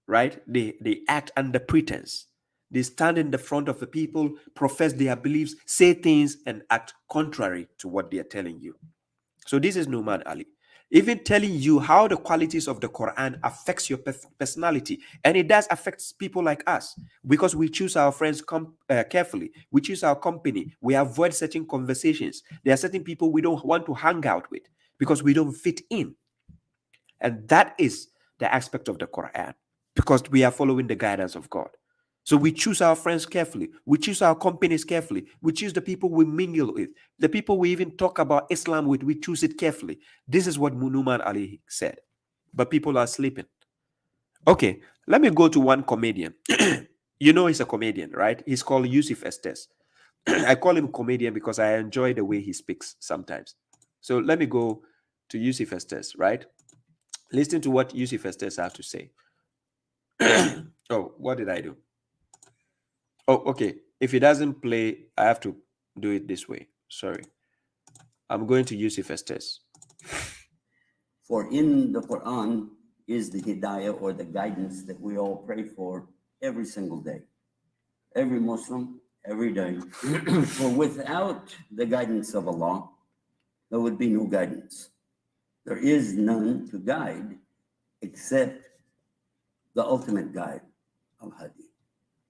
Right? They act under pretense. They stand in the front of the people, profess their beliefs, say things, and act contrary to what they are telling you. So this is Numan Ali. Even telling you how the qualities of the Quran affects your personality. And it does affect people like us because we choose our friends carefully. We choose our company. We avoid certain conversations. There are certain people we don't want to hang out with because we don't fit in. And that is the aspect of the Quran because we are following the guidance of God. So we choose our friends carefully. We choose our companies carefully. We choose the people we mingle with. The people we even talk about Islam with, we choose it carefully. This is what Numan Ali said. But people are sleeping. Okay, let me go to one comedian. You know he's a comedian, right? He's called Yusuf Estes. I call him comedian because I enjoy the way he speaks sometimes. So let me go to Yusuf Estes, right? Listen to what Yusuf Estes has to say. Oh, what did I do? Oh, okay. If it doesn't play, I have to do it this way. Sorry. I'm going to use Estes. For in the Quran is the hidayah or the guidance that we all pray for every single day. Every Muslim, every day. For without the guidance of Allah, there would be no guidance. There is none to guide except the ultimate guide, Al-Hadi.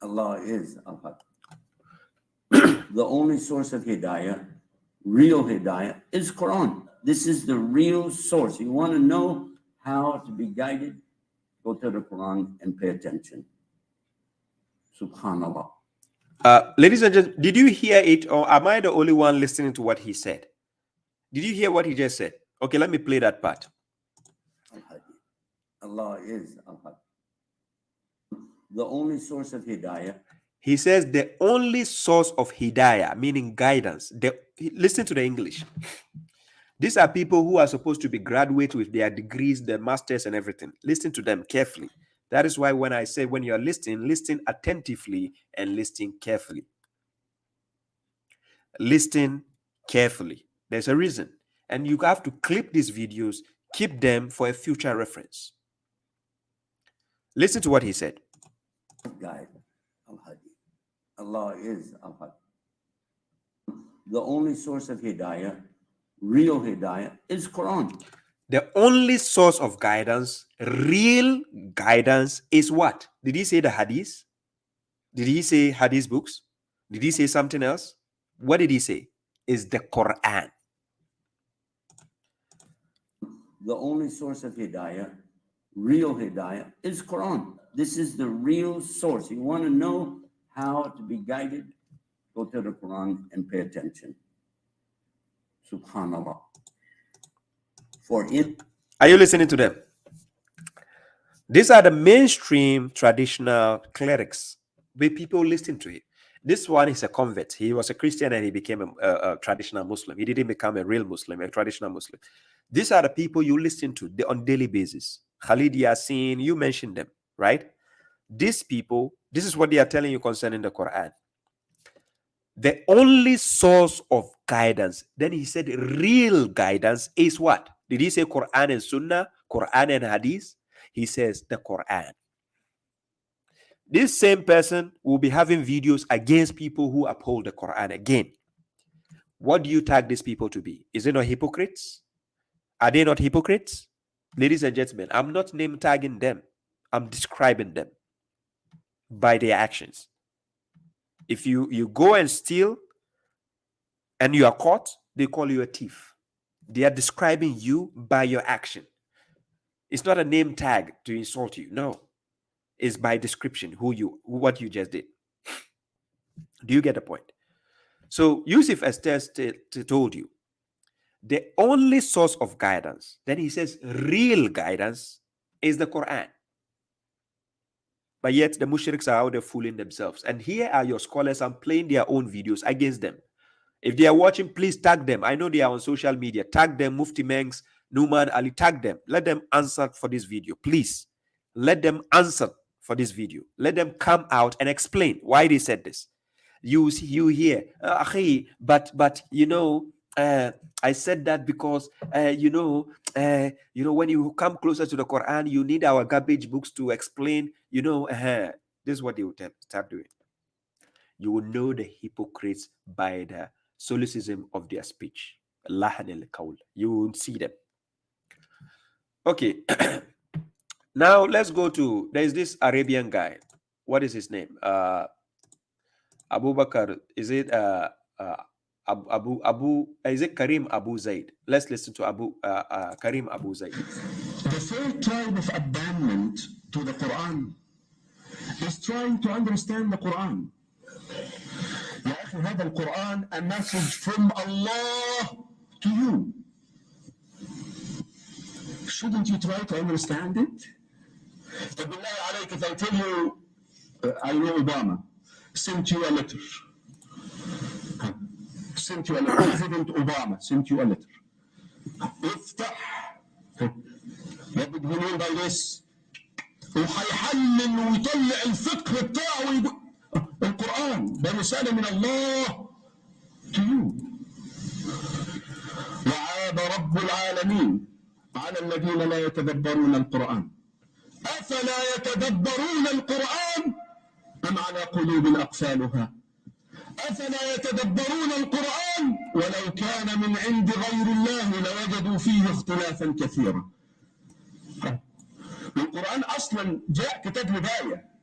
Allah is Al-Hadi. The only source of hidayah, real hidayah, is Quran. This is the real source. You want to know how to be guided? Go to the Quran and pay attention. Subhanallah. Ladies and gentlemen, did you hear it, or am I the only one listening to what he said? Did you hear what he just said? Okay, let me play that part. Al-Hadi. Allah is Al-Hadi. The only source of hidayah. He says the only source of hidayah, meaning guidance. Listen to the English. These are people who are supposed to be graduates with their degrees, their masters and everything. Listen to them carefully. That is why when I say when you're listening, listen attentively and listen carefully. Listen carefully. There's a reason. And you have to clip these videos, keep them for a future reference. Listen to what he said. Guide, Al-Hadi. Allah is Al-Hadi. The only source of hidayah, real hidayah, is Quran. The only source of guidance, real guidance, is what? Did he say the hadith? Did he say hadith books? Did he say something else? What did he say? Is the Quran. The only source of hidayah, real hidayah, is Quran. This is the real source. You want to know how to be guided? Go to the Quran and pay attention. Subhanallah. Are you listening to them? These are the mainstream traditional clerics. Where people listen to it. This one is a convert. He was a Christian and he became a traditional Muslim. He didn't become a real Muslim, a traditional Muslim. These are the people you listen to on daily basis. Khalid Yasin, you mentioned them, right? These people, this is what they are telling you concerning the Quran. The only source of guidance, then he said real guidance is what? Did he say Quran and Sunnah, Quran and Hadith? He says the Quran. This same person will be having videos against people who uphold the Quran again. What do you tag these people to be? Is it not hypocrites? Are they not hypocrites? Ladies and gentlemen, I'm not name tagging them. I'm describing them by their actions. If you go and steal and you are caught, they call you a thief. They are describing you by your action. It's not a name tag to insult you. No. It's by description what you just did. Do you get the point? So Yusuf Esther told you the only source of guidance, then he says real guidance, is the Quran. But yet the mushriks are out there fooling themselves. And here are your scholars and playing their own videos against them. If they are watching, please tag them. I know they are on social media. Tag them, Mufti Mengs, Numan Ali, tag them. Let them answer for this video. Please, let them answer for this video. Let them come out and explain why they said this. You hear, but you know, I said that because you know, when you come closer to the Quran, you need our garbage books to explain. You know, this is what they will start doing. You will know the hypocrites by the solecism of their speech. You will see them. Okay. Now let's go to, there is this Arabian guy. What is his name? Abu Bakr. Is it is it Karim Abu Zaid? Let's listen to Karim Abu Zaid. The third type of abandonment to the Quran is trying to understand the Quran. يا أخي هذا القرآن a message from Allah to you. Shouldn't you try to understand it? But بالله عليك, if I tell you, I know Obama sent you a letter. Sent you a letter. President Obama sent you a letter. افتح. What did he mean by this? وهيحلل ويطلع الفقه بتاعه القرآن ده رسالة من الله to you. وعاب رب العالمين على الذين لا يتدبرون القرآن. أفلا يتدبرون القرآن أم على قلوب أقفالها؟ أفلا يتدبرون القرآن ولو كان من عند غير الله لوجدوا فيه اختلافا كثيرا. القرآن أصلا جاء كتاب هداية.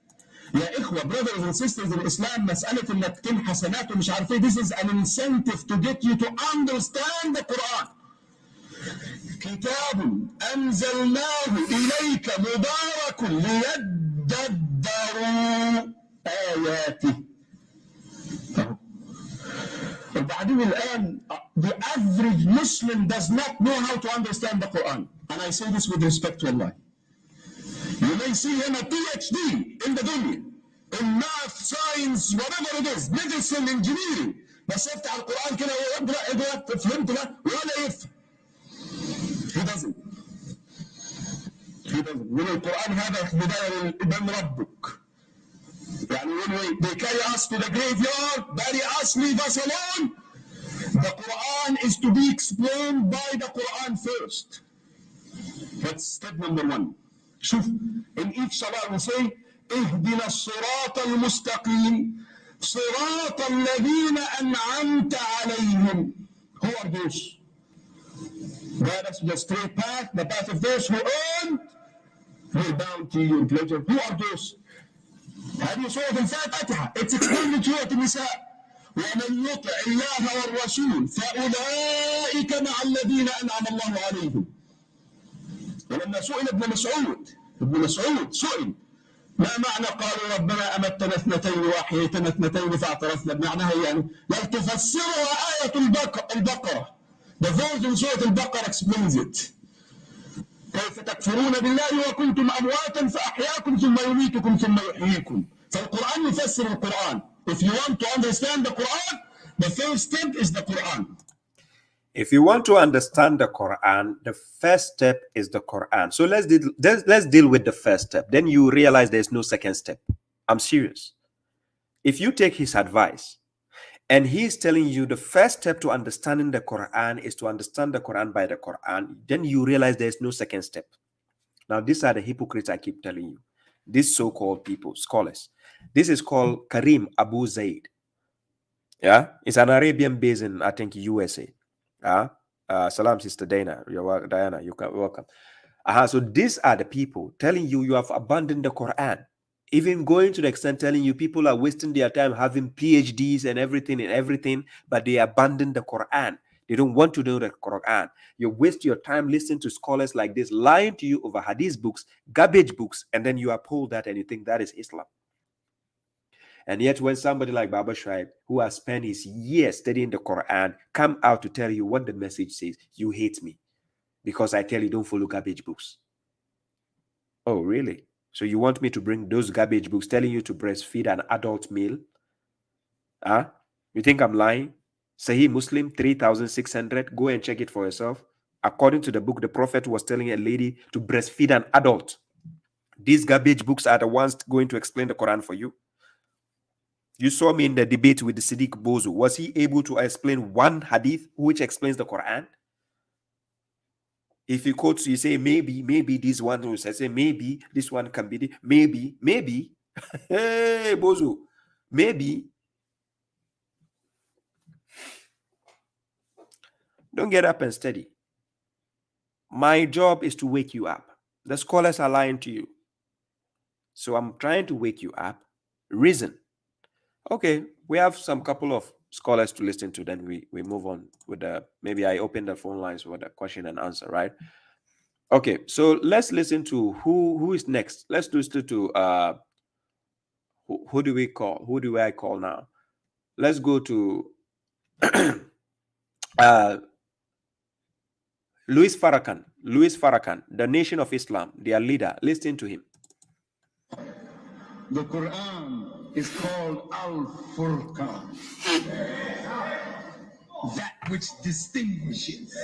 يا إخوة, brothers and sisters in Islam, مسألة إنك تمحى حسنات ومش عارف إيه, this is an incentive to get you to understand the Quran. كتاب أنزلناه إليك مبارك ليدبروا آياته. وبعدين الآن the average Muslim does not know how to understand the Quran. And I say this with respect to Allah. You may see him a PhD in the dunya, in math, science, whatever it is, medicine, engineering. بس يفتح القرآن كده ويقرأ فهمت لا ولا يفهم. He doesn't. من القرآن هذا بداية من ربك. يعني when they carry us to the graveyard, bury us, leave us alone. The Quran is to be explained by the Quran first. That's step number one. شوف, in each salah we say, اهدنا الصراط المستقيم صراط الذين أنعمت عليهم. Who are those? Guide us to the straight path, the path of those who earn their bounty and pleasure. Who are those? هذه سورة الفاتحة. It's explained in Surah النساء. ومن يطع الله والرسول فأولئك مع الذين أنعم الله عليهم. ولما سئل ابن مسعود سئل ما معنى قالوا ربنا أمتنا اثنتين وأحييتنا اثنتين فاعترفنا بمعناها يعني لم تفسرها آية البقرة. The verse in Surah Al-Baqarah explains it. كيف تكفرون بالله وكنتم أمواتا فأحياكم ثم يميتكم ثم يحييكم. فالقرآن يفسر القرآن. If you want to understand the Quran, the first step is the Quran. If you want to understand the Quran, the first step is the Quran. So let's deal with the first step. Then you realize there's no second step. I'm serious. If you take his advice, and he's telling you the first step to understanding the Quran is to understand the Quran by the Quran, then you realize there's no second step. Now, these are the hypocrites I keep telling you. These so-called people, scholars. This is called Karim Abu Zaid. Yeah, it's an Arabian based in, I think, USA. Salam, Sister Diana. You're welcome. So these are the people telling you you have abandoned the Quran. Even going to the extent telling you people are wasting their time having PhDs and everything, but they abandon the Quran. They don't want to know the Quran. You waste your time listening to scholars like this, lying to you over hadith books, garbage books, and then you uphold that and you think that is Islam. And yet when somebody like babashuaib, who has spent his years studying the Quran, come out to tell you what the message says, you hate me because I tell you don't follow garbage books. Oh, really? So you want me to bring those garbage books telling you to breastfeed an adult male? You think I'm lying? Sahih Muslim 3600. Go and check it for yourself. According to the book, the Prophet was telling a lady to breastfeed an adult. These garbage books are the ones going to explain the Quran for you. You saw me in the debate with the Siddiq Bozo. Was he able to explain one hadith which explains the Quran? If you quote, you say, maybe this one was, I say, maybe this one can be, maybe. Hey, Bozo, maybe. Don't get up and study. My job is to wake you up. The scholars are lying to you. So I'm trying to wake you up. Reason. Okay, we have some couple of scholars to listen to, then we move on with the, maybe I open the phone lines for the question and answer, right? Okay, so let's listen to who is next. Let's listen to who do we call? Who do I call now? Let's go to Louis Farrakhan, the Nation of Islam, their leader. Listen to him. The Quran is called Al-Furqan, that which distinguishes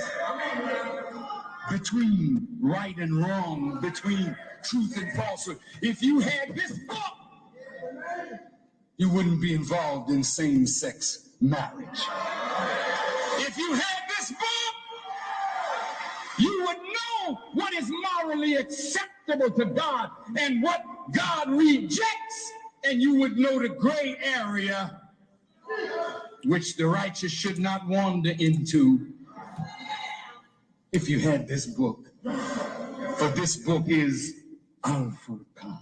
between right and wrong, between truth and falsehood. If you had this book, you wouldn't be involved in same-sex marriage. If you had this book, you would know what is morally acceptable to God and what God rejects, and you would know the gray area which the righteous should not wander into. If you had this book, for this book is Al-Furqan.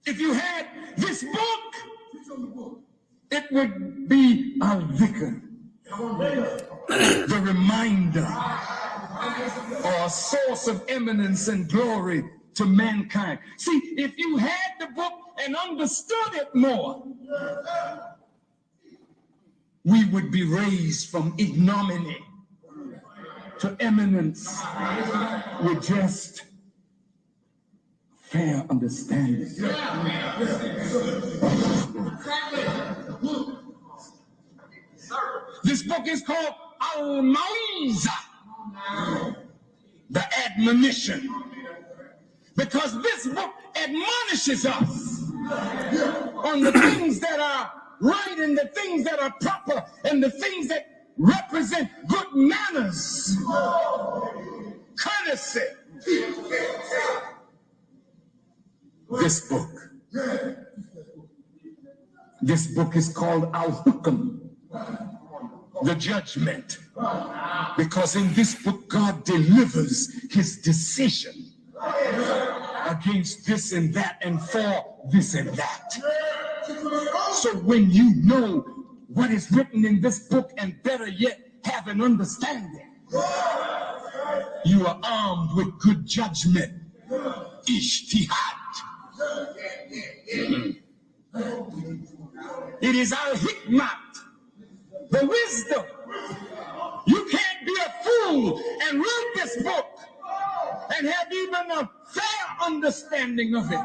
If you had this book, it would be Al-Dhikr, the reminder, or a source of eminence and glory to mankind. See, if you had the book and understood it more, we would be raised from ignominy to eminence with just fair understanding. This book is called Al-Mau'iza, the admonition, because this book admonishes us on the things that are right and the things that are proper and the things that represent good manners, courtesy. This book is called Al-Hukm, the judgment. Because in this book, God delivers his decision against this and that and for this and that. So when you know what is written in this book, and better yet, have an understanding, you are armed with good judgment. Ishtihad. It is our hikmat, the wisdom. You can't be a fool and read this book and have even a fair understanding of it.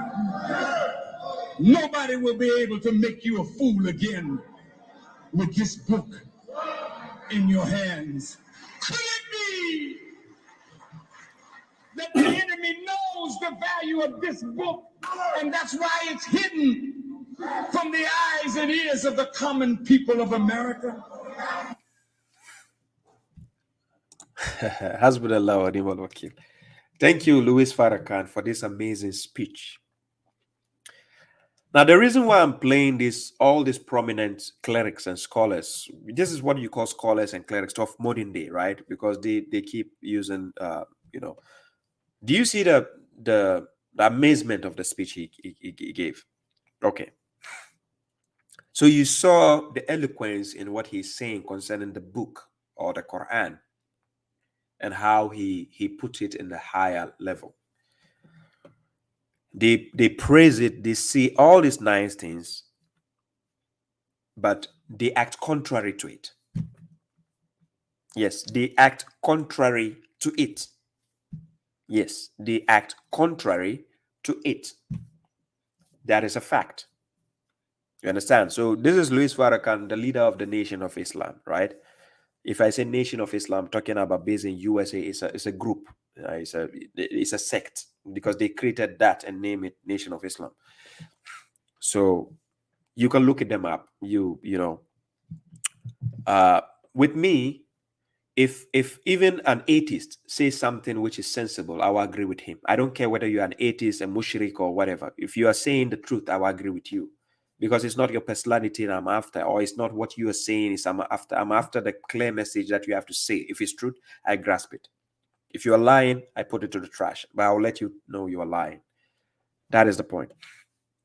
Nobody will be able to make you a fool again with this book in your hands. Could it be that the enemy knows the value of this book, and that's why it's hidden from the eyes and ears of the common people of America? Hasbunallah wa ni'mal wakil. Thank you, Louis Farrakhan, for this amazing speech. Now, the reason why I'm playing this, all these prominent clerics and scholars, this is what you call scholars and clerics of modern day, right? Because they keep using, do you see the amazement of the speech he gave? Okay. So you saw the eloquence in what he's saying concerning the book or the Quran and how he put it in the higher level. They praise it, they see all these nice things, but they act contrary to it. Yes, they act contrary to it. Yes, they act contrary to it. That is a fact. You understand? So this is Louis Farrakhan, the leader of the Nation of Islam, right? If I say Nation of Islam, talking about based in USA, it's a group, it's a sect, because they created that and name it Nation of Islam. So you can look at them up. With me, if even an atheist says something which is sensible, I will agree with him. I don't care whether you're an atheist, a mushrik, or whatever. If you are saying the truth, I will agree with you. Because it's not your personality that I'm after, or it's not what you are saying is I'm after the clear message that you have to say. If it's truth, I grasp it. If you are lying, I put it to the trash. But I'll let you know you are lying. That is the point.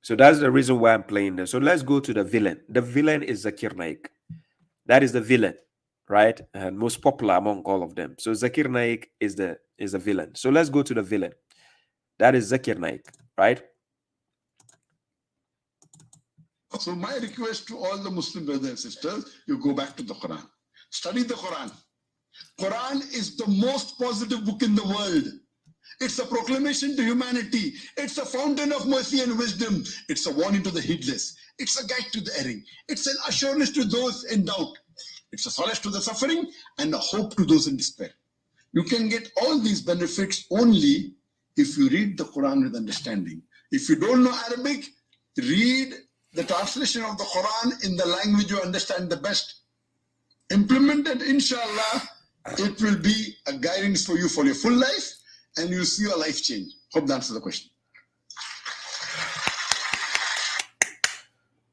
So that's the reason why I'm playing this. So let's go to the villain. The villain is Zakir Naik. That is the villain, right? And most popular among all of them. So Zakir Naik is the villain. So let's go to the villain. That is Zakir Naik, right? So my request to all the Muslim brothers and sisters, you go back to the Quran. Study the Quran. Quran is the most positive book in the world. It's a proclamation to humanity. It's a fountain of mercy and wisdom. It's a warning to the heedless. It's a guide to the erring. It's an assurance to those in doubt. It's a solace to the suffering and a hope to those in despair. You can get all these benefits only if you read the Quran with understanding. If you don't know Arabic, read the translation of the Quran in the language you understand the best. Implement it, inshallah. It will be a guidance for you for your full life, and you'll see your life change. Hope that answers the question.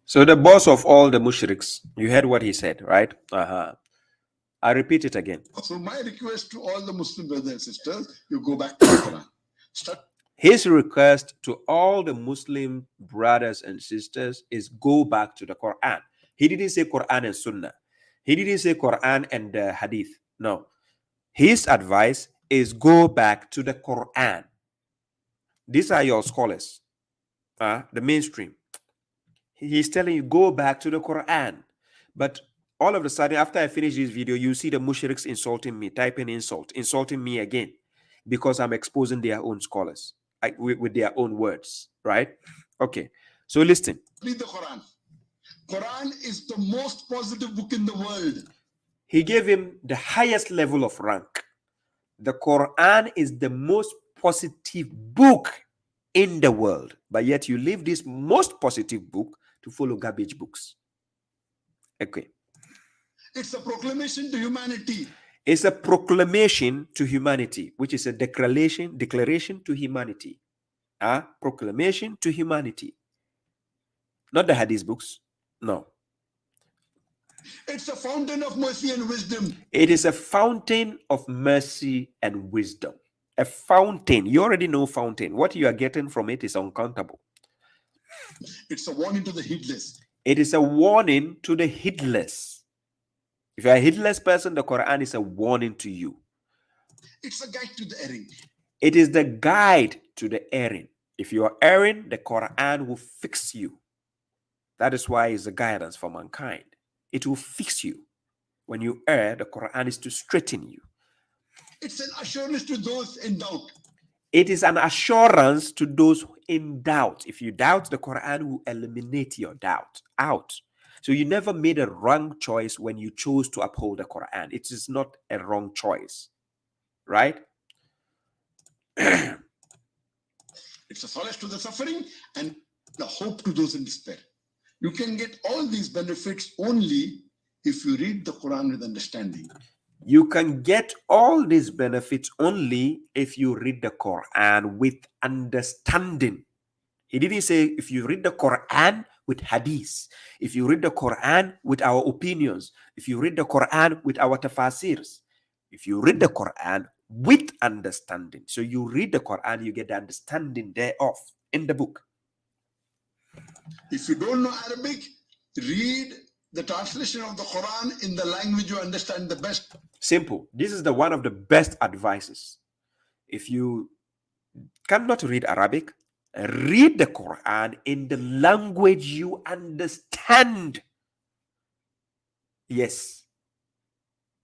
So the boss of all the mushriks, you heard what he said, right? I repeat it again. So my request to all the Muslim brothers and sisters, you go back to the Quran. His request to all the Muslim brothers and sisters is go back to the Quran. He didn't say Quran and Sunnah. He didn't say Quran and Hadith. No. His advice is go back to the Quran. These are your scholars, the mainstream. He's telling you, go back to the Quran. But all of a sudden, after I finish this video, you see the mushriks insulting me, typing insulting me again, because I'm exposing their own scholars with their own words, right? Okay, so listen. Read the Quran. Quran is the most positive book in the world. He gave him the highest level of rank. The Quran is the most positive book in the world, but yet you leave this most positive book to follow garbage books. Okay. It's a proclamation to humanity. It's a proclamation to humanity, which is a declaration to humanity. Proclamation to humanity. Not the hadith books. No. It's a fountain of mercy and wisdom. It is a fountain of mercy and wisdom. A fountain. You already know fountain. What you are getting from it is uncountable. It's a warning to the heedless. It is a warning to the heedless. If you're a heedless person, the Quran is a warning to you. It's a guide to the erring. It is the guide to the erring. If you are erring, the Quran will fix you. That is why it's a guidance for mankind. It will fix you. When you err, the Quran is to straighten you. It's an assurance to those in doubt. It is an assurance to those in doubt. If you doubt, the Quran will eliminate your doubt out. So you never made a wrong choice when you chose to uphold the Quran. It is not a wrong choice, right? It's a solace to the suffering and the hope to those in despair. You can get all these benefits only if you read the Quran with understanding. You can get all these benefits only if you read the Quran with understanding. He didn't say if you read the Quran with hadith, if you read the Quran with our opinions, if you read the Quran with our tafasirs, if you read the Quran with understanding. So you read the Quran, you get the understanding thereof in the book. If you don't know Arabic, read the translation of the Quran in the language you understand the best. Simple. This is the one of the best advices. If you cannot read Arabic, read the Quran in the language you understand. Yes.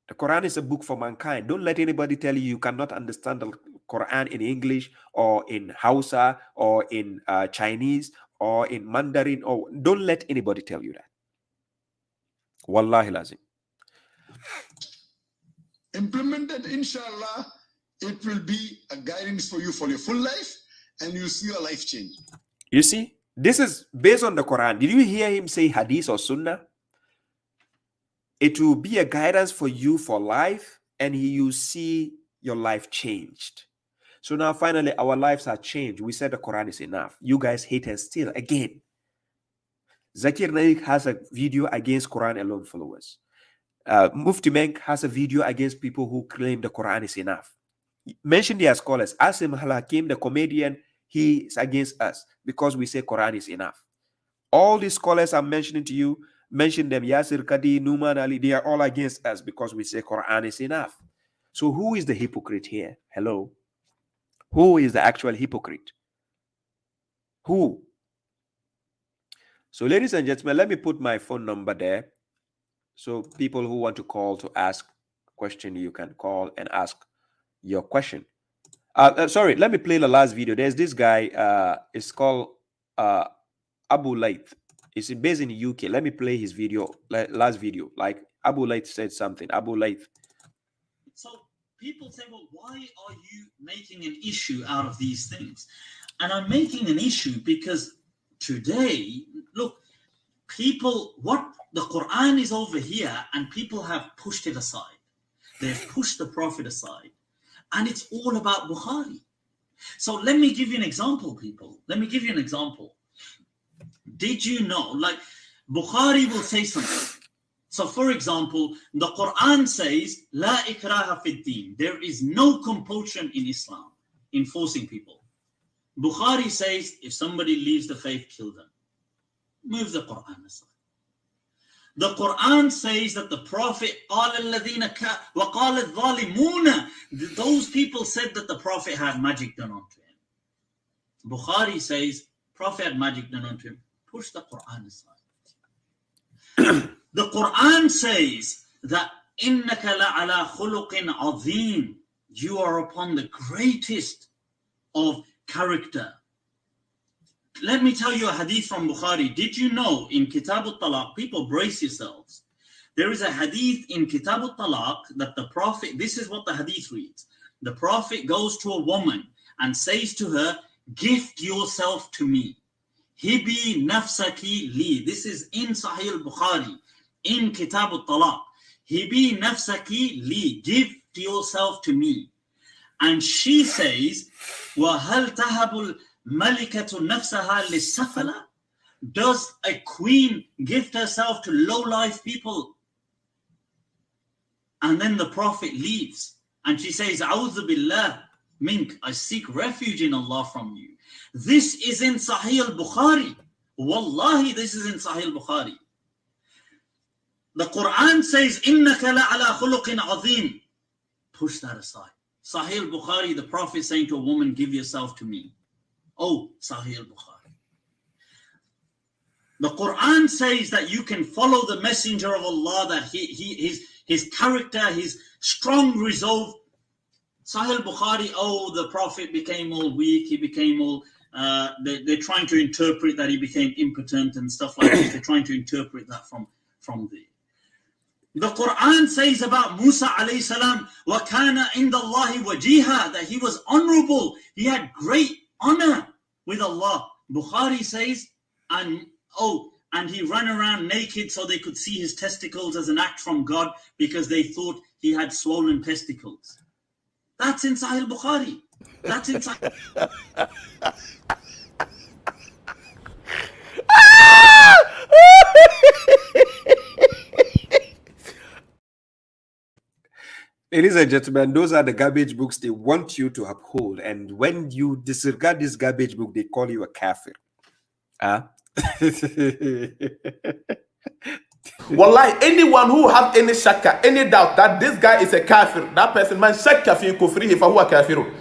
The Quran is a book for mankind. Don't let anybody tell you you cannot understand the Quran in English or in Hausa or in Chinese or in Mandarin. Or don't let anybody tell you that. Wallahi lazim. Implemented, inshallah, it will be a guidance for you for your full life, and you see your life change. You see, this is based on the Quran. Did you hear him say hadith or sunnah? It will be a guidance for you for life, and you see your life changed. So now finally our lives are changed. We said the Quran is enough. You guys hate us still again. Zakir Naik has a video against Quran alone followers. Mufti Menk has a video against people who claim the Quran is enough. Mention their scholars. Asim Halakim, the comedian, he is against us because we say Quran is enough. All these scholars I'm mentioning to you, mention them, Yasir Qadi, Numan Ali, they are all against us because we say Quran is enough. So who is the hypocrite here? Hello? Who is the actual hypocrite? Who? So ladies and gentlemen, let me put my phone number there. So people who want to call to ask a question, you can call and ask your question. Sorry, let me play the last video. There's this guy, it's called Abu Layth. He's based in the UK. Let me play his video, last video. Like Abu Layth said something. Abu Layth. So people say, well, why are you making an issue out of these things? And I'm making an issue because today, look, people, the Quran is over here and people have pushed it aside. They've pushed the Prophet aside. And it's all about Bukhari. So let me give you an example, people. Let me give you an example. Did you know, like, Bukhari will say something. So for example, the Quran says, La ikraha fid deen. There is no compulsion in Islam in forcing people. Bukhari says, if somebody leaves the faith, kill them. Move the Quran aside. The Quran says that the Prophet, those people said that the Prophet had magic done onto him. Bukhari says, Prophet had magic done onto him. Push the Quran aside. The Quran says that إِنَّكَ لَعَلَى خُلُقٍ عَظِيمٍ. You are upon the greatest of character. Let me tell you a hadith from Bukhari. Did you know in Kitab al-Talaq, people brace yourselves. There is a hadith in Kitab al-Talaq that the Prophet, this is what the hadith reads. The Prophet goes to a woman and says to her, gift yourself to me. Hibi nafsaki li. This is in Sahih al-Bukhari, in Kitab al-Talaq. Hibi nafsaki li. Give yourself to me. And she says, وَهَلْ تَهَبُ الْمَلِكَةُ نَفْسَهَا لِلسَّفَلَةِ. Does a queen gift herself to low-life people And then the Prophet leaves and she says, A'udhu billah mink, I seek refuge in Allah from you. This is in Sahih al-Bukhari. Wallahi, this is in Sahih al-Bukhari. The Quran says, إِنَّكَ لَعَلَى خُلُقٍ عَظِيمٍ. Push that aside. Sahih al-Bukhari, the Prophet saying to a woman, give yourself to me. Oh, Sahih al-Bukhari. The Quran says that you can follow the messenger of Allah, that his character, his strong resolve. Sahih al-Bukhari, oh, the Prophet became all weak, he became all, they're trying to interpret that he became impotent and stuff like this. They're trying to interpret that from there. The Quran says about Musa alayhi salam, وَكَانَ عِنْدَ اللَّهِ وَجِيهًا, that he was honorable, he had great honor with Allah. Bukhari says, and he ran around naked so they could see his testicles as an act from God because they thought he had swollen testicles. That's in Sahih Bukhari. That's in Sahih. Ladies and gentlemen, those are the garbage books they want you to uphold. And when you disregard this garbage book, they call you a kafir. Huh? Wallahi, anyone who have any shakka, any doubt that this guy is a kafir, that person, man, shakka fi kufrihi fahuwa kafirun.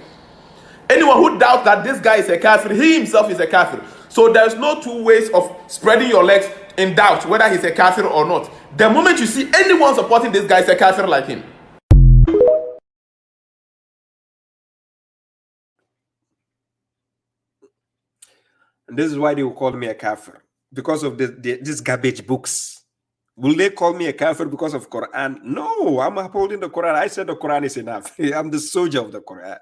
Anyone who doubts that this guy is a kafir, he himself is a kafir. So there's no two ways of spreading your legs in doubt whether he's a kafir or not. The moment you see anyone supporting this guy is a kafir like him. And this is why they will call me a kafir, because of these garbage books. Will they call me a kafir because of Quran? No, I'm upholding the Quran. I said the Quran is enough. I'm the soldier of the Quran.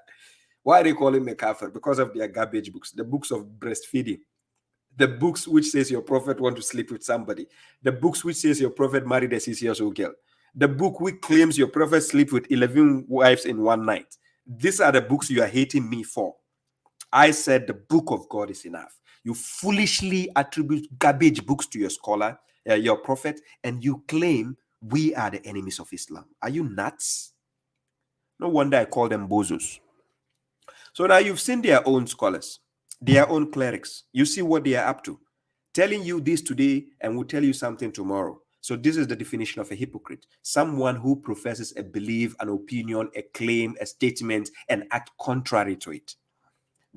Why are they calling me a kafir? Because of their garbage books, the books of breastfeeding, the books which says your prophet want to sleep with somebody, the books which says your prophet married a 6-year-old girl, the book which claims your prophet sleep with 11 wives in one night. These are the books you are hating me for. I said the book of God is enough. You foolishly attribute garbage books to your scholar, your prophet, and you claim we are the enemies of Islam. Are you nuts? No wonder I call them bozos. So now you've seen their own scholars, their own clerics. You see what they are up to. Telling you this today and will tell you something tomorrow. So this is the definition of a hypocrite. Someone who professes a belief, an opinion, a claim, a statement, and act contrary to it.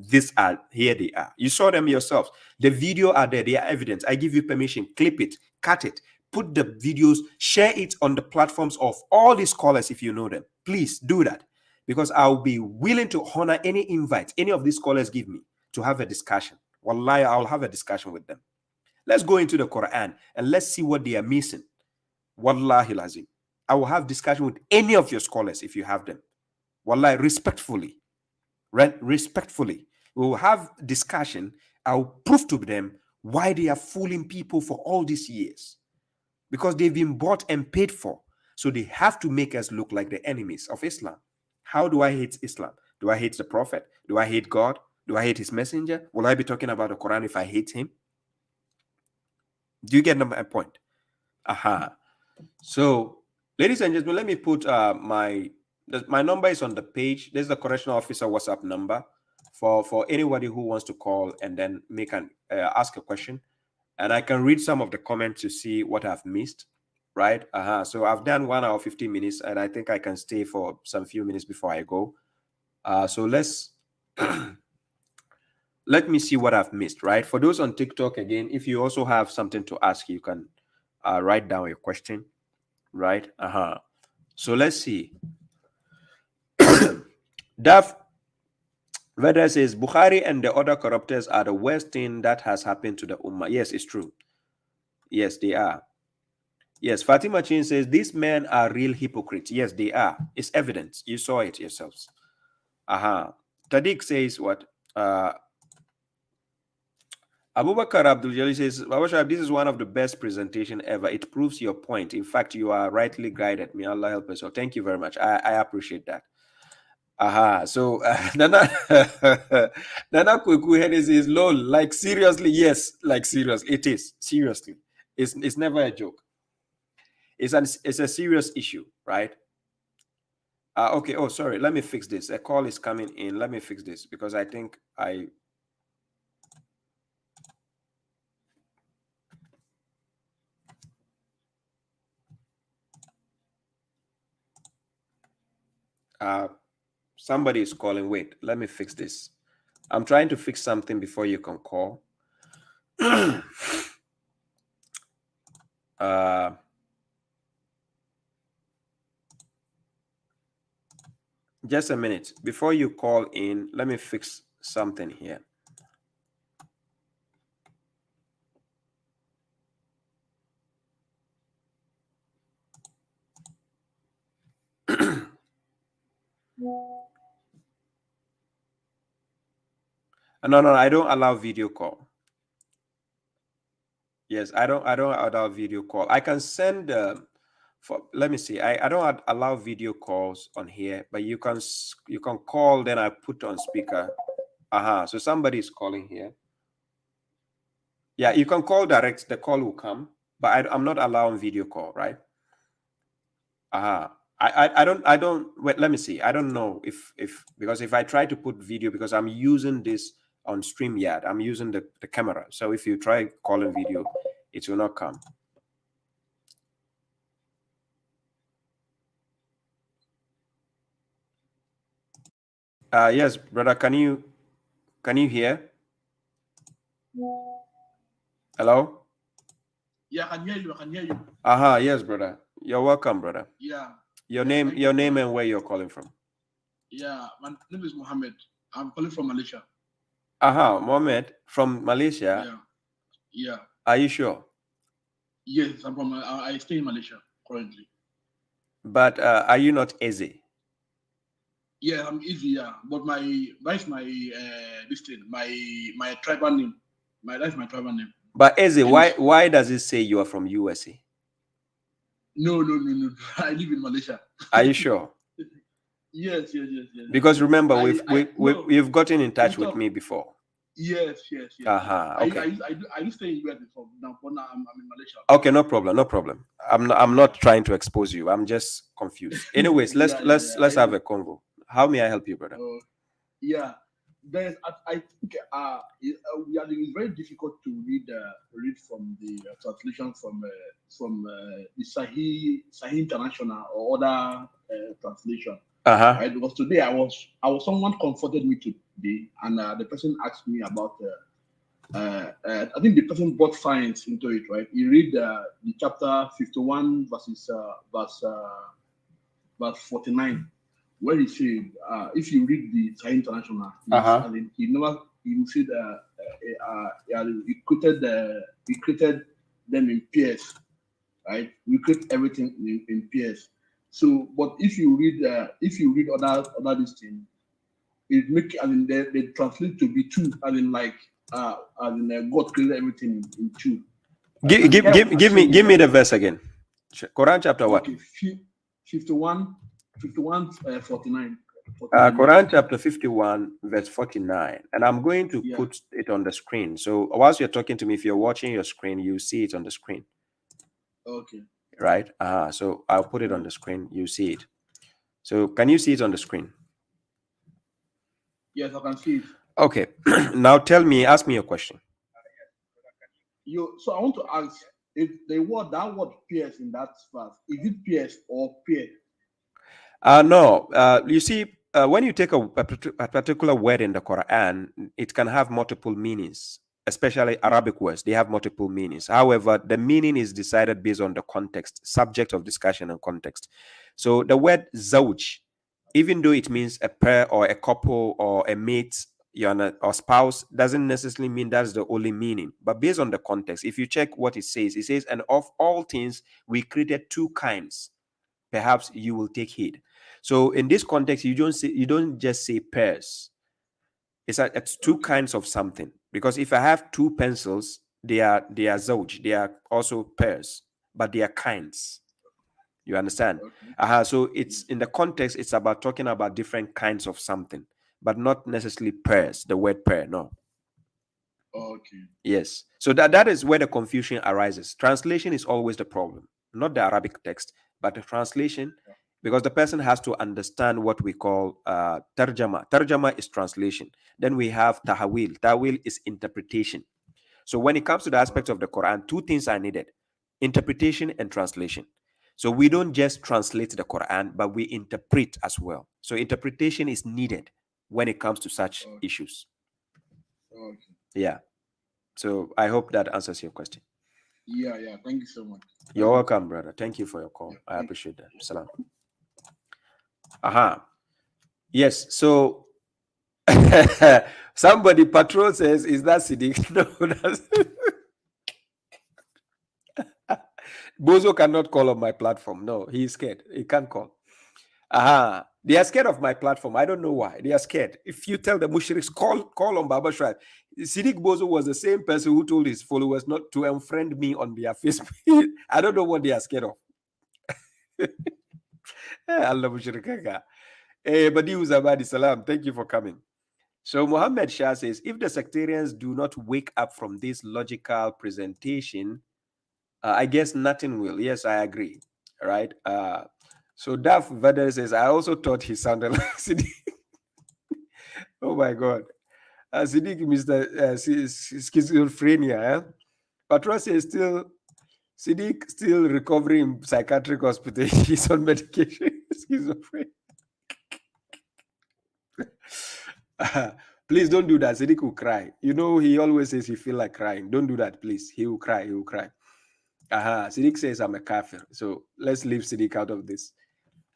Here they are. You saw them yourselves. The video are there. They are evidence. I give you permission. Clip it, cut it, put the videos, share it on the platforms of all these scholars if you know them. Please do that, because I'll be willing to honor any invite any of these scholars give me to have a discussion. Wallahi, I'll have a discussion with them. Let's go into the Quran and let's see what they are missing. Wallahi lazim. I will have discussion with any of your scholars if you have them. Wallahi, respectfully. Respectfully, we will have discussion. I'll prove to them why they are fooling people for all these years, because they've been bought and paid for. So they have to make us look like the enemies of Islam. How do I hate Islam? Do I hate the Prophet? Do I hate God? Do I hate his messenger? Will I be talking about the Quran if I hate him? Do you get my point? Aha. So, ladies and gentlemen, let me put my number is on the page. There's the correctional officer WhatsApp number for anybody who wants to call and then make an ask a question. And I can read some of the comments to see what I've missed, right? So I've done 1 hour 15 minutes, and I think I can stay for some few minutes before I go. So let's let me see what I've missed, right? For those on TikTok, again, if you also have something to ask, you can write down your question, right? So let's see. Daf Vedra says Bukhari and the other corruptors are the worst thing that has happened to the Ummah. Yes, it's true. Yes, they are. Yes, Fatima Chin says these men are real hypocrites. Yes, they are. It's evident. You saw it yourselves. Tadiq says what? Abubakar Abdul Jalil says, babashuaib, this is one of the best presentation ever. It proves your point. In fact, you are rightly guided. May Allah help us. So thank you very much. I appreciate that. So Nana Kweku Henry says, lol, like seriously, yes, like seriously, it is seriously. It's never a joke. It's a serious issue, right? Okay. Oh, sorry. Let me fix this. A call is coming in. Let me fix this because I think I. Somebody is calling. Wait, let me fix this. I'm trying to fix something before you can call. Just a minute. Before you call in, let me fix something here. No, I don't allow video call. Yes, I don't allow video call. I can send let me see. I don't allow video calls on here, but you can call, then I put on speaker. So somebody is calling here. Yeah, you can call direct, the call will come, but I'm not allowing video call, right? I don't wait, let me see. I don't know if because if I try to put video, because I'm using this on StreamYard, I'm using the camera. So if you try calling video, it will not come. Yes, brother, can you hear? Hello? Yeah, I can hear you. I can hear you. Yes, brother. You're welcome, brother. Yeah. Your name and where you're calling from. Yeah, my name is Mohammed. I'm calling from Malaysia. Mohammed from Malaysia. Yeah. Yeah. Are you sure? Yes, I'm from. I stay in Malaysia currently. But are you not easy? Yeah, I'm easy. Yeah, but that's my this thing, my tribal name. That's my tribal name. But Eze, why does it say you are from USA? No. I live in Malaysia. Are you sure? Yes. Because remember, we've gotten in touch with me before. Yes. Okay. I used to stay in US before. Now I'm in Malaysia. Okay, no problem. I'm not trying to expose you. I'm just confused. Anyways, let's have a convo. How may I help you, brother? Yeah. I think it's very difficult to read from the translation from the Sahih International or other translation. Right? Because today I was someone comforted me today, and the person asked me about I think the person brought science into it, right? You read the chapter 51 verse 49. Where he said, if you read the Sahih International, he said he created them in pairs, right? We create everything in pairs. So, but if you read other this thing, it make they translate to be two, God created everything in two. Give me the verse again. Quran chapter what? Okay, 51, 49. Quran chapter 51, verse 49. And I'm going to put it on the screen. So whilst you're talking to me, if you're watching your screen, you see it on the screen. Okay. Right? So I'll put it on the screen. You see it. So can you see it on the screen? Yes, I can see it. Okay. Now ask me your question. So I want to ask, if that word pierce in that verse, is it pierce or peer? No. You see, when you take a particular word in the Quran, it can have multiple meanings, especially Arabic words. They have multiple meanings. However, the meaning is decided based on the context, subject of discussion and context. So the word zawj, even though it means a pair or a couple or a mate or spouse, doesn't necessarily mean that's the only meaning. But based on the context, if you check what it says, and of all things, we created two kinds. Perhaps you will take heed. So in this context, you don't just say pairs. It's two kinds of something. Because if I have two pencils, they are zawj, they are also pairs, but they are kinds. You understand? So it's in the context, it's about talking about different kinds of something, but not necessarily pairs, the word pair, no. Okay. Yes. So that is where the confusion arises. Translation is always the problem, not the Arabic text, but the translation because the person has to understand what we call tarjama. Tarjama is translation. Then we have tahawil. Tahawil is interpretation. So when it comes to the aspects of the Quran, two things are needed: interpretation and translation. So we don't just translate the Quran, but we interpret as well. So interpretation is needed when it comes to such issues. Okay. Yeah. So I hope that answers your question. Yeah. Thank you so much. You're welcome, brother. Thank you for your call. I appreciate that. Salam. Yes. So somebody, Patrol says, is that Siddiq? No, that's Bozo cannot call on my platform. No, he's scared. He can't call. They are scared of my platform. I don't know why. They are scared. If you tell the mushriks, call on babashuaib. Siddiq Bozo was the same person who told his followers not to unfriend me on their Facebook. I don't know what they are scared of. Allah mushrikaka. Badi Uzabadi Salam. Thank you for coming. So Muhammad Shah says, if the sectarians do not wake up from this logical presentation, I guess nothing will. Yes, I agree. Right? So Daf Vader says, I also thought he sounded like Siddiq. Oh my God. Siddiq, Mr. Schizophrenia. Patra says, Siddiq still recovering in psychiatric hospital. He's on medication. Schizophrenia. Please don't do that. Siddiq will cry. You know, he always says he feel like crying. Don't do that, please. He will cry. He will cry. Siddiq says I'm a kafir. So let's leave Siddiq out of this.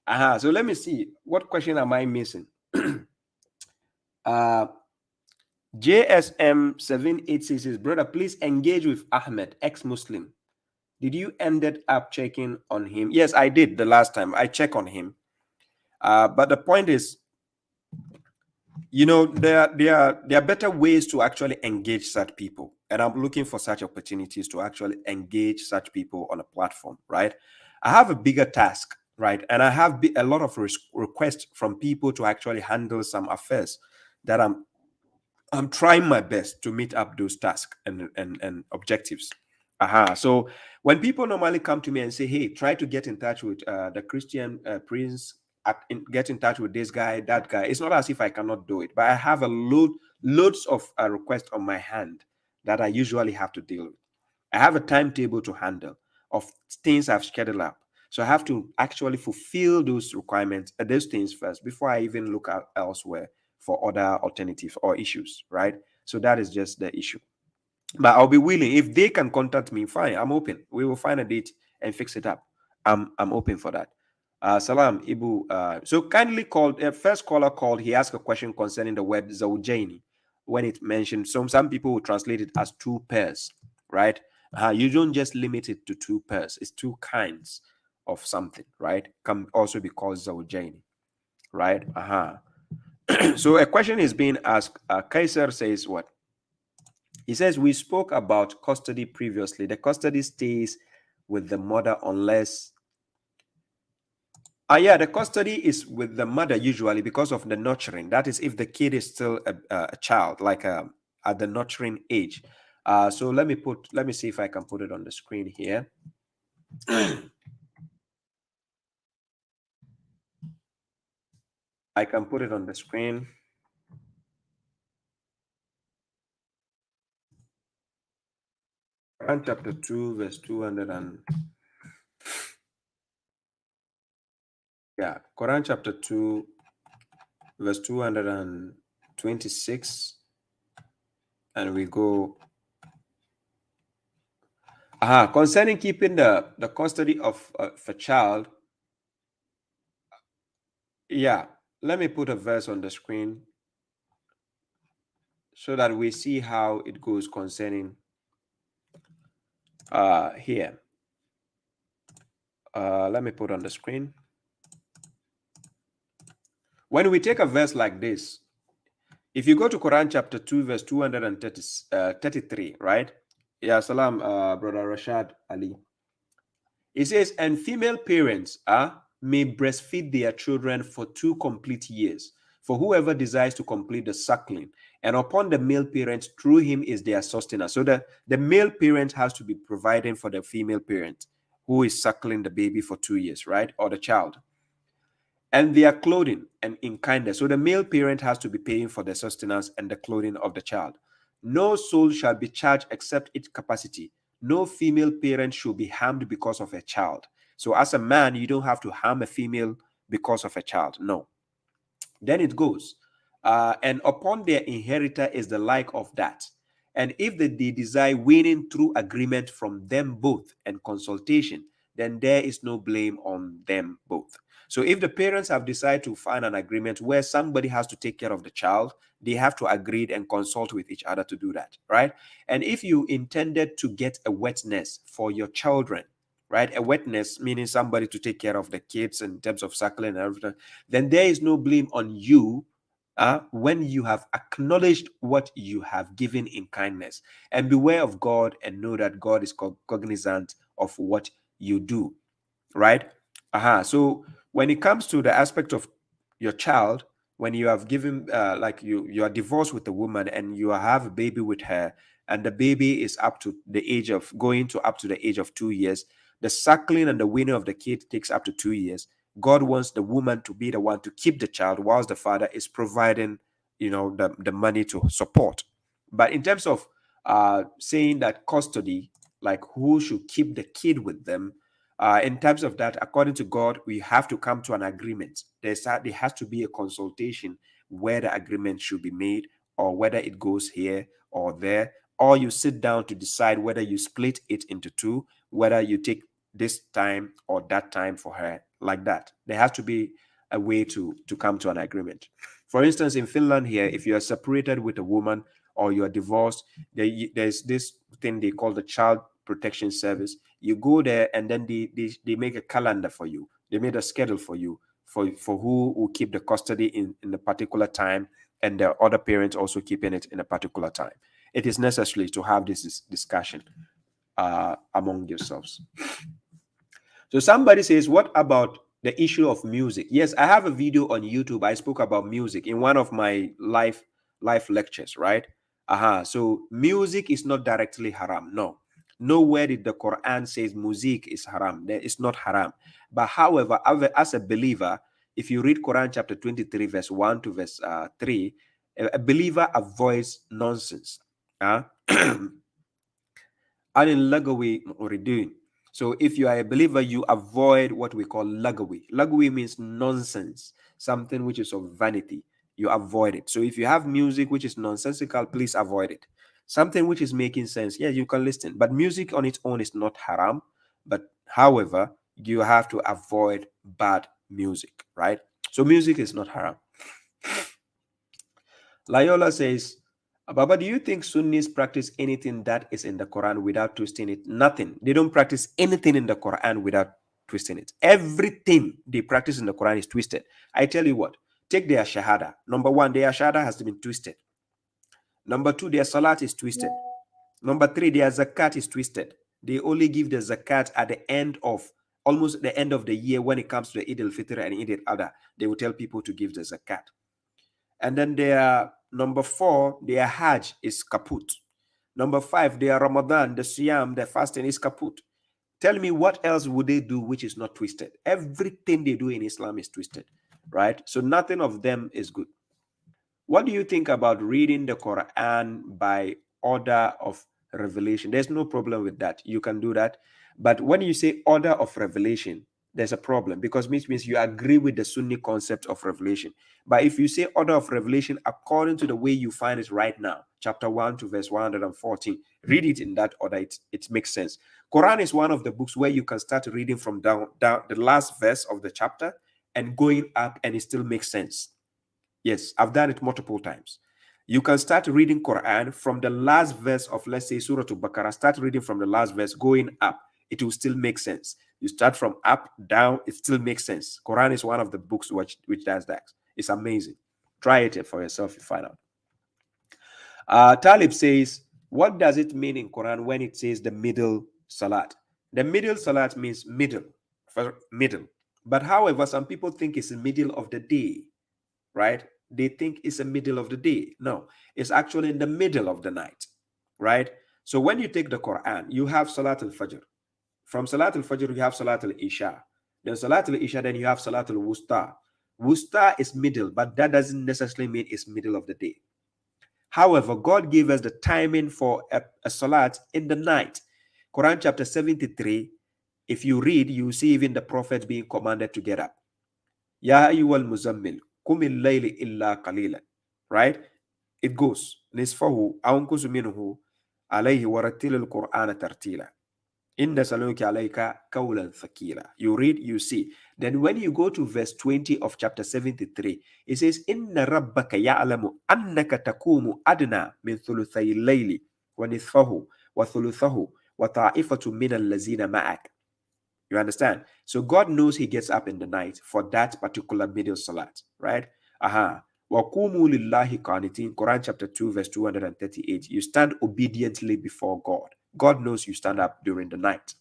So let me see. What question am I missing? JSM 786 says, brother, please engage with Ahmed, ex-Muslim. Did you ended up checking on him? Yes, I did the last time. I checked on him. But the point is, you know, there are better ways to actually engage such people. And I'm looking for such opportunities to actually engage such people on a platform, right? I have a bigger task, right? And I have a lot of requests from people to actually handle some affairs that I'm trying my best to meet up those tasks and objectives. So when people normally come to me and say, hey, try to get in touch with the Christian prince, get in touch with this guy, that guy, it's not as if I cannot do it, but I have loads of requests on my hand that I usually have to deal with. I have a timetable to handle of things I've scheduled up. So I have to actually fulfill those requirements, those things first, before I even look out elsewhere for other alternatives or issues, right? So that is just the issue. But I'll be willing. If they can contact me, fine, I'm open. We will find a date and fix it up. I'm open for that. Salam, Ibu. So kindly called, first caller called, he asked a question concerning the word zawjaini. When it mentioned, some people will translate it as two pairs, right? You don't just limit it to two pairs. It's two kinds of something, right? Can also be called zawjaini, right? So a question is being asked. Kaiser says what? He says, we spoke about custody previously. The custody stays with the mother unless... yeah, the custody is with the mother usually because of the nurturing. That is if the kid is still a child, like at the nurturing age. So let me see if I can put it on the screen here. I can put it on the screen. Quran chapter 2, verse 200 and... Yeah, Quran chapter 2, verse 226. And we go... concerning keeping the custody of a child. Yeah, let me put a verse on the screen so that we see how it goes concerning here. Let me put on the screen. When we take a verse like this, if you go to Quran chapter 2, verse 233, right? Yeah, salam, brother Rashad Ali. It says, and female parents may breastfeed their children for 2 complete years, for whoever desires to complete the suckling. And upon the male parents, through him is their sustenance. So the male parent has to be providing for the female parent who is suckling the baby for 2 years, right? Or the child. and their clothing and in kindness. So the male parent has to be paying for the sustenance and the clothing of the child. No soul shall be charged except its capacity. No female parent should be harmed because of a child. So as a man, you don't have to harm a female because of a child. No. Then it goes, and upon their inheritor is the like of that. And if they desire winning through agreement from them both and consultation, then there is no blame on them both. So if the parents have decided to find an agreement where somebody has to take care of the child, they have to agree and consult with each other to do that, right? And if you intended to get a witness for your children, right? A witness meaning somebody to take care of the kids in terms of suckling and everything, then there is no blame on you when you have acknowledged what you have given in kindness. And beware of God and know that God is cognizant of what you do, right? So when it comes to the aspect of your child, when you have given, like you are divorced with a woman and you have a baby with her, and the baby is up to the age of 2 years, the suckling and the weaning of the kid takes up to 2 years. God wants the woman to be the one to keep the child whilst the father is providing, the money to support. But in terms of saying that custody, like who should keep the kid with them, in terms of that, according to God, we have to come to an agreement. There has to be a consultation where the agreement should be made, or whether it goes here or there, or you sit down to decide whether you split it into two, whether you take this time or that time for her, like that. There has to be a way to come to an agreement. For instance, in Finland here, if you are separated with a woman or you are divorced, there's this thing they call the Child Protection Service. You go there and then they make a calendar for you. They made a schedule for you for who will keep the custody in a particular time, and the other parents also keeping it in a particular time. It is necessary to have this discussion among yourselves. So somebody says, what about the issue of music? Yes, I have a video on YouTube. I spoke about music in one of my live lectures, right? So music is not directly haram. No. Nowhere did the Quran says music is haram. It's not haram. But however, as a believer, if you read Quran chapter 23, verse 1 to verse 3, a believer avoids nonsense. So if you are a believer, you avoid what we call lagawi. Lagawi means nonsense, something which is of vanity. You avoid it. So if you have music which is nonsensical, please avoid it. Something which is making sense, yeah, you can listen. But music on its own is not haram. But however, you have to avoid bad music, right? So music is not haram. Layola says, Baba, do you think Sunnis practice anything that is in the Quran without twisting it? Nothing. They don't practice anything in the Quran without twisting it. Everything they practice in the Quran is twisted. I tell you what, take their shahada. Number one, their shahada has been twisted. Number two, their salat is twisted. Number three, their zakat is twisted. They only give the zakat at the end of, almost the end of the year when it comes to the Eid al-Fitr and Eid al-Adha. They will tell people to give the zakat. And then their number four, their Hajj is kaput. Number five, their Ramadan, the Siyam, the fasting is kaput. Tell me what else would they do which is not twisted? Everything they do in Islam is twisted, right? So nothing of them is good. What do you think about reading the Quran by order of revelation? There's no problem with that. You can do that. But when you say order of revelation, there's a problem, because it means you agree with the Sunni concept of revelation. But if you say order of revelation according to the way you find it right now, chapter 1 to verse 114, read it in that order. It makes sense. Quran is one of the books where you can start reading from down the last verse of the chapter and going up, and it still makes sense. Yes, I've done it multiple times. You can start reading Quran from the last verse of, let's say, Surah Al-Baqarah. Start reading from the last verse, going up. It will still make sense. You start from up, down, it still makes sense. Quran is one of the books which does that. It's amazing. Try it for yourself, you find out. Talib says, what does it mean in Quran when it says the middle salat? The middle salat means middle. But however, some people think it's the middle of the day, right? They think it's the middle of the day. No, it's actually in the middle of the night, right? So when you take the Quran, you have Salat al-Fajr. From Salat al-Fajr, you have Salat al-Isha. Then Salat al-Isha, then you have Salat al-Wusta. Wusta is middle, but that doesn't necessarily mean it's middle of the day. However, God gave us the timing for a salat in the night. Quran chapter 73, if you read, you see even the prophet being commanded to get up. Ya ayyuhal muzammil, qumil layli illa qalilan. Right? It goes. Nisfahu aw unqusu minhu alayhi warattilil Qur'ana tartila. Inna saluki alayka qawlan thaqila. You read, you see. Then when you go to verse 20 of chapter 73, it says, Inna rabbaka ya'lamu annaka takumu adna min thuluthay layli wa nisfahu wa thuluthahu wa ta'ifatu min allazina ma'ak. You understand? So God knows he gets up in the night for that particular middle salat, right? Wa qumu lillahi qanitin. Quran chapter 2 verse 238. You stand obediently before God. God knows you stand up during the night.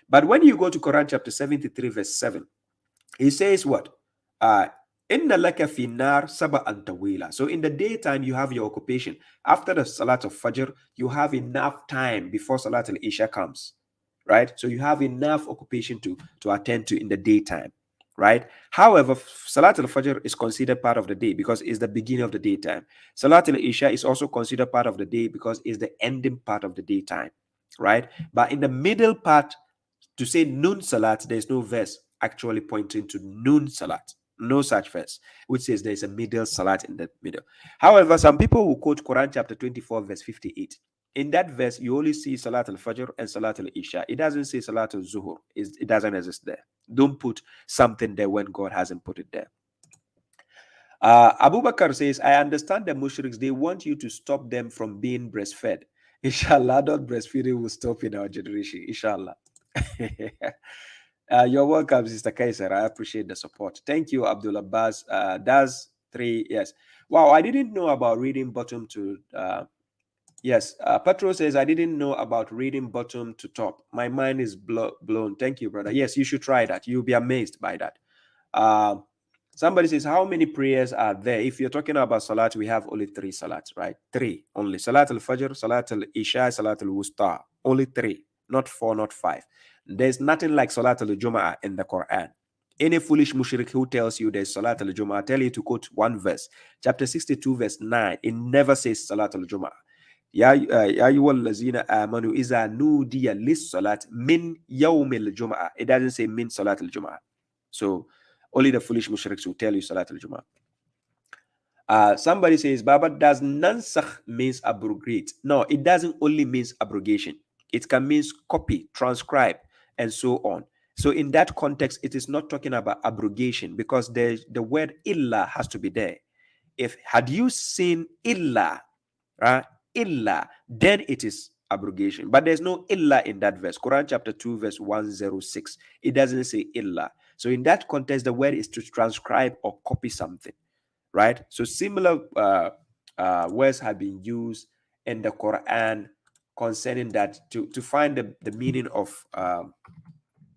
But when you go to Quran chapter 73 verse 7, he says what? Inna laka fi nar sab'an tawila. So in the daytime you have your occupation. After the salat of Fajr, you have enough time before Salat al-Isha comes. Right? So you have enough occupation to attend to in the daytime. Right? However, Salat al-Fajr is considered part of the day because it's the beginning of the daytime. Salat al-Isha is also considered part of the day because it's the ending part of the daytime. Right? But in the middle part, to say noon Salat, there's no verse actually pointing to noon Salat. No such verse, which says there's a middle Salat in the middle. However, some people will quote Quran chapter 24, verse 58. In that verse, you only see Salat al-Fajr and Salat al-Isha. It doesn't say Salat al-Zuhur. It doesn't exist there. Don't put something there when God hasn't put it there. Abu Bakr says, I understand the mushriks, they want you to stop them from being breastfed. Inshallah, adult breastfeeding will stop in our generation. Inshallah. You're welcome, Sister Kaiser. I appreciate the support. Thank you, Abdul Abbas. That's 3. Yes. Wow, I didn't know about reading bottom to... Yes, Petro says, I didn't know about reading bottom to top. My mind is blown. Thank you, brother. Yes, you should try that. You'll be amazed by that. Somebody says, how many prayers are there? If you're talking about Salat, we have only 3 Salats, right? 3 only. Salat al-Fajr, Salat al-Isha, Salat al-Wusta. Only 3, not 4, not 5. There's nothing like Salat al-Jum'ah in the Quran. Any foolish mushrik who tells you there's Salat al-Jum'ah, tell you to quote one verse. Chapter 62, verse 9. It never says Salat al-Jum'ah. Ya ayyuhal lazina amanu iza nudiya lis-salat min yawmil jum'ah. It doesn't say min salat al-jum'ah. So only the foolish mushriks will tell you salat al-jum'ah. Somebody says, Baba, does nansakh means abrogate? No, it doesn't only means abrogation. It can mean copy, transcribe, and so on. So in that context, it is not talking about abrogation because the word illa has to be there. Had you seen illa, right? Illa, then it is abrogation. But there's no illa in that verse. Quran chapter 2, verse 106. It doesn't say illa. So in that context, the word is to transcribe or copy something, right? So similar words have been used in the Quran concerning that to find the meaning of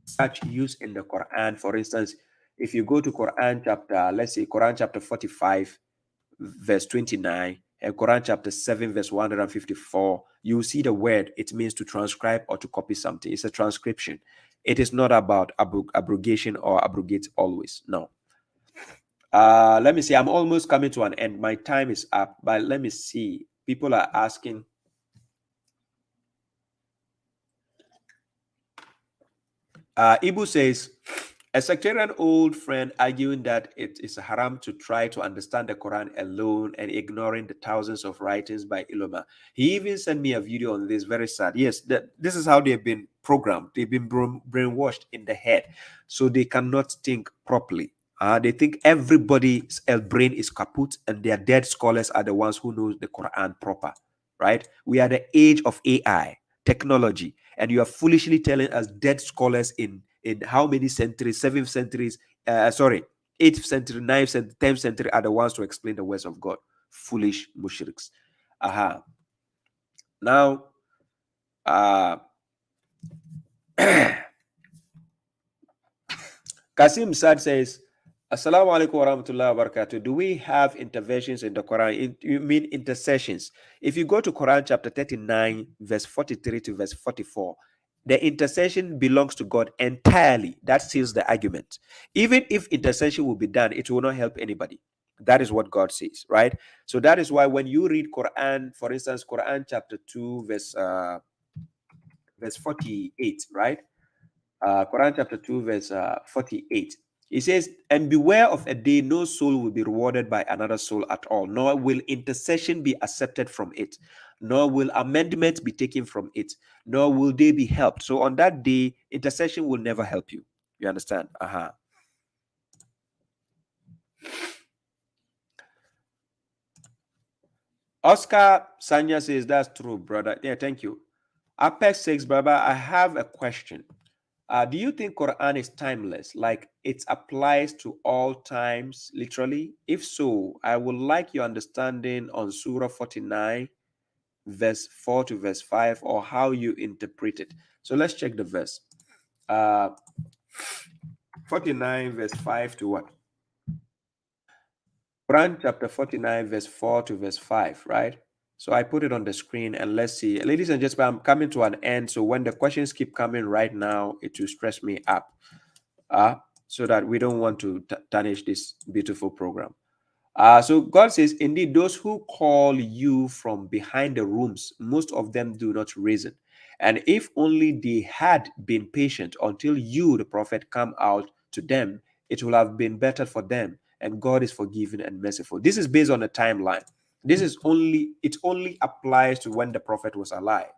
such use in the Quran. For instance, if you go to Quran chapter, let's say Quran chapter 45, verse 29, and Quran chapter 7, verse 154, you see the word. It means to transcribe or to copy something. It's a transcription. It is not about abrogation or abrogate always. No. Let me see. I'm almost coming to an end. My time is up, but let me see. People are asking. Ibu says, a sectarian old friend arguing that it is haram to try to understand the Quran alone and ignoring the thousands of writings by ulama. He even sent me a video on this, very sad. Yes, this is how they've been programmed. They've been brainwashed in the head, so they cannot think properly. They think everybody's brain is kaput and their dead scholars are the ones who know the Quran proper, right? We are the age of AI, technology, and you are foolishly telling us dead scholars in how many centuries, 7th centuries, 8th century, 9th century, 10th century are the ones to explain the words of God. Foolish mushriks. Now, Kasim Sad says, Assalamu alaikum wa rahmatullahi wa barakatuh. Do we have interventions in the Quran? You mean intercessions? If you go to Quran chapter 39, verse 43 to verse 44, The intercession belongs to God entirely. That seals the argument. Even if intercession will be done, it will not help anybody. That is what God says, right? So that is why when you read Quran, for instance, Quran chapter 2, verse 48, right? Quran chapter 2, verse 48. It says, and beware of a day no soul will be rewarded by another soul at all, nor will intercession be accepted from it, nor will amendment be taken from it, nor will they be helped. So on that day, intercession will never help you. You understand? Oscar Sanya says, that's true, brother. Yeah, thank you. Apex 6, brother, I have a question. Do you think Quran is timeless, like it applies to all times, literally? If so, I would like your understanding on Surah 49, verse 4 to verse 5, or how you interpret it. So let's check the verse. 49, verse 5 to what? Quran chapter 49, verse 4 to verse 5, right? So I put it on the screen and let's see. Ladies and gentlemen, I'm coming to an end. So when the questions keep coming right now, it will stress me up. So that we don't want to tarnish this beautiful program. So God says, indeed, those who call you from behind the rooms, most of them do not reason. And if only they had been patient until you, the prophet, come out to them, it will have been better for them. And God is forgiving and merciful. This is based on a timeline. It only applies to when the prophet was alive.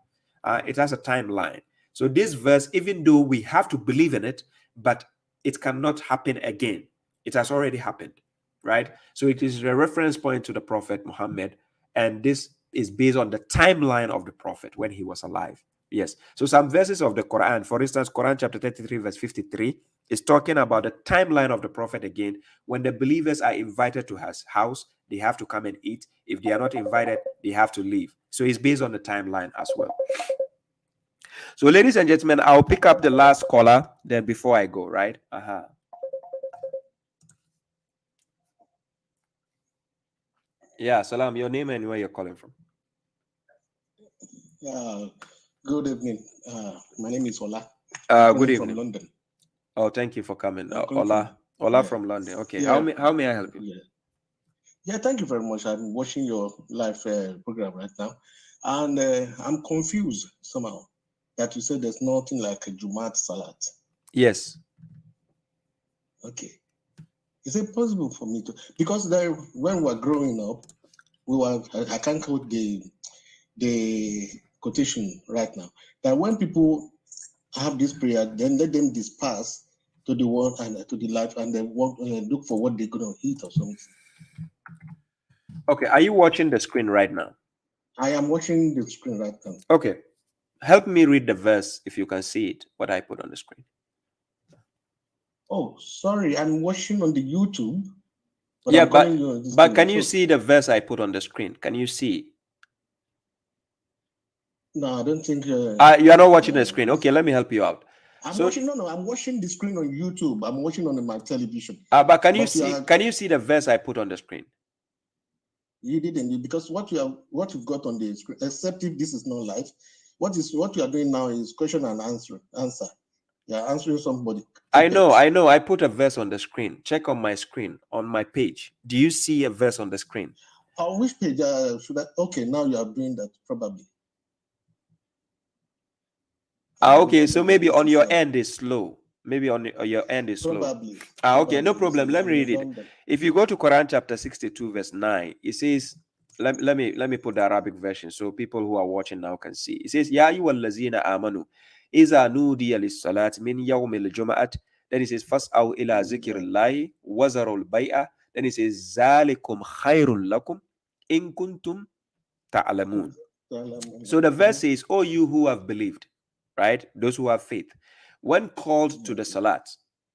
It has a timeline. So this verse, even though we have to believe in it, but it cannot happen again. It has already happened, right? So it is a reference point to the Prophet Muhammad, and this is based on the timeline of the Prophet when he was alive. Yes. So some verses of the Quran, for instance, Quran chapter 33, verse 53, is talking about the timeline of the Prophet again. When the believers are invited to his house, they have to come and eat. If they are not invited, they have to leave. So it's based on the timeline as well. So, ladies and gentlemen, I'll pick up the last caller then before I go, right? Yeah, Salam, your name and where you're calling from. Good evening. My name is Ola. Good evening. From London. Oh, thank you for coming. Ola from London. Okay, yeah. How may I help you? Yeah, thank you very much. I'm watching your live program right now, and I'm confused somehow that you said there's nothing like a Jumat Salat. Yes. Okay. Is it possible for me to, because when we were growing up, I can't quote the quotation right now, that when people have this prayer, then let them disperse to the world and to the life, and then look for what they're going to eat or something. Okay, are you watching the screen right now? I am watching the screen right now. Okay, help me read the verse if you can see it, what I put on the screen. Oh, sorry, I'm watching on the YouTube. But but can you see the verse I put on the screen? Can you see it? No, I don't think. You are not watching the screen. Okay, let me help you out. I'm watching the screen on YouTube. I'm watching on my television. But can you see the verse I put on the screen? You didn't, because what you've got on the screen, except if this is not live, what you are doing now is question and answer. You're answering somebody. I know. I put a verse on the screen. Check on my screen, on my page. Do you see a verse on the screen? On which page should I? Okay, now you are doing that probably. Okay, so maybe on your end is slow. Maybe on your end is slow. Probably. Okay, no problem. Let me read it. If you go to Quran chapter 62, verse 9, it says, let me put the Arabic version so people who are watching now can see. It says, Ya ayyuhallazina amanu iza nudiya lis-salat min yawmil jum'at. Then it says, fas'aw ila zikrillahi wazarul bay'a. Then it says, zalikum khairun lakum in kuntum ta'lamun. So the verse says, oh, you who have believed, right? Those who have faith. When called to the salat,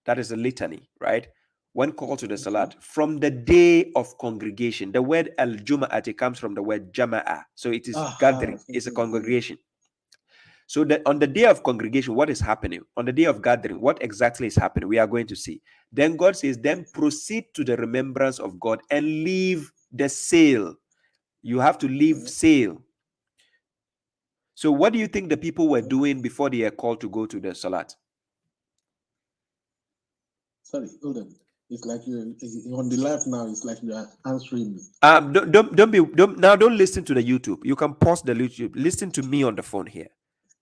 that is a litany, right? When called to the salat, from the day of congregation, the word al-jum'at comes from the word jama'a. So it is gathering, it's a congregation. So that on the day of congregation, what is happening? On the day of gathering, what exactly is happening? We are going to see. Then God says, then proceed to the remembrance of God and leave the sale. You have to leave sale. So what do you think the people were doing before they are called to go to the salat? Sorry, hold on. It's like you're on the live now. It's like you are answering me. Don't listen to the YouTube. You can pause the YouTube. Listen to me on the phone here.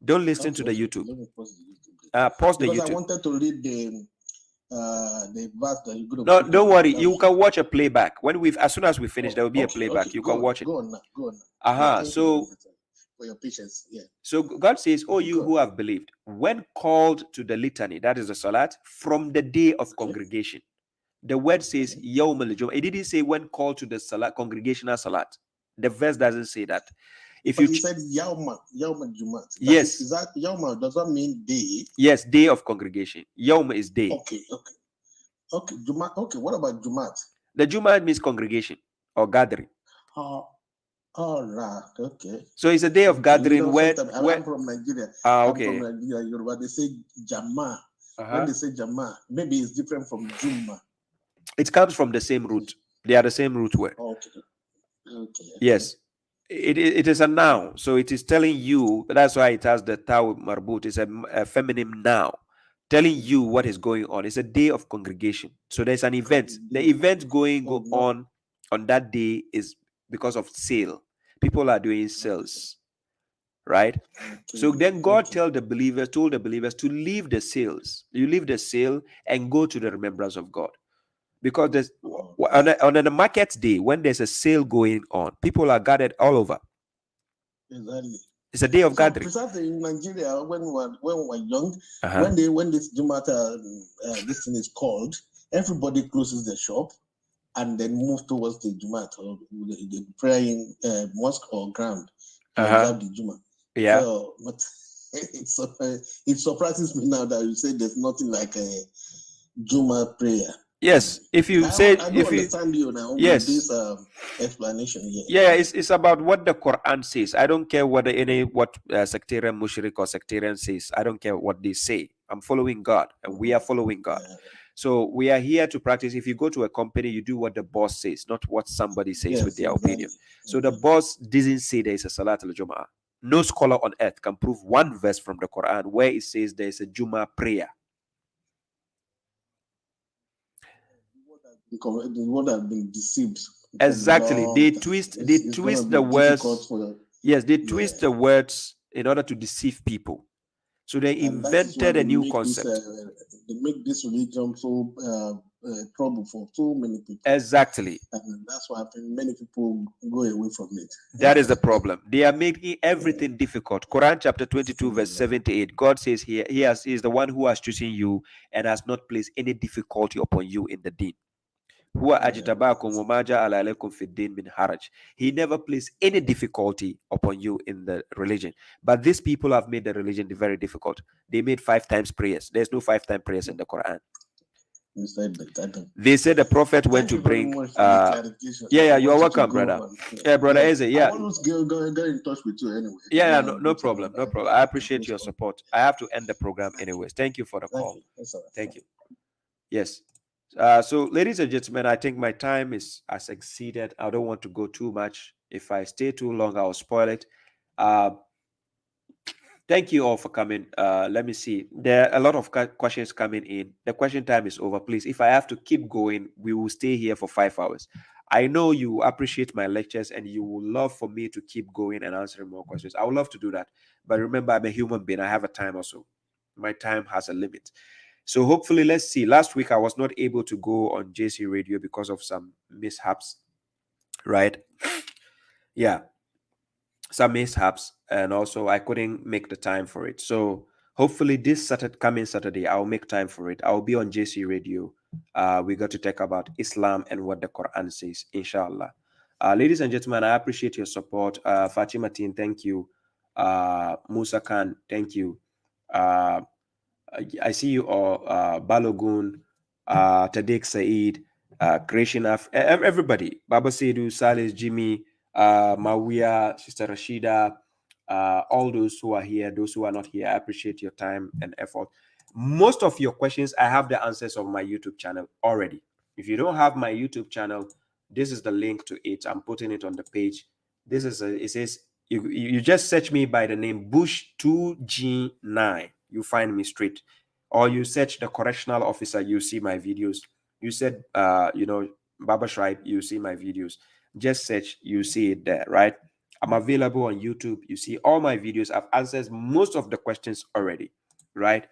Don't listen to the YouTube. Let me pause the YouTube. Pause the because YouTube. I wanted to read the verse that you're going to. No, don't worry. You can watch a playback as soon as we finish. There will be a playback. Okay, You can watch it. Go on now. So for your patience, yeah. So God says, "Oh, you who have believed, when called to the litany, that is the salat, from the day of congregation." The word says Yawm al-Jum'ah. It didn't say when called to the salat, congregational salat. The verse doesn't say that. But you said Yawm al-Jum'ah. Yes. Is that Yawm? Does that mean day? Yes, day of congregation. Yawm is day. Okay. Jum'ah. Okay. What about Jum'at? The Jum'ah means congregation or gathering. All right. Okay. So it's a day of gathering I'm from Nigeria. Okay. I'm from Nigeria, Yoruba. They say Jama. When they say Jama, maybe it's different from Juma. It comes from the same root. They are the same root word. Okay. Yes. It is a noun. So it is telling you, that's why it has the taw marbut. It's a feminine noun telling you what is going on. It's a day of congregation. So there's an event. The event going on that day is because of sale. People are doing sales. Right? So then God told the believers to leave the sales. You leave the sale and go to the remembrance of God. Because there's on the market day, when there's a sale going on, people are gathered all over. Exactly. It's a day of gathering. Precisely in Nigeria, when we were young, when this Jumata this thing is called, everybody closes the shop and then move towards the Jumat or the praying mosque or ground to observe the Juma. Yeah. So, but it surprises me now that you say there's nothing like a Juma prayer. Yes, if you say, I don't understand you now. Yes, this explanation. Yeah, it's about what the Quran says. I don't care whether what sectarian mushrik or sectarian says. I don't care what they say. I'm following God, and we are following God. So we are here to practice. If you go to a company, you do what the boss says, not what somebody says with their opinion. So the boss doesn't say there is a Salat al-Jum'ah. No scholar on earth can prove one verse from the Quran where it says there is a Jum'ah prayer. The word has been deceived. Exactly. They twist the words. Yes, they twist the words in order to deceive people. So they invented a new concept. They make this religion so trouble for so many people. Exactly. And that's why many people go away from it. That is the problem. They are making everything difficult. Quran chapter 22 verse 78. God says here, he is the one who has chosen you and has not placed any difficulty upon you in the deen. He never placed any difficulty upon you in the religion. But these people have made the religion very difficult. They made 5 times prayers. There's no 5 times prayers in the Quran. They said the prophet went to bring yeah, you are welcome, brother. Yeah, brother Eze. Yeah, I want to get in touch with you anyway. Yeah, no problem. I appreciate your support. I have to end the program anyways. Thank you for the call. Thank you. Yes. So ladies and gentlemen, I think my time has exceeded. I don't want to go too much. If I stay too long, I'll spoil it. Thank you all for coming. Let me see. There are a lot of questions coming in. The question time is over. Please, if I have to keep going, we will stay here for 5 hours. I know you appreciate my lectures and you would love for me to keep going and answering more questions. I would love to do that. But remember, I'm a human being. I have a time also. My time has a limit. So hopefully, let's see. Last week, I was not able to go on JC Radio because of some mishaps, right? Yeah, some mishaps. And also, I couldn't make the time for it. So hopefully, this coming Saturday, I'll make time for it. I'll be on JC Radio. We got to talk about Islam and what the Quran says, inshallah. Ladies and gentlemen, I appreciate your support. Fatima Teen, thank you. Musa Khan, thank you. I see you all, Balogun, Tadiq Saeed, Creation everybody, Baba Seidu, Saleh, Jimmy, Mawia, Sister Rashida, all those who are here, those who are not here, I appreciate your time and effort. Most of your questions, I have the answers on my YouTube channel already. If you don't have my YouTube channel, this is the link to it. I'm putting it on the page. It says You just search me by the name Bush2G9. You find me straight. Or you search the correctional officer, you see my videos. You said, babashuaib, you see my videos. Just search, you see it there, right? I'm available on YouTube. You see all my videos. I've answered most of the questions already, right?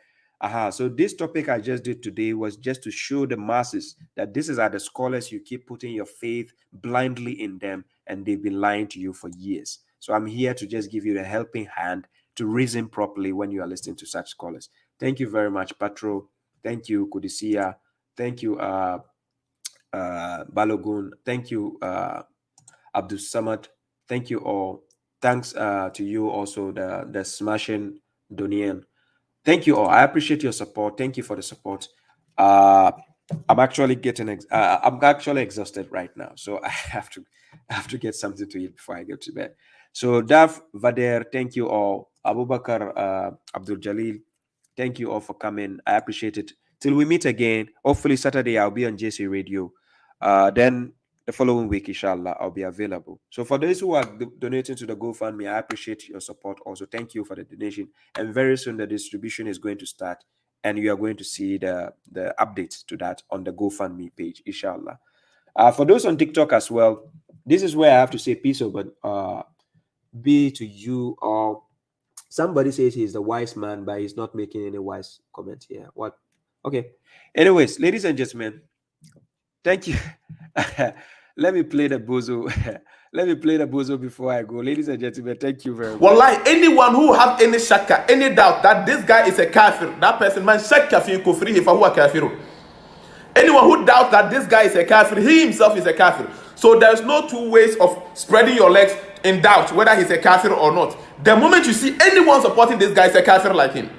So this topic I just did today was just to show the masses that this is the scholars you keep putting your faith blindly in them, and they've been lying to you for years. So I'm here to just give you the helping hand to reason properly when you are listening to such scholars. Thank you very much, Patro. Thank you, Kudisia. Thank you, Balogun. Thank you, Abdul Samad. Thank you all. Thanks to you also, the smashing Donian. Thank you all. I appreciate your support. Thank you for the support. I'm actually I'm actually exhausted right now, so I have to get something to eat before I go to bed. So Dav, Vader, thank you all. Abubakar, Abdul Jalil, thank you all for coming. I appreciate it. Till we meet again. Hopefully Saturday I'll be on JC Radio. Then the following week, inshallah, I'll be available. So for those who are donating to the GoFundMe, I appreciate your support. Also, thank you for the donation. And very soon the distribution is going to start, and you are going to see the updates to that on the GoFundMe page, inshallah. For those on TikTok as well, this is where I have to say peace over be to you all. Somebody says he's the wise man, but he's not making any wise comment here. What? Okay. Anyways, ladies and gentlemen, thank you. Let me play the bozo. Let me play the bozo before I go. Ladies and gentlemen, thank you very much. Wallahi, anyone who have any shakka, any doubt that this guy is a kafir, that person, man, shakka fi kufrihi fa huwa kafirun. Anyone who doubts that this guy is a kafir, he himself is a kafir. So there's no two ways of spreading your legs in doubt whether he's a kafir or not. The moment you see anyone supporting this guy is a kafir like him.